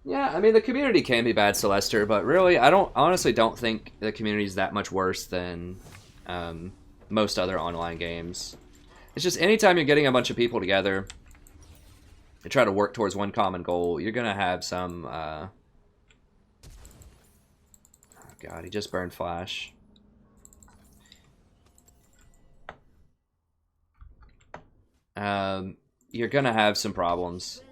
Yeah, I mean the community can be bad, Celester, but really, honestly don't think the community is that much worse than most other online games. It's just anytime you're getting a bunch of people together to try to work towards one common goal, you're gonna have some. Oh God, he just burned Flash. You're gonna have some problems.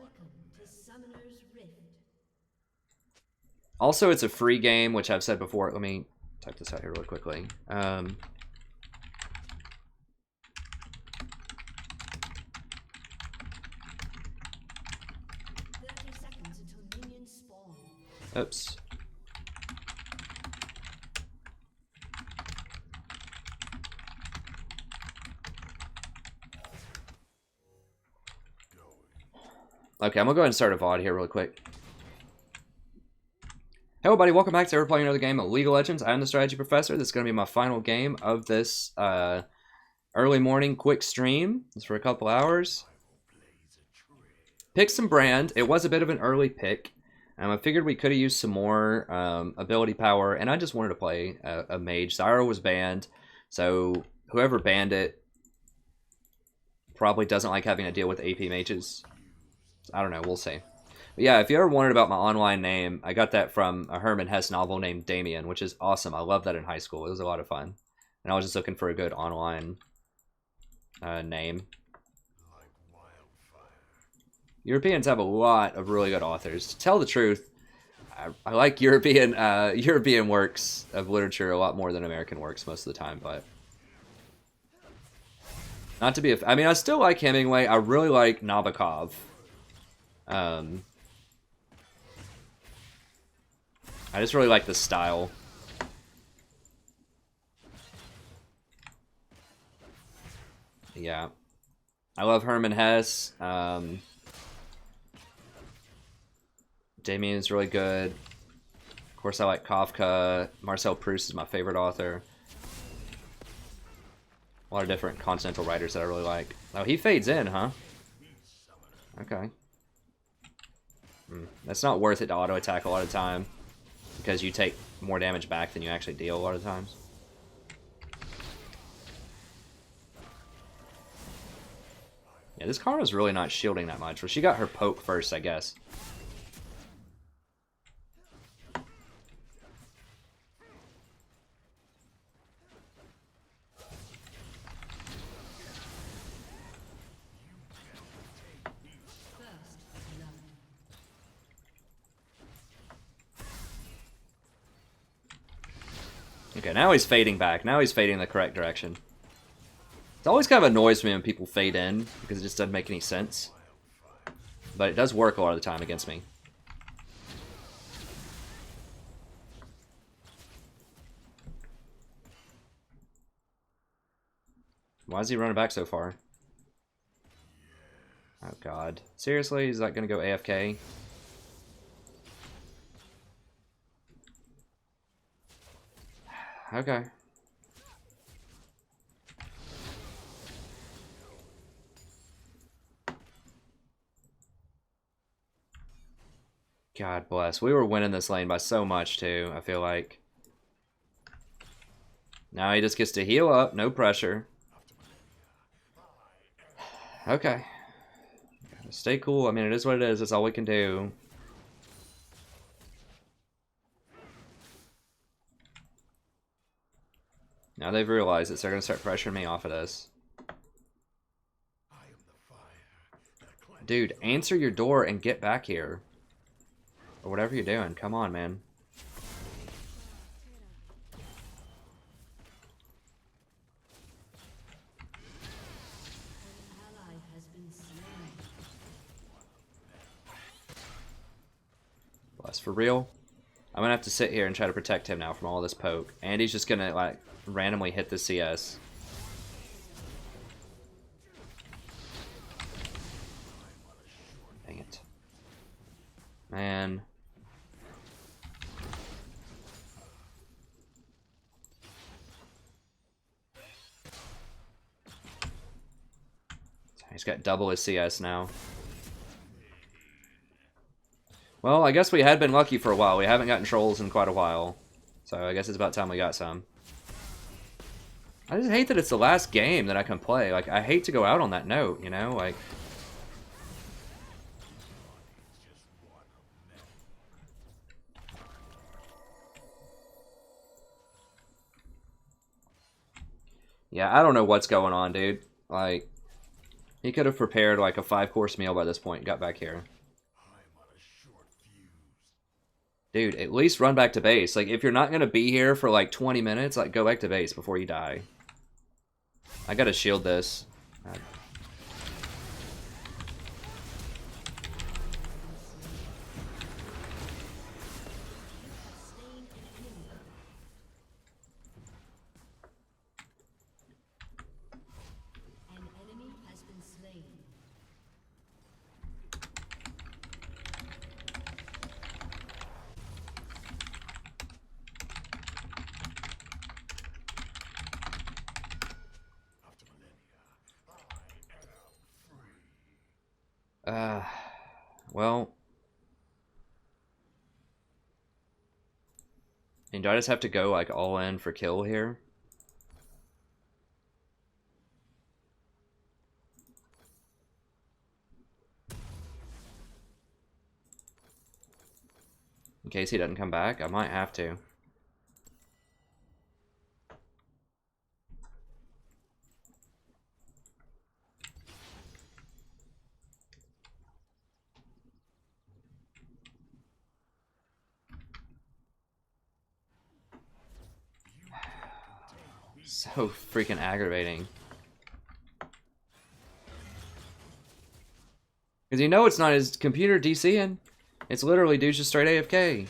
Also, it's a free game, which I've said before. Let me type this out here real quickly. 30 seconds until minions spawn. Oops. Okay, I'm gonna go ahead and start a VOD here real quick. Hey everybody, welcome back to We're playing another game of League of Legends. I'm the Strategy Professor. This is going to be my final game of this early morning quick stream. It's for a couple hours. Pick some brand. It was a bit of an early pick. I figured we could have used some more ability power, and I just wanted to play a mage. Zyra was banned, so whoever banned it probably doesn't like having to deal with AP mages. I don't know, we'll see. But yeah, if you ever wondered about my online name, I got that from a Herman Hesse novel named Damien, which is awesome. I loved that in high school. It was a lot of fun. And I was just looking for a good online name. Europeans have a lot of really good authors. To tell the truth, I like European works of literature a lot more than American works most of the time, but not to be I mean, I still like Hemingway. I really like Nabokov. I just really like the style. Yeah. I love Herman Hesse. Damien's really good. Of course, I like Kafka. Marcel Proust is my favorite author. A lot of different continental writers that I really like. Oh, he fades in, huh? Okay. That's not worth it to auto attack a lot of time, because you take more damage back than you actually deal a lot of times. Yeah, this Karma's really not shielding that much. Well, she got her poke first, I guess. Okay, now he's fading back. Now he's fading in the correct direction. It always kind of annoys me when people fade in, because it just doesn't make any sense. But it does work a lot of the time against me. Why is he running back so far? Oh god. Seriously? He's not gonna go AFK? Okay. God bless. We were winning this lane by so much, too, I feel like. Now he just gets to heal up, no pressure. Okay. Stay cool. I mean, it is what it is. That's all we can do. Now they've realized it, so they're going to start pressuring me off of this. Dude, answer your door and get back here. Or whatever you're doing. Come on, man. Bless, for real? I'm gonna have to sit here and try to protect him now from all this poke. And he's just gonna, like, randomly hit the CS. Dang it. Man. He's got double his CS now. Well, I guess we had been lucky for a while. We haven't gotten trolls in quite a while. So I guess it's about time we got some. I just hate that it's the last game that I can play. Like, I hate to go out on that note, you know? Like... Yeah, I don't know what's going on, dude. Like, he could have prepared, like, a 5-course meal by this point and got back here. Dude, at least run back to base. Like, if you're not going to be here for, like, 20 minutes, like, go back to base before you die. I gotta shield this. Well, and do I just have to go like all in for kill here? In case he doesn't come back, I might have to. So freaking aggravating. Because you know it's not his computer DCing. It's literally dude's just straight AFK.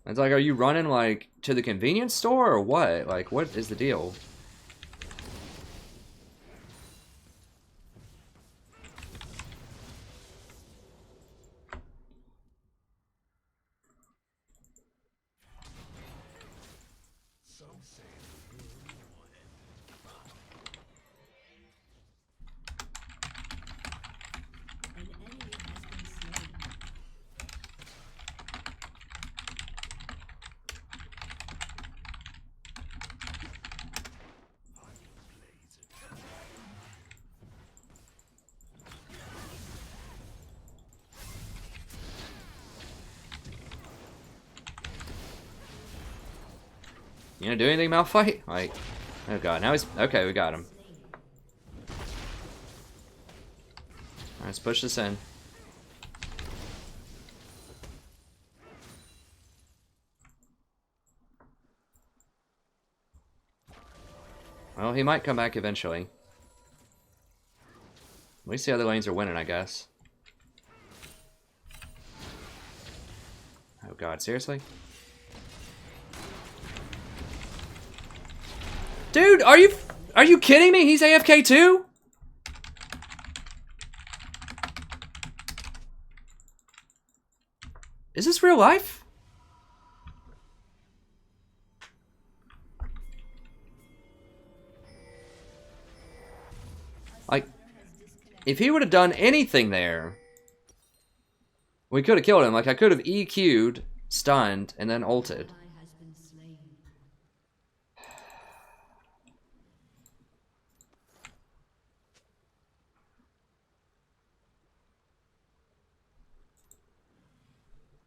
It's like, are you running like to the convenience store or what? Like, what is the deal? An enemy has been slain. You gonna do anything, Malphite? Like, oh god, now he's okay. We got him. All right, let's push this in. Well, he might come back eventually. At least the other lanes are winning, I guess. Oh god, seriously? Dude, are you kidding me? He's AFK too? Is this real life? Like, if he would have done anything there, we could have killed him. Like, I could have EQ'd, stunned, and then ulted. Ally has been slain.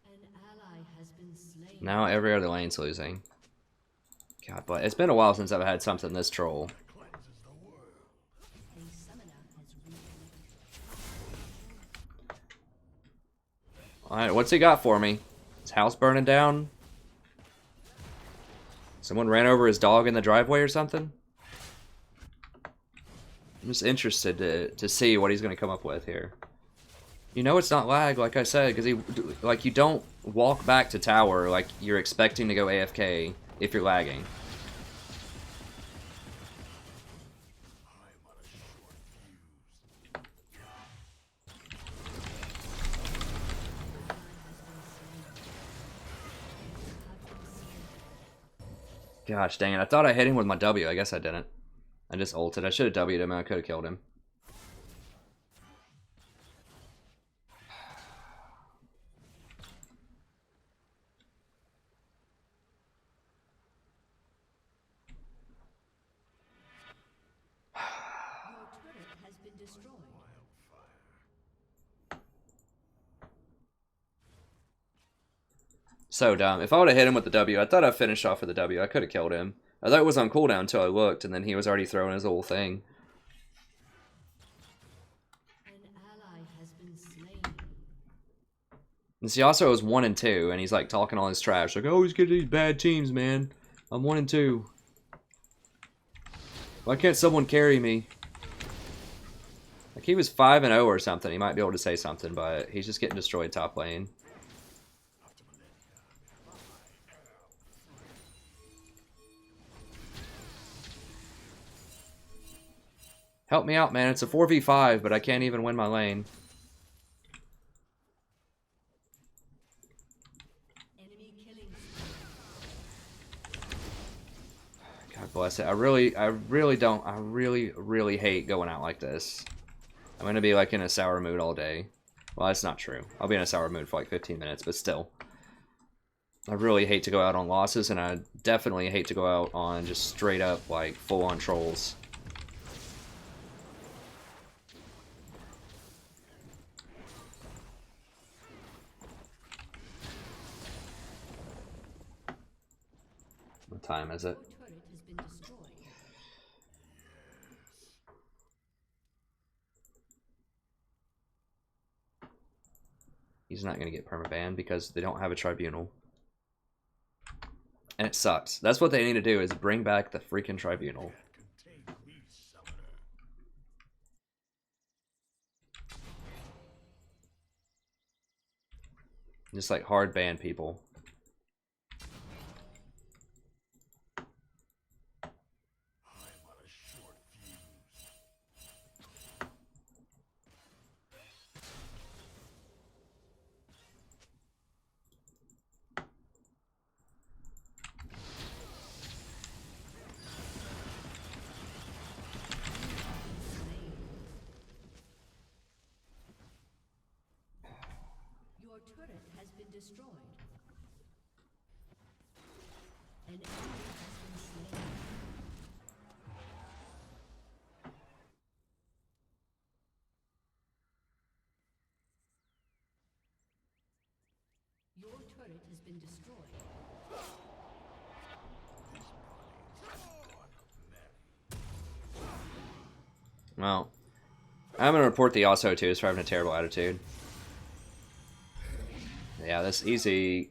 An ally has been slain. Now every other lane's losing. God, but it's been a while since I've had something this troll. A summoner has reconnected. Alright, what's he got for me? His house burning down? Someone ran over his dog in the driveway or something? I'm just interested to see what he's going to come up with here. You know it's not lag, like I said, because like, you don't walk back to tower like you're expecting to go AFK if you're lagging. Gosh dang it, I thought I hit him with my W. I guess I didn't. I just ulted. I should have W'd him and I could have killed him. Your turret has been destroyed. So dumb. If I would have hit him with the W, I thought I finished off with the W. I could have killed him. I thought it was on cooldown until I looked, and then he was already throwing his whole thing. An ally has been slain. And see, also was 1 and 2, and he's like talking all his trash, like, "Oh, he's getting these bad teams, man. I'm 1 and 2. Why can't someone carry me?" Like, he was 5 and 0 or something. He might be able to say something, but he's just getting destroyed top lane. Help me out, man. It's a 4v5, but I can't even win my lane. Enemy killing. God bless it. I really hate going out like this. I'm gonna be like in a sour mood all day. Well, that's not true. I'll be in a sour mood for like 15 minutes, but still. I really hate to go out on losses, and I definitely hate to go out on just straight up, like, full-on trolls. What time is it? Your turret has been destroyed. He's not going to get permabanned because they don't have a tribunal. And it sucks. That's what they need to do, is bring back the freaking tribunal. Just like hard ban people. turret has been destroyed. An enemy has been slain. Your turret has been destroyed. Well, I'm gonna report the also too for having a terrible attitude. Yeah, that's easy.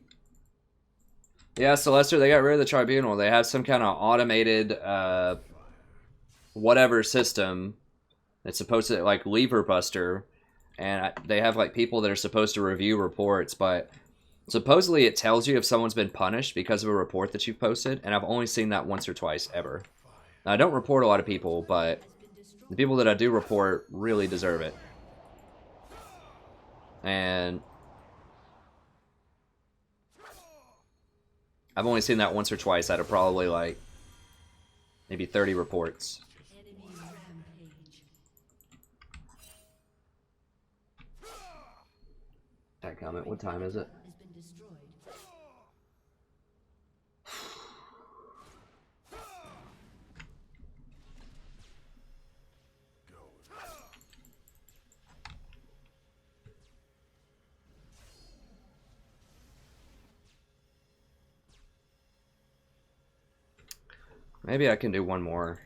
Yeah, Celester, they got rid of the tribunal. They have some kind of automated whatever system that's supposed to, like, lever buster, and they have like people that are supposed to review reports, but supposedly it tells you if someone's been punished because of a report that you've posted, and I've only seen that once or twice ever. Now, I don't report a lot of people, but the people that I do report really deserve it. And I've only seen that once or twice out of probably like maybe 30 reports. Enemy rampage. That comment, what time is it? Has been destroyed. Maybe I can do one more.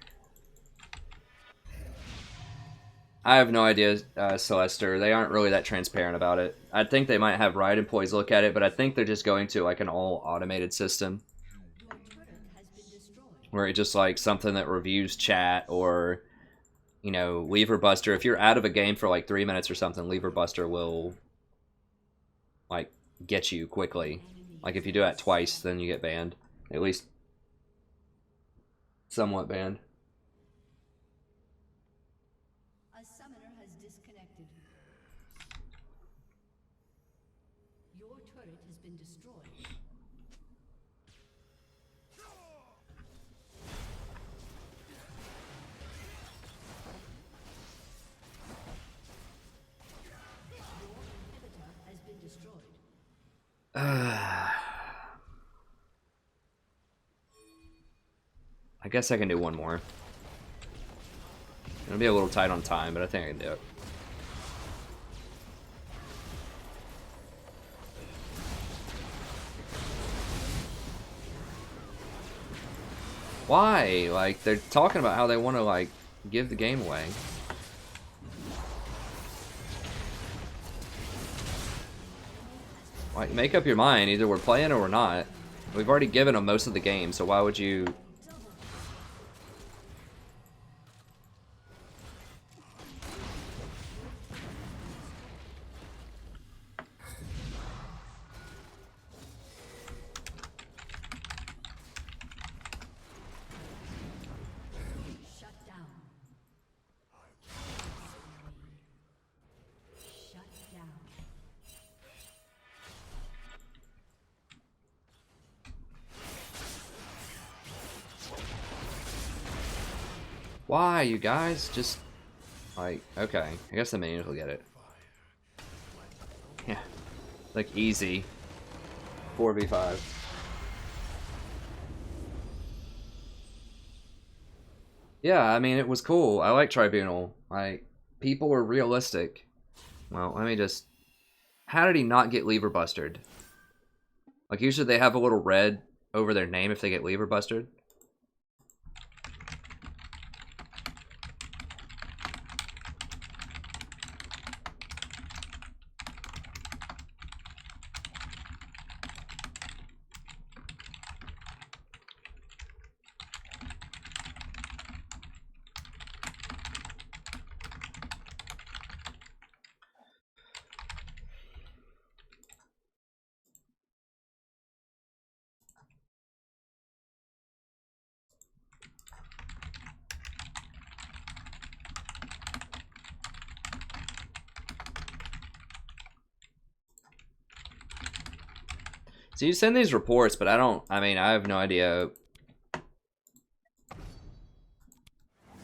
I have no idea, Celester. They aren't really that transparent about it. I think they might have Riot employees look at it, but I think they're just going to like an all automated system. Your turret has been destroyed. Where it's just like something that reviews chat or, you know, Lever Buster. If you're out of a game for like 3 minutes or something, Lever Buster will like get you quickly. Like if you do that twice, then you get banned. At least somewhat banned. A summoner has disconnected. Your turret has been destroyed. Your inhibitor has been destroyed. I guess I can do one more. It'll be a little tight on time, but I think I can do it. Why? Like, they're talking about how they want to, like, give the game away. Like, make up your mind. Either we're playing or we're not. We've already given them most of the game, so why would you... Shut down. Shut down. Why, you guys? Just, like, okay. I guess the minions will get it. Yeah. Like, easy. 4v5. Yeah, I mean, it was cool. I like Tribunal. Like, people were realistic. Well, let me just... How did he not get lever busted? Like, usually they have a little red over their name if they get lever busted. So you send these reports, but I mean, I have no idea,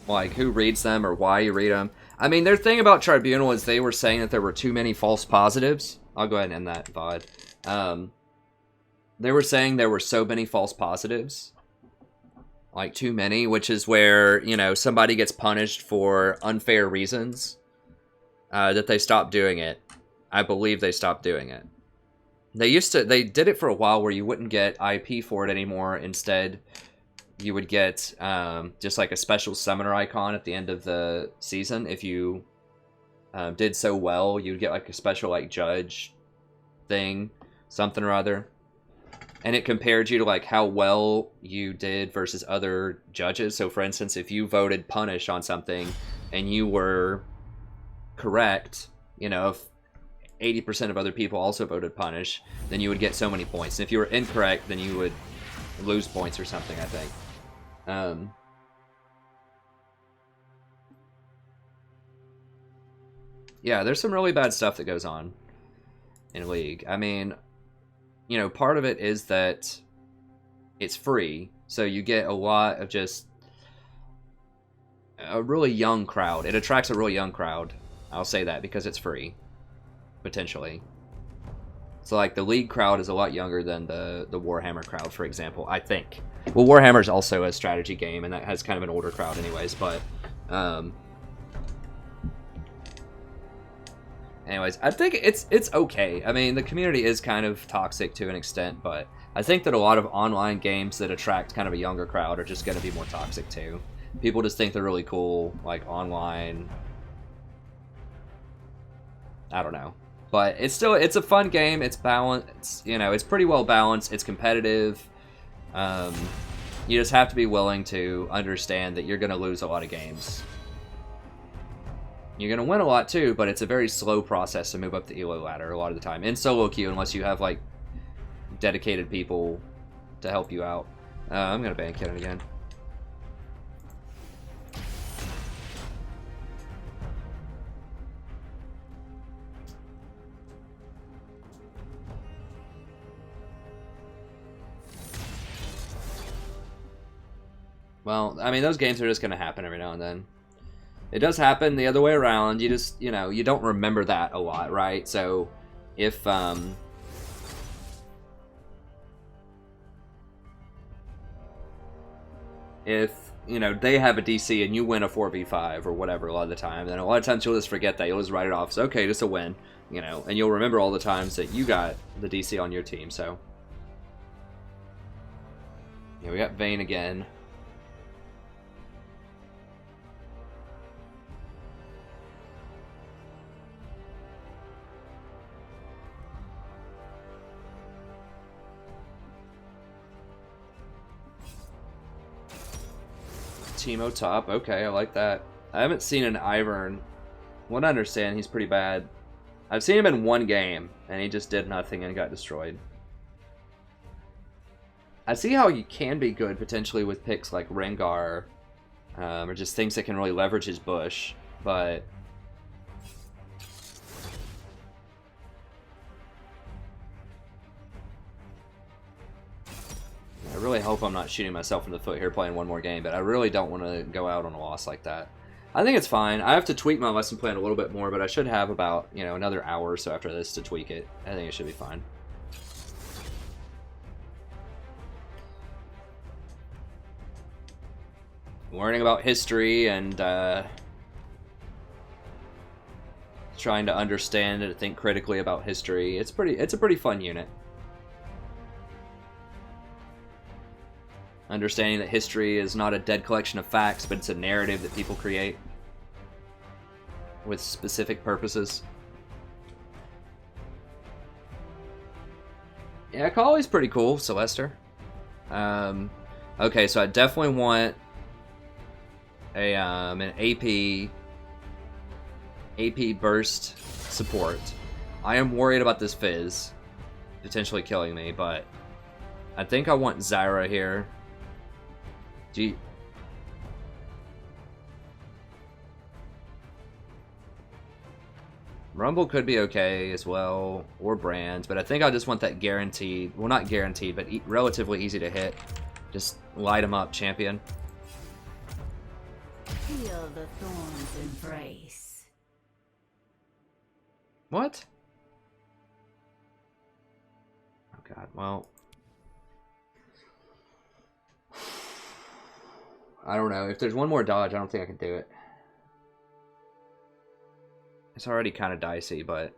like, who reads them or why you read them. I mean, their thing about Tribunal is they were saying that there were too many false positives. I'll go ahead and end that VOD. They were saying there were so many false positives. Like, too many, which is where, you know, somebody gets punished for unfair reasons. That they stopped doing it. I believe they stopped doing it. They did it for a while where you wouldn't get IP for it anymore. Instead, you would get just like a special summoner icon at the end of the season. If you did so well, you'd get like a special like judge thing, something or other. And it compared you to like how well you did versus other judges. So for instance, if you voted punish on something and you were correct, you know, if 80% of other people also voted punish, then you would get so many points. And if you were incorrect, then you would lose points or something, I think. Yeah, there's some really bad stuff that goes on in League. I mean, you know, part of it is that it's free, so you get a lot of just a really young crowd. It attracts a really young crowd. I'll say that because it's free, potentially. So, like, the League crowd is a lot younger than the Warhammer crowd, for example, I think. Well, Warhammer's also a strategy game, and that has kind of an older crowd anyways, but... anyways, I think it's okay. I mean, the community is kind of toxic to an extent, but I think that a lot of online games that attract kind of a younger crowd are just going to be more toxic too. People just think they're really cool, like, online. I don't know. But it's a fun game. It's balanced. You know, it's pretty well balanced. It's competitive. You just have to be willing to understand that you're going to lose a lot of games. You're going to win a lot too, but it's a very slow process to move up the elo ladder a lot of the time. In solo queue, unless you have, like, dedicated people to help you out. I'm going to ban Cannon again. Well, I mean, those games are just going to happen every now and then. It does happen the other way around. You just, you know, you don't remember that a lot, right? So, if, you know, they have a DC and you win a 4v5 or whatever a lot of the time, then a lot of times you'll just forget that. You'll just write it off as, okay, just a win, you know, and you'll remember all the times that you got the DC on your team, so. Yeah, we got Vayne again. Teemo top. Okay, I like that. I haven't seen an Ivern. What I understand, he's pretty bad. I've seen him in one game, and he just did nothing and got destroyed. I see how you can be good, potentially, with picks like Rengar, or just things that can really leverage his bush, but... I really hope I'm not shooting myself in the foot here playing one more game, but I really don't want to go out on a loss like that. I think it's fine. I have to tweak my lesson plan a little bit more, but I should have about, you know, another hour or so after this to tweak it. I think it should be fine. Learning about history and trying to understand and think critically about history. It's a pretty fun unit. Understanding that history is not a dead collection of facts, but it's a narrative that people create with specific purposes. Yeah, Collie's pretty cool, Celester. Okay, so I definitely want a an AP burst support. I am worried about this Fizz potentially killing me, but I think I want Zyra here. Gee. Rumble could be okay as well, or Brands, but I think I just want that guaranteed, well, not guaranteed, but relatively easy to hit. Just light him up, champion. Feel the thorns embrace. What? Oh god, well. I don't know. If there's one more dodge, I don't think I can do it. It's already kind of dicey, but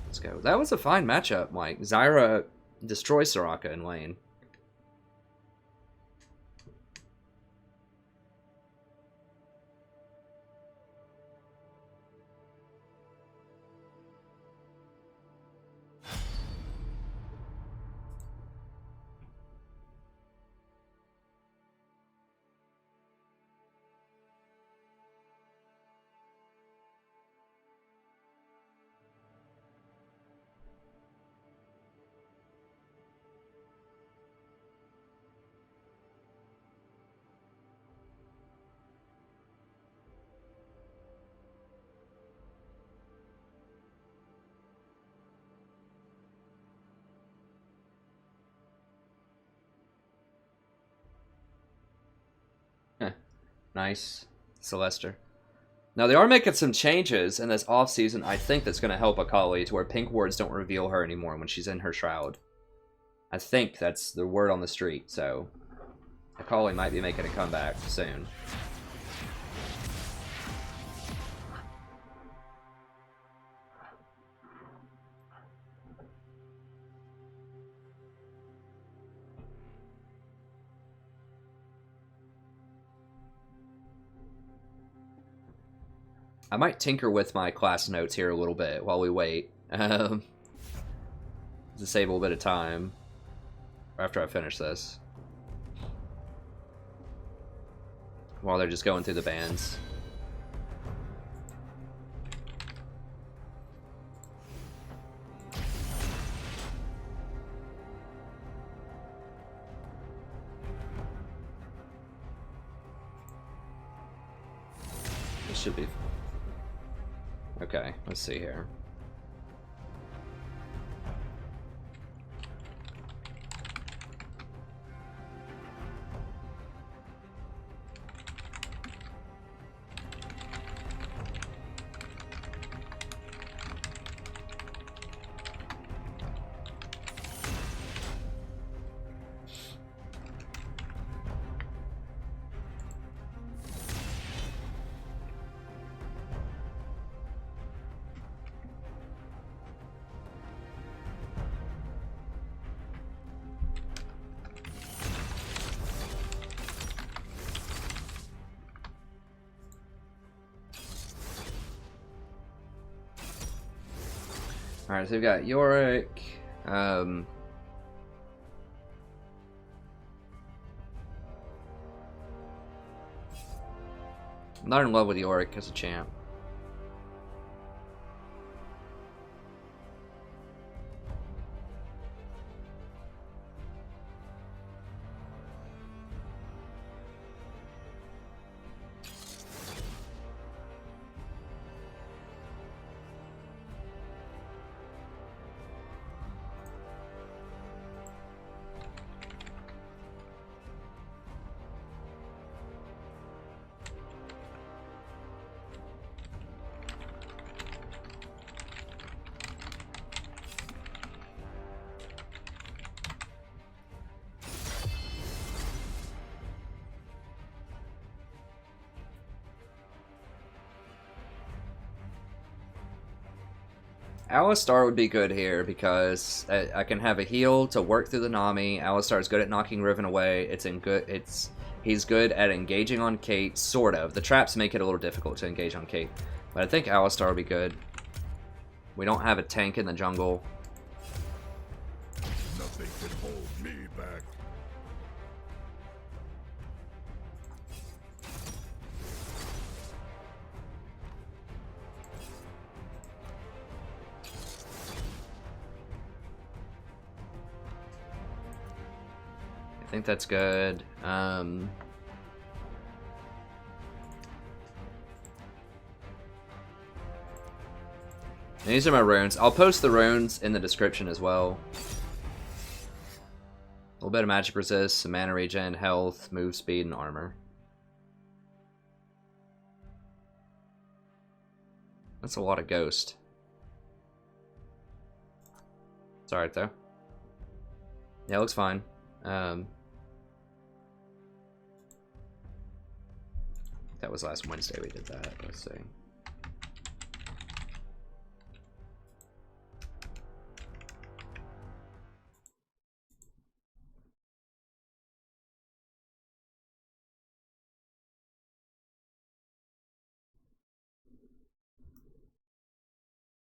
let's go. That was a fine matchup, Mike. Zyra destroys Soraka in lane. Nice. Celester. Now, they are making some changes in this offseason, I think, that's going to help Akali, to where pink wards don't reveal her anymore when she's in her shroud. I think that's the word on the street, so Akali might be making a comeback soon. I might tinker with my class notes here a little bit while we wait. Disable a bit of time after I finish this. While they're just going through the bands. This should be... Okay, let's see here. Alright, so we've got Yorick. I'm not in love with Yorick as a champ. Alistar would be good here because I can have a heal to work through the Nami. Alistar is good at knocking Riven away. He's good at engaging on Kate, sort of. The traps make it a little difficult to engage on Kate, but I think Alistar would be good. We don't have a tank in the jungle. Nothing can hold me back. I think that's good. These are my runes. I'll post the runes in the description as well. A little bit of magic resist, some mana regen, health, move speed, and armor. That's a lot of ghost. It's alright though. Yeah, it looks fine. That was last Wednesday we did that. Let's see.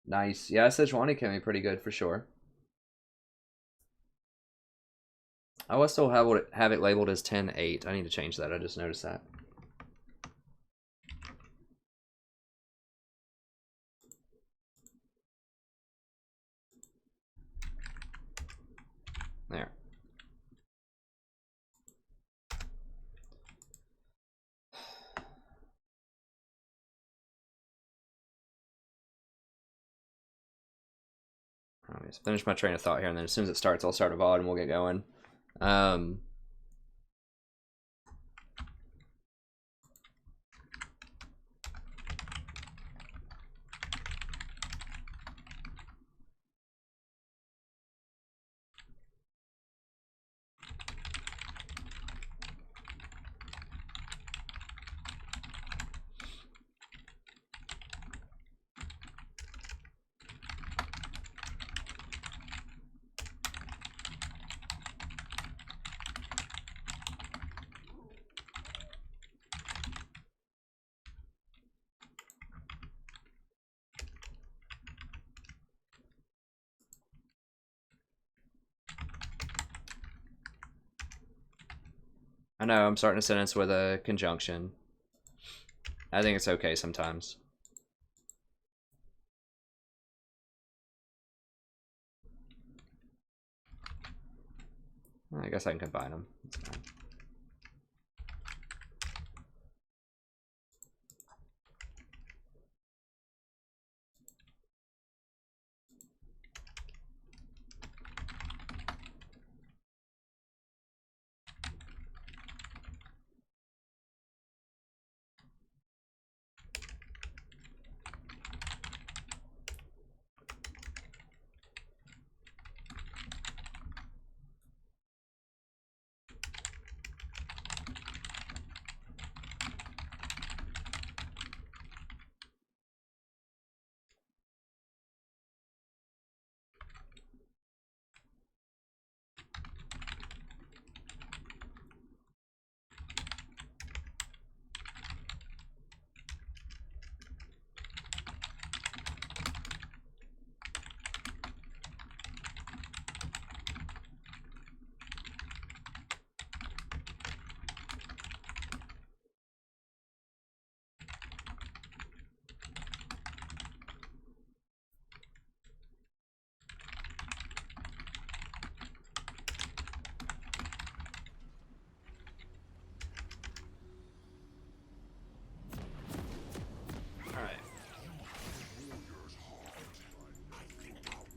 Nice. Yeah, Sejuani can be pretty good for sure. I will still have it labeled as 10-8. I need to change that. I just noticed that. There. Let me just finish my train of thought here, and then as soon as it starts, I'll start a VOD and we'll get going. I know, I'm starting a sentence with a conjunction. I think it's okay sometimes. I guess I can combine them. That's fine.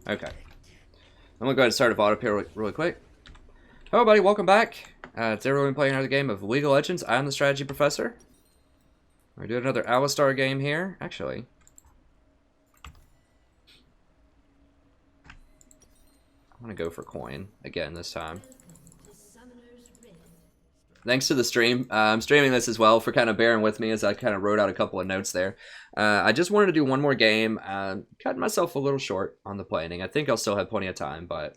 Okay. I'm gonna go ahead and start a VOD up here really quick. Hello, everybody. Welcome back. Today we're going to be playing another game of League of Legends. I'm the Strategy Professor. We're doing another Alistar game here. Actually, I'm gonna go for coin again this time. Thanks to the stream. I'm streaming this as well for kind of bearing with me as I kind of wrote out a couple of notes there. I just wanted to do one more game. Cutting myself a little short on the planning. I think I'll still have plenty of time, but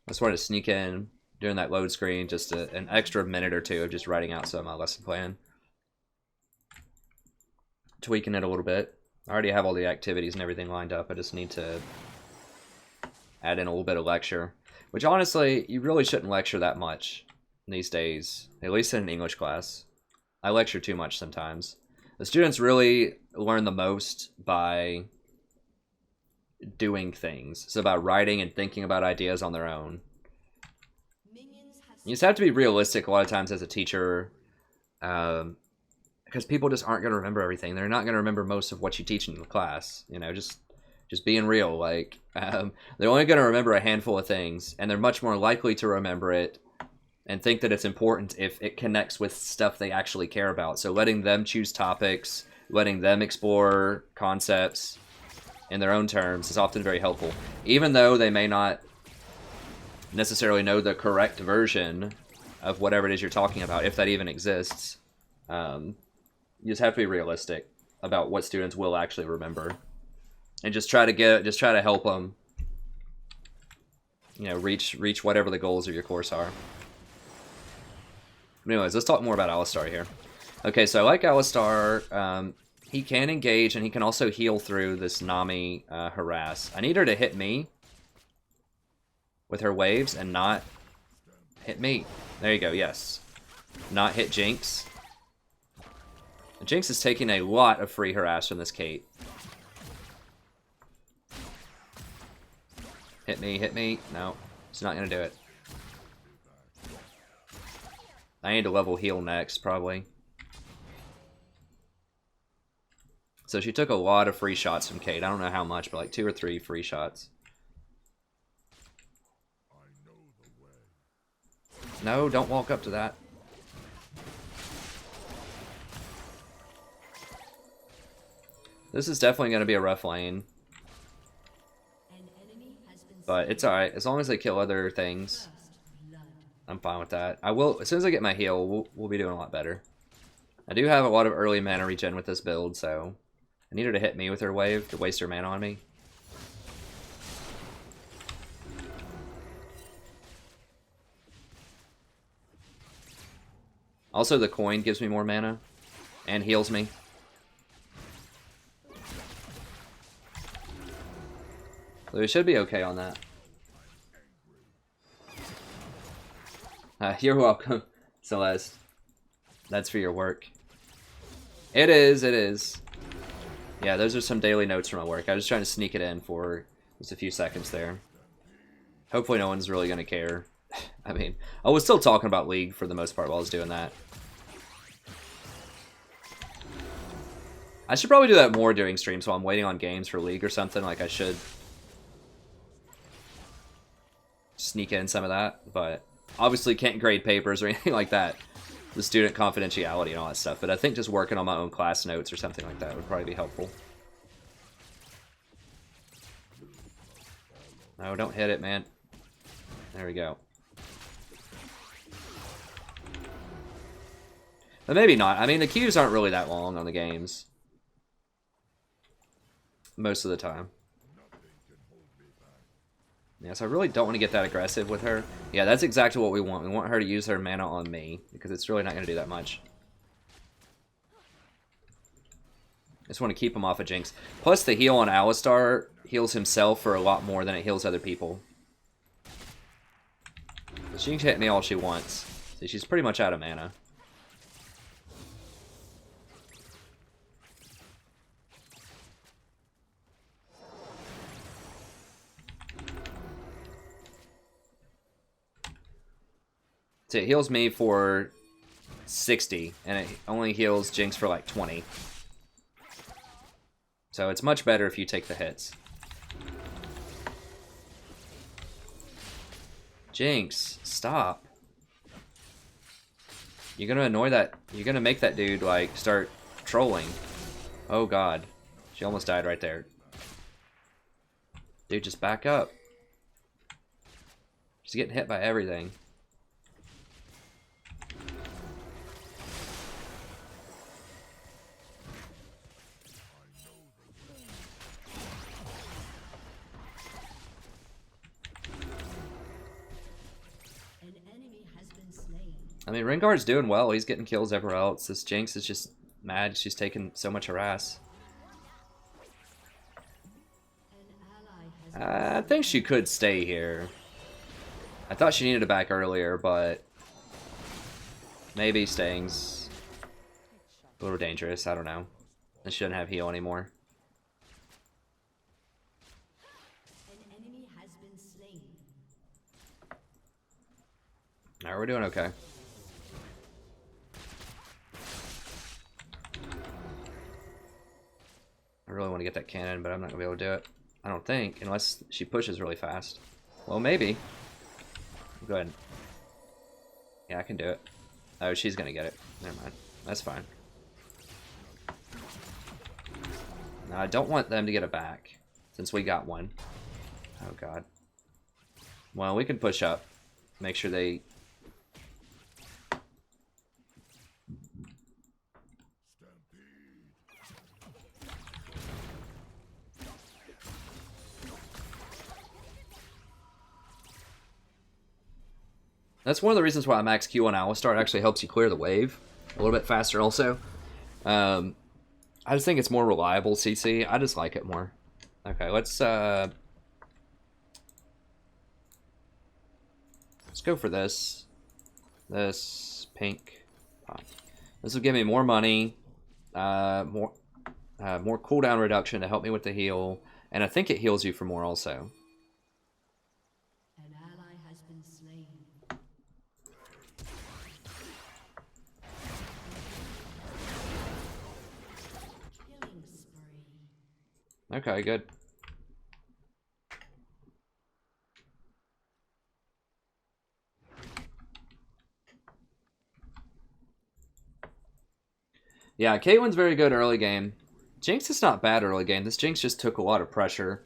I just wanted to sneak in during that load screen, just an extra minute or two of just writing out some of my lesson plan. Tweaking it a little bit. I already have all the activities and everything lined up. I just need to add in a little bit of lecture, which honestly, you really shouldn't lecture that much these days, at least in an English class. I lecture too much sometimes. The students really learn the most by doing things. So by writing and thinking about ideas on their own. You just have to be realistic a lot of times as a teacher, because people just aren't going to remember everything. They're not going to remember most of what you teach in the class. You know, just being real. Like, they're only going to remember a handful of things, and they're much more likely to remember it and think that it's important if it connects with stuff they actually care about. So letting them choose topics, letting them explore concepts in their own terms is often very helpful. Even though they may not necessarily know the correct version of whatever it is you're talking about, if that even exists. You just have to be realistic about what students will actually remember, and just try to help them, you know, reach whatever the goals of your course are. Anyways, let's talk more about Alistar here. Okay, so I like Alistar. He can engage, and he can also heal through this Nami harass. I need her to hit me with her waves and not hit me. There you go, yes. Not hit Jinx. Jinx is taking a lot of free harass from this Kate. Hit me, hit me. No, it's not going to do it. I need to level heal next, probably. So she took a lot of free shots from Kate. I don't know how much, but like 2 or 3 free shots. No, don't walk up to that. This is definitely going to be a rough lane. But it's alright. As long as they kill other things, I'm fine with that. I will, as soon as I get my heal, we'll be doing a lot better. I do have a lot of early mana regen with this build, so I need her to hit me with her wave to waste her mana on me. Also, the coin gives me more mana and heals me. So we should be okay on that. You're welcome, Celeste. That's for your work. It is, it is. Yeah, those are some daily notes from my work. I was trying to sneak it in for just a few seconds there. Hopefully no one's really going to care. I mean, I was still talking about League for the most part while I was doing that. I should probably do that more during streams while I'm waiting on games for League or something. Like, I should sneak in some of that, but obviously can't grade papers or anything like that. The student confidentiality and all that stuff. But I think just working on my own class notes or something like that would probably be helpful. No, don't hit it, man. There we go. But maybe not. I mean, the queues aren't really that long on the games. Most of the time. Yeah, so I really don't want to get that aggressive with her. Yeah, that's exactly what we want. We want her to use her mana on me, because it's really not going to do that much. I just want to keep him off of Jinx. Plus, the heal on Alistar heals himself for a lot more than it heals other people. She can hit me all she wants. See, she's pretty much out of mana. So it heals me for 60, and it only heals Jinx for like 20. So it's much better if you take the hits. Jinx, stop. You're gonna annoy that. You're gonna make that dude like start trolling. Oh god. She almost died right there. Dude, just back up. She's getting hit by everything. I mean, Rengar's doing well. He's getting kills everywhere else. This Jinx is just mad. She's taking so much harass. I think she could stay here. I thought she needed to back earlier, but maybe staying's a little dangerous. I don't know. And she doesn't have heal anymore. Alright, we're doing okay. I really want to get that cannon, but I'm not going to be able to do it. I don't think, unless she pushes really fast. Well, maybe. Go ahead. Yeah, I can do it. Oh, she's going to get it. Never mind. That's fine. Now, I don't want them to get it back, since we got one. Oh, God. Well, we can push up. Make sure they... That's one of the reasons why I max Q on Alistar. It actually helps you clear the wave a little bit faster also. I just think it's more reliable CC. I just like it more. Okay, let's go for this. This pink. This will give me more money, more cooldown reduction to help me with the heal, and I think it heals you for more also. An ally has been slain. Killing spree. Okay, good. Yeah, Caitlyn's very good early game. Jinx is not bad early game. This Jinx just took a lot of pressure.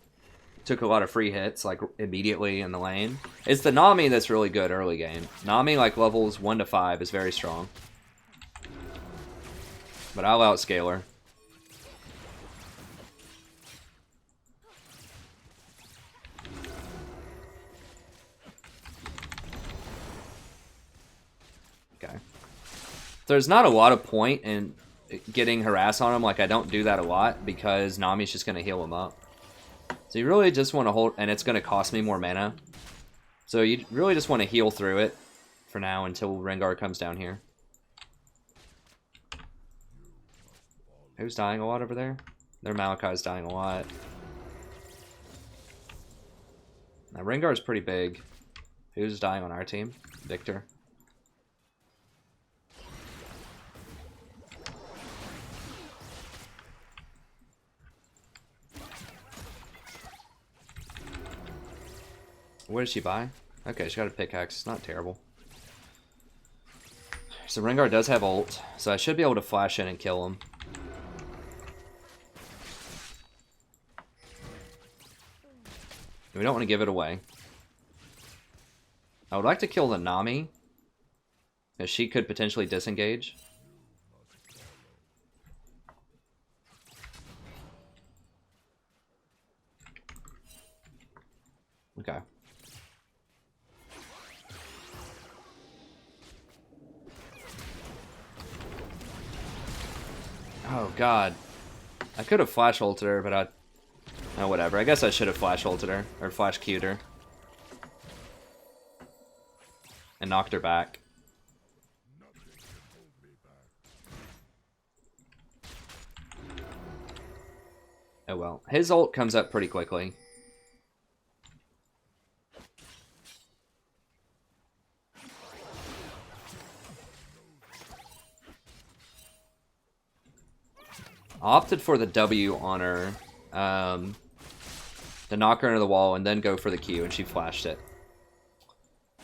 Took a lot of free hits, like, immediately in the lane. It's the Nami that's really good early game. Nami, like, levels 1 to 5 is very strong. But I'll outscale her. Okay. There's not a lot of point in getting harass on him. Like, I don't do that a lot because Nami's just going to heal him up. So you really just want to hold, and it's going to cost me more mana. So you really just want to heal through it for now until Rengar comes down here. Who's dying a lot over there? Their Malachi's dying a lot. Now Rengar's pretty big. Who's dying on our team? Victor. What did she buy? Okay, she got a pickaxe. It's not terrible. So Rengar does have ult, so I should be able to flash in and kill him. We don't want to give it away. I would like to kill the Nami, because she could potentially disengage. Okay. Oh god. I could have flash ulted her, but oh, whatever. I guess I should have flash ulted her, or flash Q'd her. And knocked her back. Oh well. His ult comes up pretty quickly. I opted for the W on her, to knock her into the wall and then go for the Q, and she flashed it.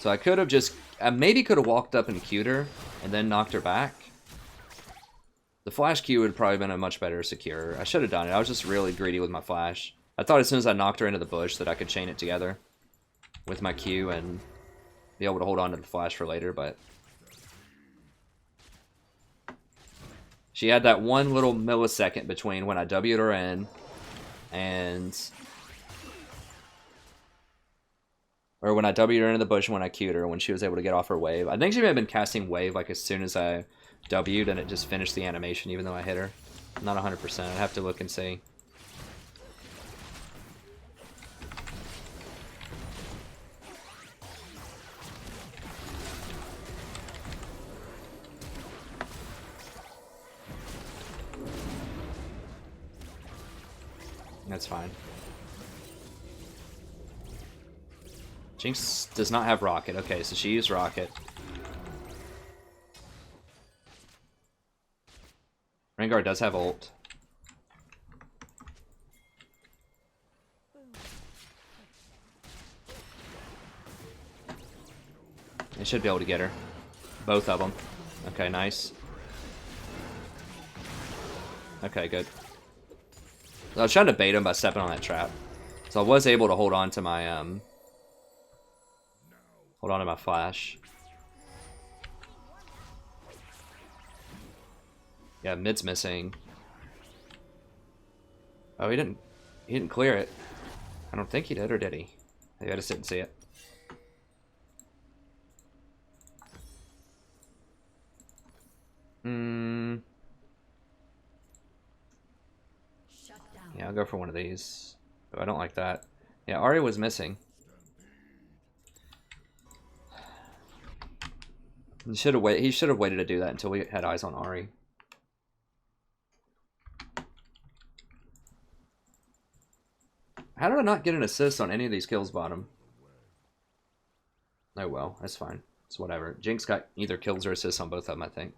So I could have just, I maybe could have walked up and Q'd her and then knocked her back. The flash Q would have probably been a much better secure. I should have done it. I was just really greedy with my flash. I thought as soon as I knocked her into the bush that I could chain it together with my Q and be able to hold on to the flash for later, but she had that one little millisecond between when I W'd her in and... Or when I W'd her into the bush and when I Q'd her, when she was able to get off her wave. I think she may have been casting wave like as soon as I W'd and it just finished the animation even though I hit her. I'm not 100%. I'd have to look and see. That's fine. Jinx does not have Rocket. Okay, so she used Rocket. Rengar does have ult. They should be able to get her. Both of them. Okay, nice. Okay, good. I was trying to bait him by stepping on that trap. So I was able to hold on to my Hold on to my flash. Yeah, mid's missing. Oh, he didn't clear it. I don't think he did, or did he? Maybe I just didn't see it. Yeah, I'll go for one of these. Oh, I don't like that. Yeah, Ahri was missing. He should have waited to do that until we had eyes on Ahri. How did I not get an assist on any of these kills bottom? Oh well, that's fine. It's whatever. Jinx got either kills or assists on both of them, I think.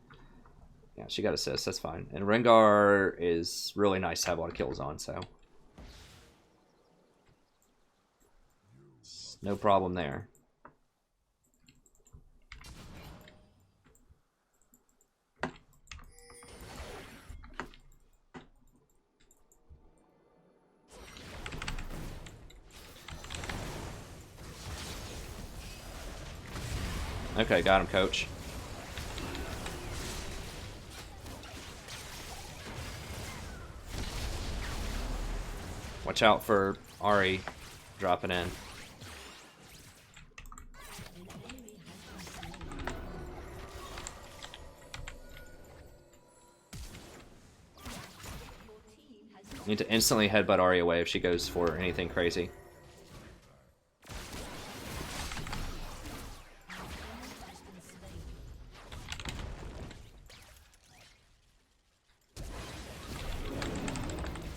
Yeah, she got assists, that's fine. And Rengar is really nice to have a lot of kills on, so. No problem there. Okay, got him, coach. Watch out for Ahri dropping in. Need to instantly headbutt Ahri away if she goes for anything crazy.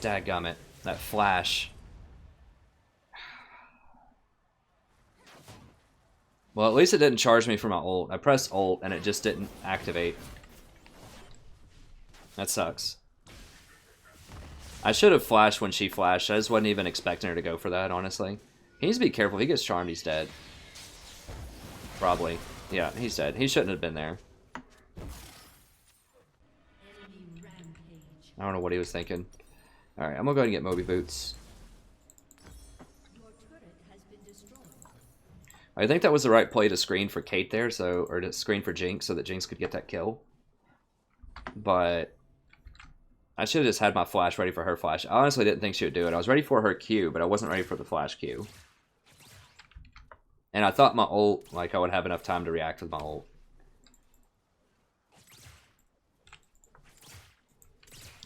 Dadgummit. That flash. Well, at least it didn't charge me for my ult. I pressed ult and it just didn't activate. That sucks. I should have flashed when she flashed. I just wasn't even expecting her to go for that, honestly. He needs to be careful. If he gets charmed, he's dead. Probably. Yeah, he's dead. He shouldn't have been there. I don't know what he was thinking. Alright, I'm gonna go ahead and get Moby Boots. I think that was the right play to screen for Kate there, so, or to screen for Jinx so that Jinx could get that kill. But I should have just had my flash ready for her flash. I honestly didn't think she would do it. I was ready for her Q, but I wasn't ready for the flash Q. And I thought my ult, like I would have enough time to react with my ult.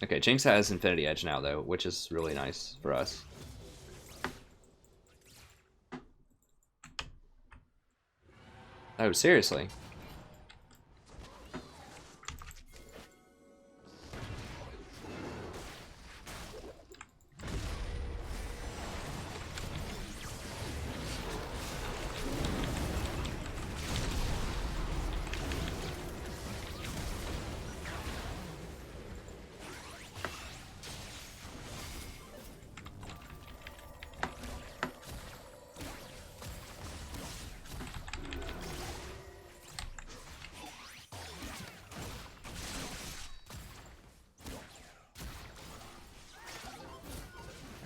Okay, Jinx has Infinity Edge now though, which is really nice for us. Oh, seriously?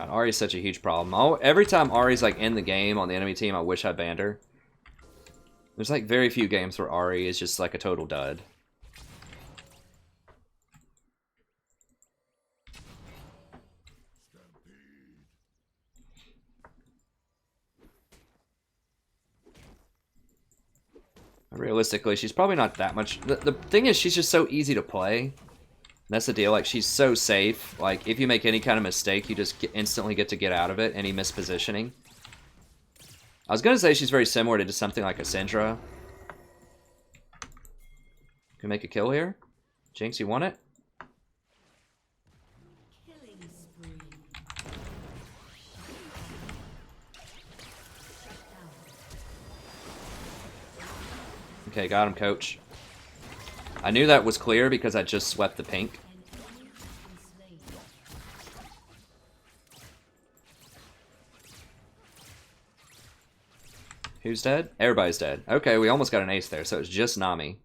God, Ahri's such a huge problem. Every time Ahri's like in the game on the enemy team, I wish I banned her. There's like very few games where Ahri is just like a total dud. Realistically, she's probably not that much. The thing is, she's just so easy to play. That's the deal. Like, she's so safe. Like, if you make any kind of mistake, you just instantly get to get out of it. Any mispositioning. I was going to say she's very similar to something like a Syndra. Can we make a kill here? Jinx, you want it? Okay, got him, coach. I knew that was clear because I just swept the pink. Who's dead? Everybody's dead. Okay, we almost got an ace there, so it's just Nami.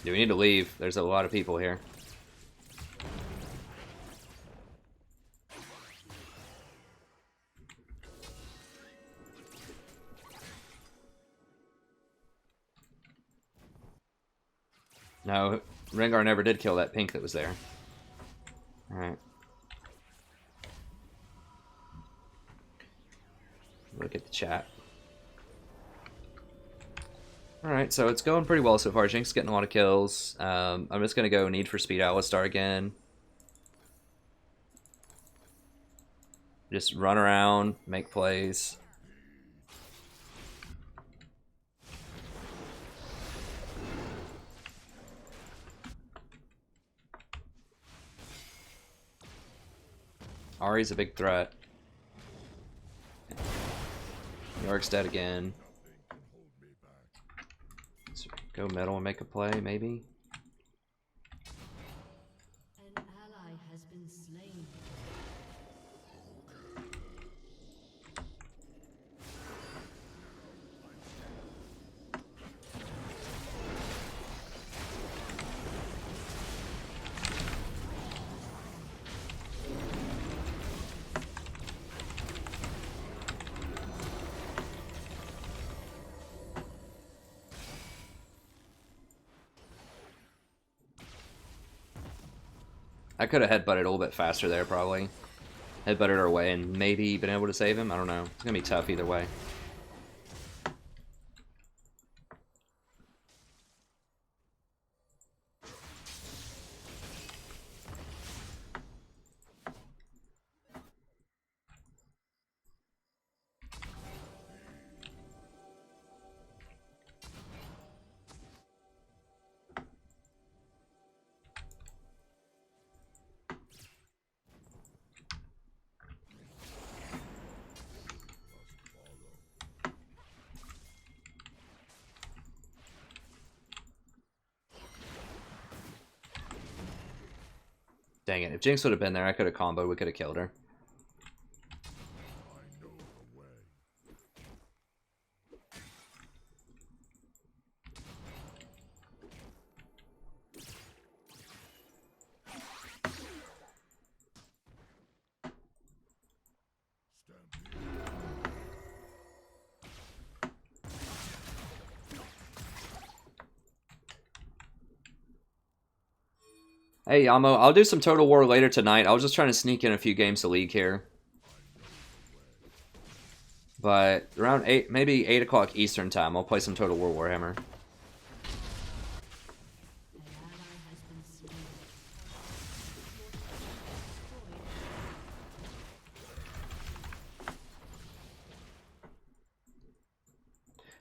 Do we need to leave? There's a lot of people here. No, Rengar never did kill that pink that was there. Alright. Look at the chat. Alright, so it's going pretty well so far. Jinx getting a lot of kills. I'm just going to go Need for Speed Alistar again. Just run around, make plays. Ahri's a big threat. York's dead again. Let's go middle and make a play, maybe. An ally has been slain. I could have headbutted a little bit faster there, probably. Headbutted her away and maybe been able to save him. I don't know. It's going to be tough either way. Dang it. If Jinx would have been there, I could have comboed. We could have killed her. I know the way. Hey, Yamo, I'll do some Total War later tonight. I was just trying to sneak in a few games of League here. But around 8, maybe 8 o'clock Eastern time, I'll play some Total War Warhammer. An ally has been slain.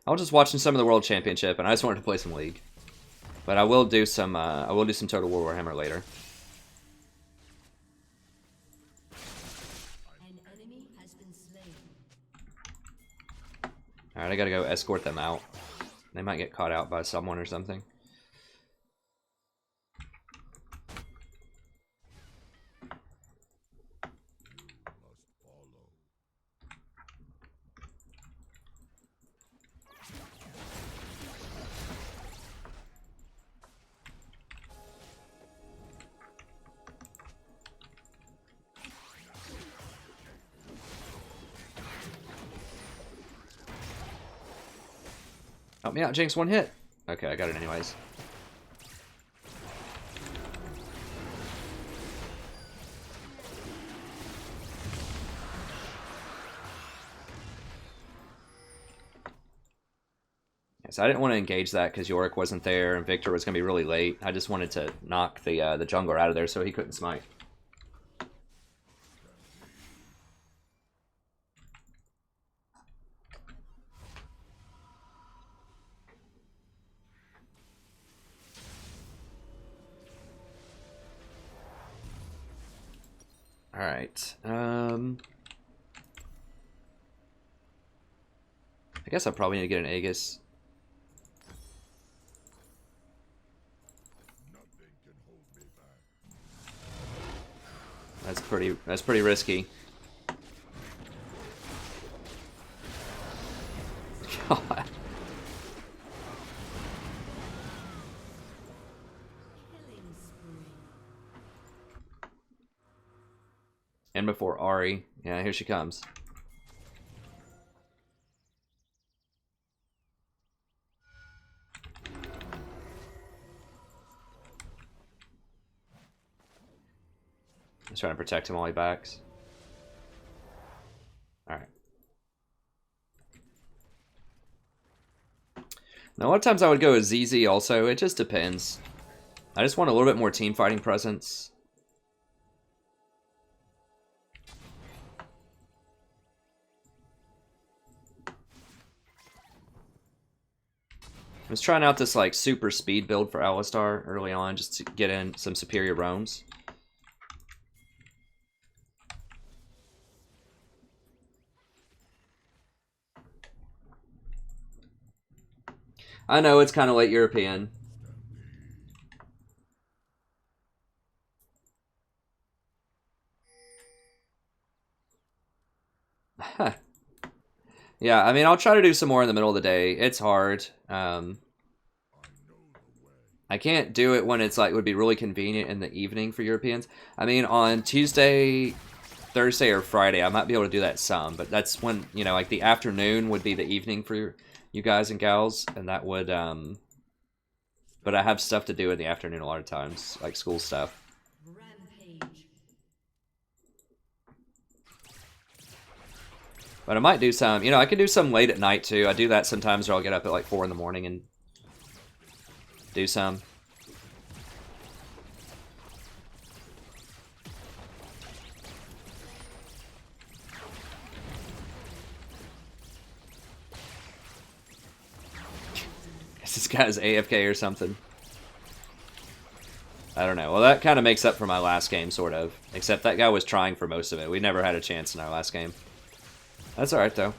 I was just watching some of the World Championship, and I just wanted to play some League. But I will do some Total War Warhammer later. An enemy has been slain. Alright, I gotta go escort them out. They might get caught out by someone or something. Help me out, Jinx, one hit. Okay, I got it anyways. So I didn't want to engage that because Yorick wasn't there and Victor was going to be really late. I just wanted to knock the jungler out of there so he couldn't smite. Alright. I guess I probably need to get an Aegis. Nothing can hold me back. That's pretty risky. God. And before Ari. Yeah, here she comes. He's trying to protect him while he backs. Alright. Now, a lot of times I would go with ZZ also. It just depends. I just want a little bit more team fighting presence. I was trying out this like super speed build for Alistar early on just to get in some superior roams. I know it's kind of late European. Yeah, I mean, I'll try to do some more in the middle of the day. It's hard. I can't do it when it's like, it would be really convenient in the evening for Europeans. I mean, on Tuesday, Thursday, or Friday, I might be able to do that some, but that's when, you know, like the afternoon would be the evening for you guys and gals, and that would, but I have stuff to do in the afternoon a lot of times, like school stuff. Rampage. But I might do some, you know, I can do some late at night too. I do that sometimes, or I'll get up at like 4 in the morning and do some. Guess this guy's AFK or something. I don't know. Well, that kind of makes up for my last game, sort of. Except that guy was trying for most of it. We never had a chance in our last game. That's alright, though.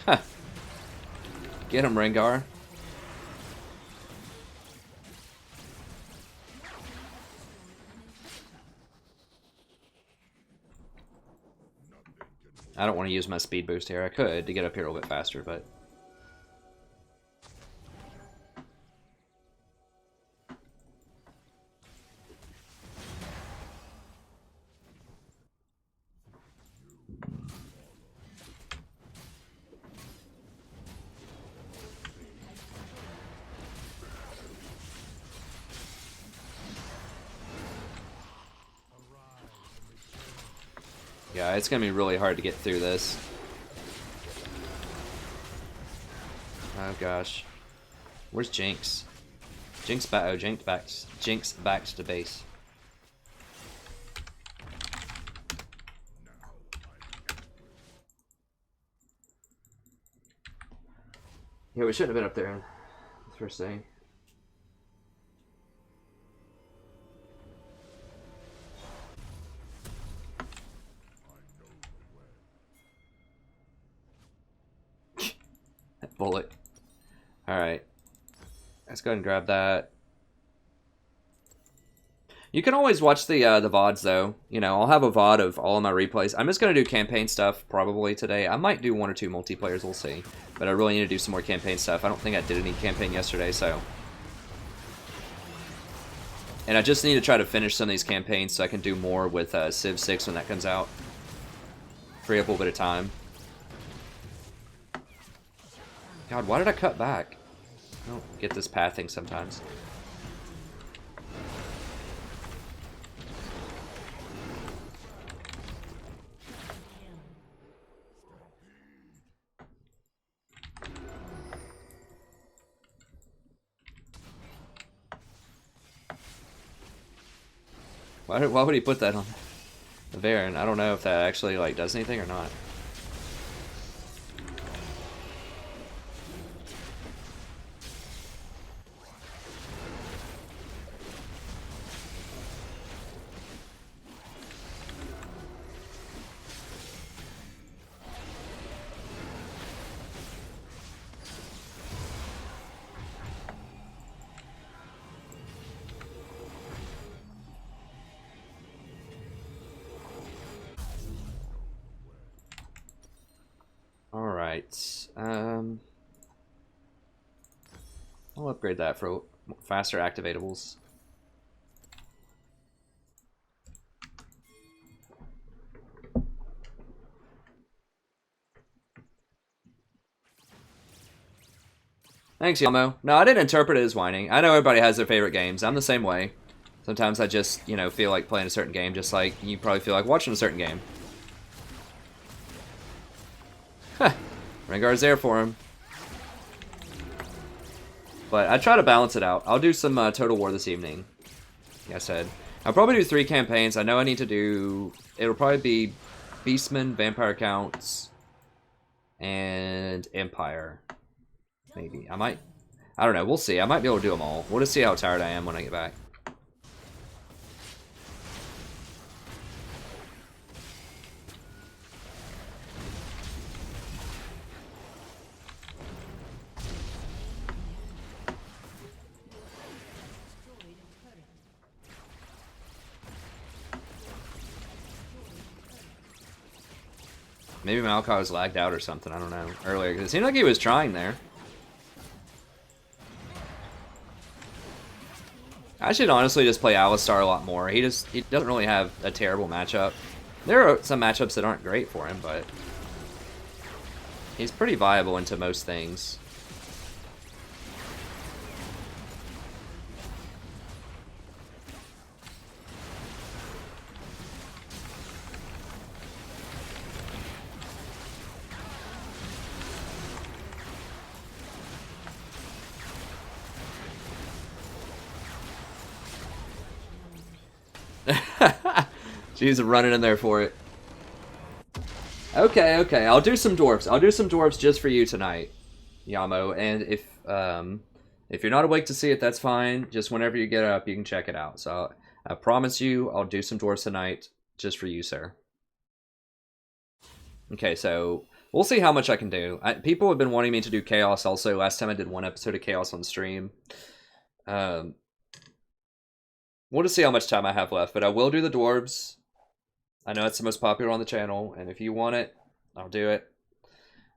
Huh. Get him, Rengar. I don't want to use my speed boost here. I could to get up here a little bit faster, but... Yeah, it's going to be really hard to get through this. Oh gosh. Where's Jinx? Jinx back. Oh, Jinx back to base. Yeah, we shouldn't have been up there. First thing. Bullet. Alright. Let's go ahead and grab that. You can always watch the VODs, though. You know, I'll have a VOD of all of my replays. I'm just going to do campaign stuff probably today. I might do 1 or 2 multiplayers, we'll see. But I really need to do some more campaign stuff. I don't think I did any campaign yesterday, so... And I just need to try to finish some of these campaigns so I can do more with Civ 6 when that comes out. Free up a little bit of time. God, why did I cut back? I don't get this pathing sometimes. Why would he put that on the Baron? I don't know if that actually like does anything or not. Alright. I'll upgrade that for faster activatables. Thanks, Yamo. No, I didn't interpret it as whining. I know everybody has their favorite games. I'm the same way. Sometimes I just, you know, feel like playing a certain game, just like you probably feel like watching a certain game. Huh. Rengar's there for him. But I try to balance it out. I'll do some Total War this evening. Like I said. I'll probably do 3 campaigns. I know I need to do... It'll probably be Beastman, Vampire Counts, and Empire. Maybe. I might... I don't know. We'll see. I might be able to do them all. We'll just see how tired I am when I get back. Maybe Maokai was lagged out or something, I don't know, earlier. Because it seemed like he was trying there. I should honestly just play Alistar a lot more. He doesn't really have a terrible matchup. There are some matchups that aren't great for him, but he's pretty viable into most things. She's running in there for it. Okay, okay. I'll do some dwarves. I'll do some dwarves just for you tonight, Yamo. And if you're not awake to see it, that's fine. Just whenever you get up, you can check it out. So I promise you, I'll do some dwarves tonight just for you, sir. Okay, so we'll see how much I can do. People have been wanting me to do Chaos also. Last time I did 1 episode of Chaos on stream. We'll just see how much time I have left, but I will do the dwarves. I know it's the most popular on the channel, and if you want it, I'll do it.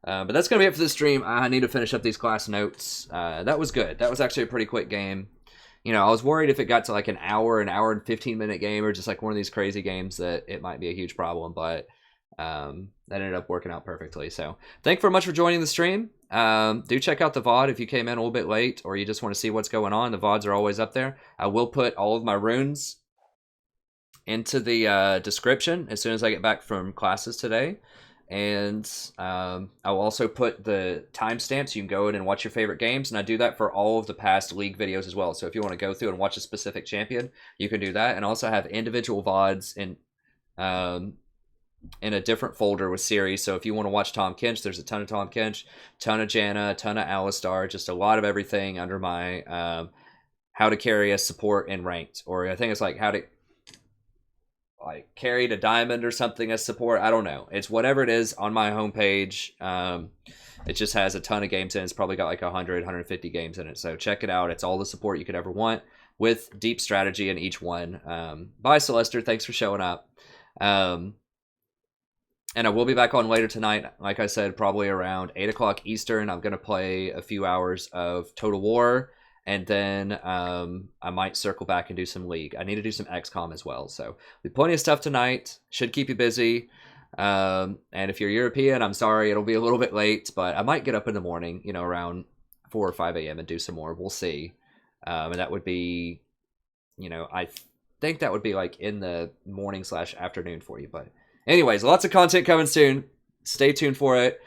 But that's going to be it for this stream. I need to finish up these class notes. That was good. That was actually a pretty quick game. You know, I was worried if it got to like an hour and 15-minute game, or just like one of these crazy games that it might be a huge problem, but that ended up working out perfectly. So thank you very much for joining the stream. Do check out the VOD if you came in a little bit late or you just want to see what's going on. The VODs are always up there. I will put all of my runes into the description as soon as I get back from classes today. And I'll also put the timestamps. You can go in and watch your favorite games. And I do that for all of the past League videos as well. So if you want to go through and watch a specific champion, you can do that. And also have individual VODs in a different folder with series. So if you want to watch Tahm Kench, there's a ton of Tahm Kench, ton of Janna, ton of Alistar, just a lot of everything under my how to carry a support in ranked. Or I think it's like how to like carry to diamond or something as support. I don't know. It's whatever it is on my homepage. It just has a ton of games in it. It's probably got like 100, 150 games in it. So check it out. It's all the support you could ever want with deep strategy in each one. Bye, Celester. Thanks for showing up. And I will be back on later tonight. Like I said, probably around 8 o'clock Eastern. I'm going to play a few hours of Total War. And then I might circle back and do some League. I need to do some XCOM as well. So we have plenty of stuff tonight. Should keep you busy. And if you're European, I'm sorry. It'll be a little bit late. But I might get up in the morning, you know, around 4 or 5 a.m. and do some more. We'll see. And that would be, you know, I think that would be like in the morning / afternoon for you. But anyways, lots of content coming soon. Stay tuned for it.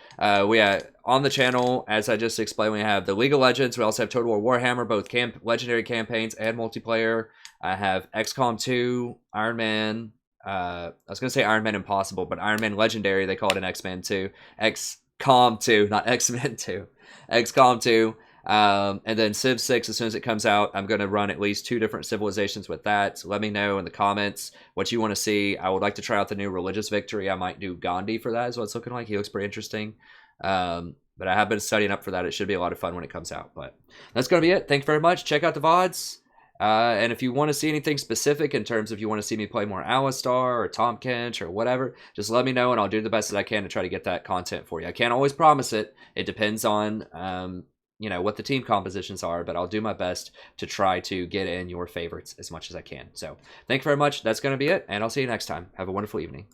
We on the channel, as I just explained, we have the League of Legends. We also have Total War Warhammer, both legendary campaigns and multiplayer. I have XCOM 2, Iron Man. I was going to say Iron Man Impossible, but Iron Man Legendary, they call it an X-Men 2. XCOM 2, not X-Men 2. XCOM 2. And then Civ 6, as soon as it comes out, I'm going to run at least 2 different civilizations with that. So let me know in the comments what you want to see. I would like to try out the new Religious Victory. I might do Gandhi for that, is what it's looking like. He looks pretty interesting. But I have been studying up for that. It should be a lot of fun when it comes out. But that's going to be it. Thank you very much. Check out the VODs. And if you want to see anything specific in terms of you want to see me play more Alistar or Tahm Kench or whatever, just let me know and I'll do the best that I can to try to get that content for you. I can't always promise it. It depends on what the team compositions are, but I'll do my best to try to get in your favorites as much as I can. So thank you very much. That's going to be it, and I'll see you next time. Have a wonderful evening.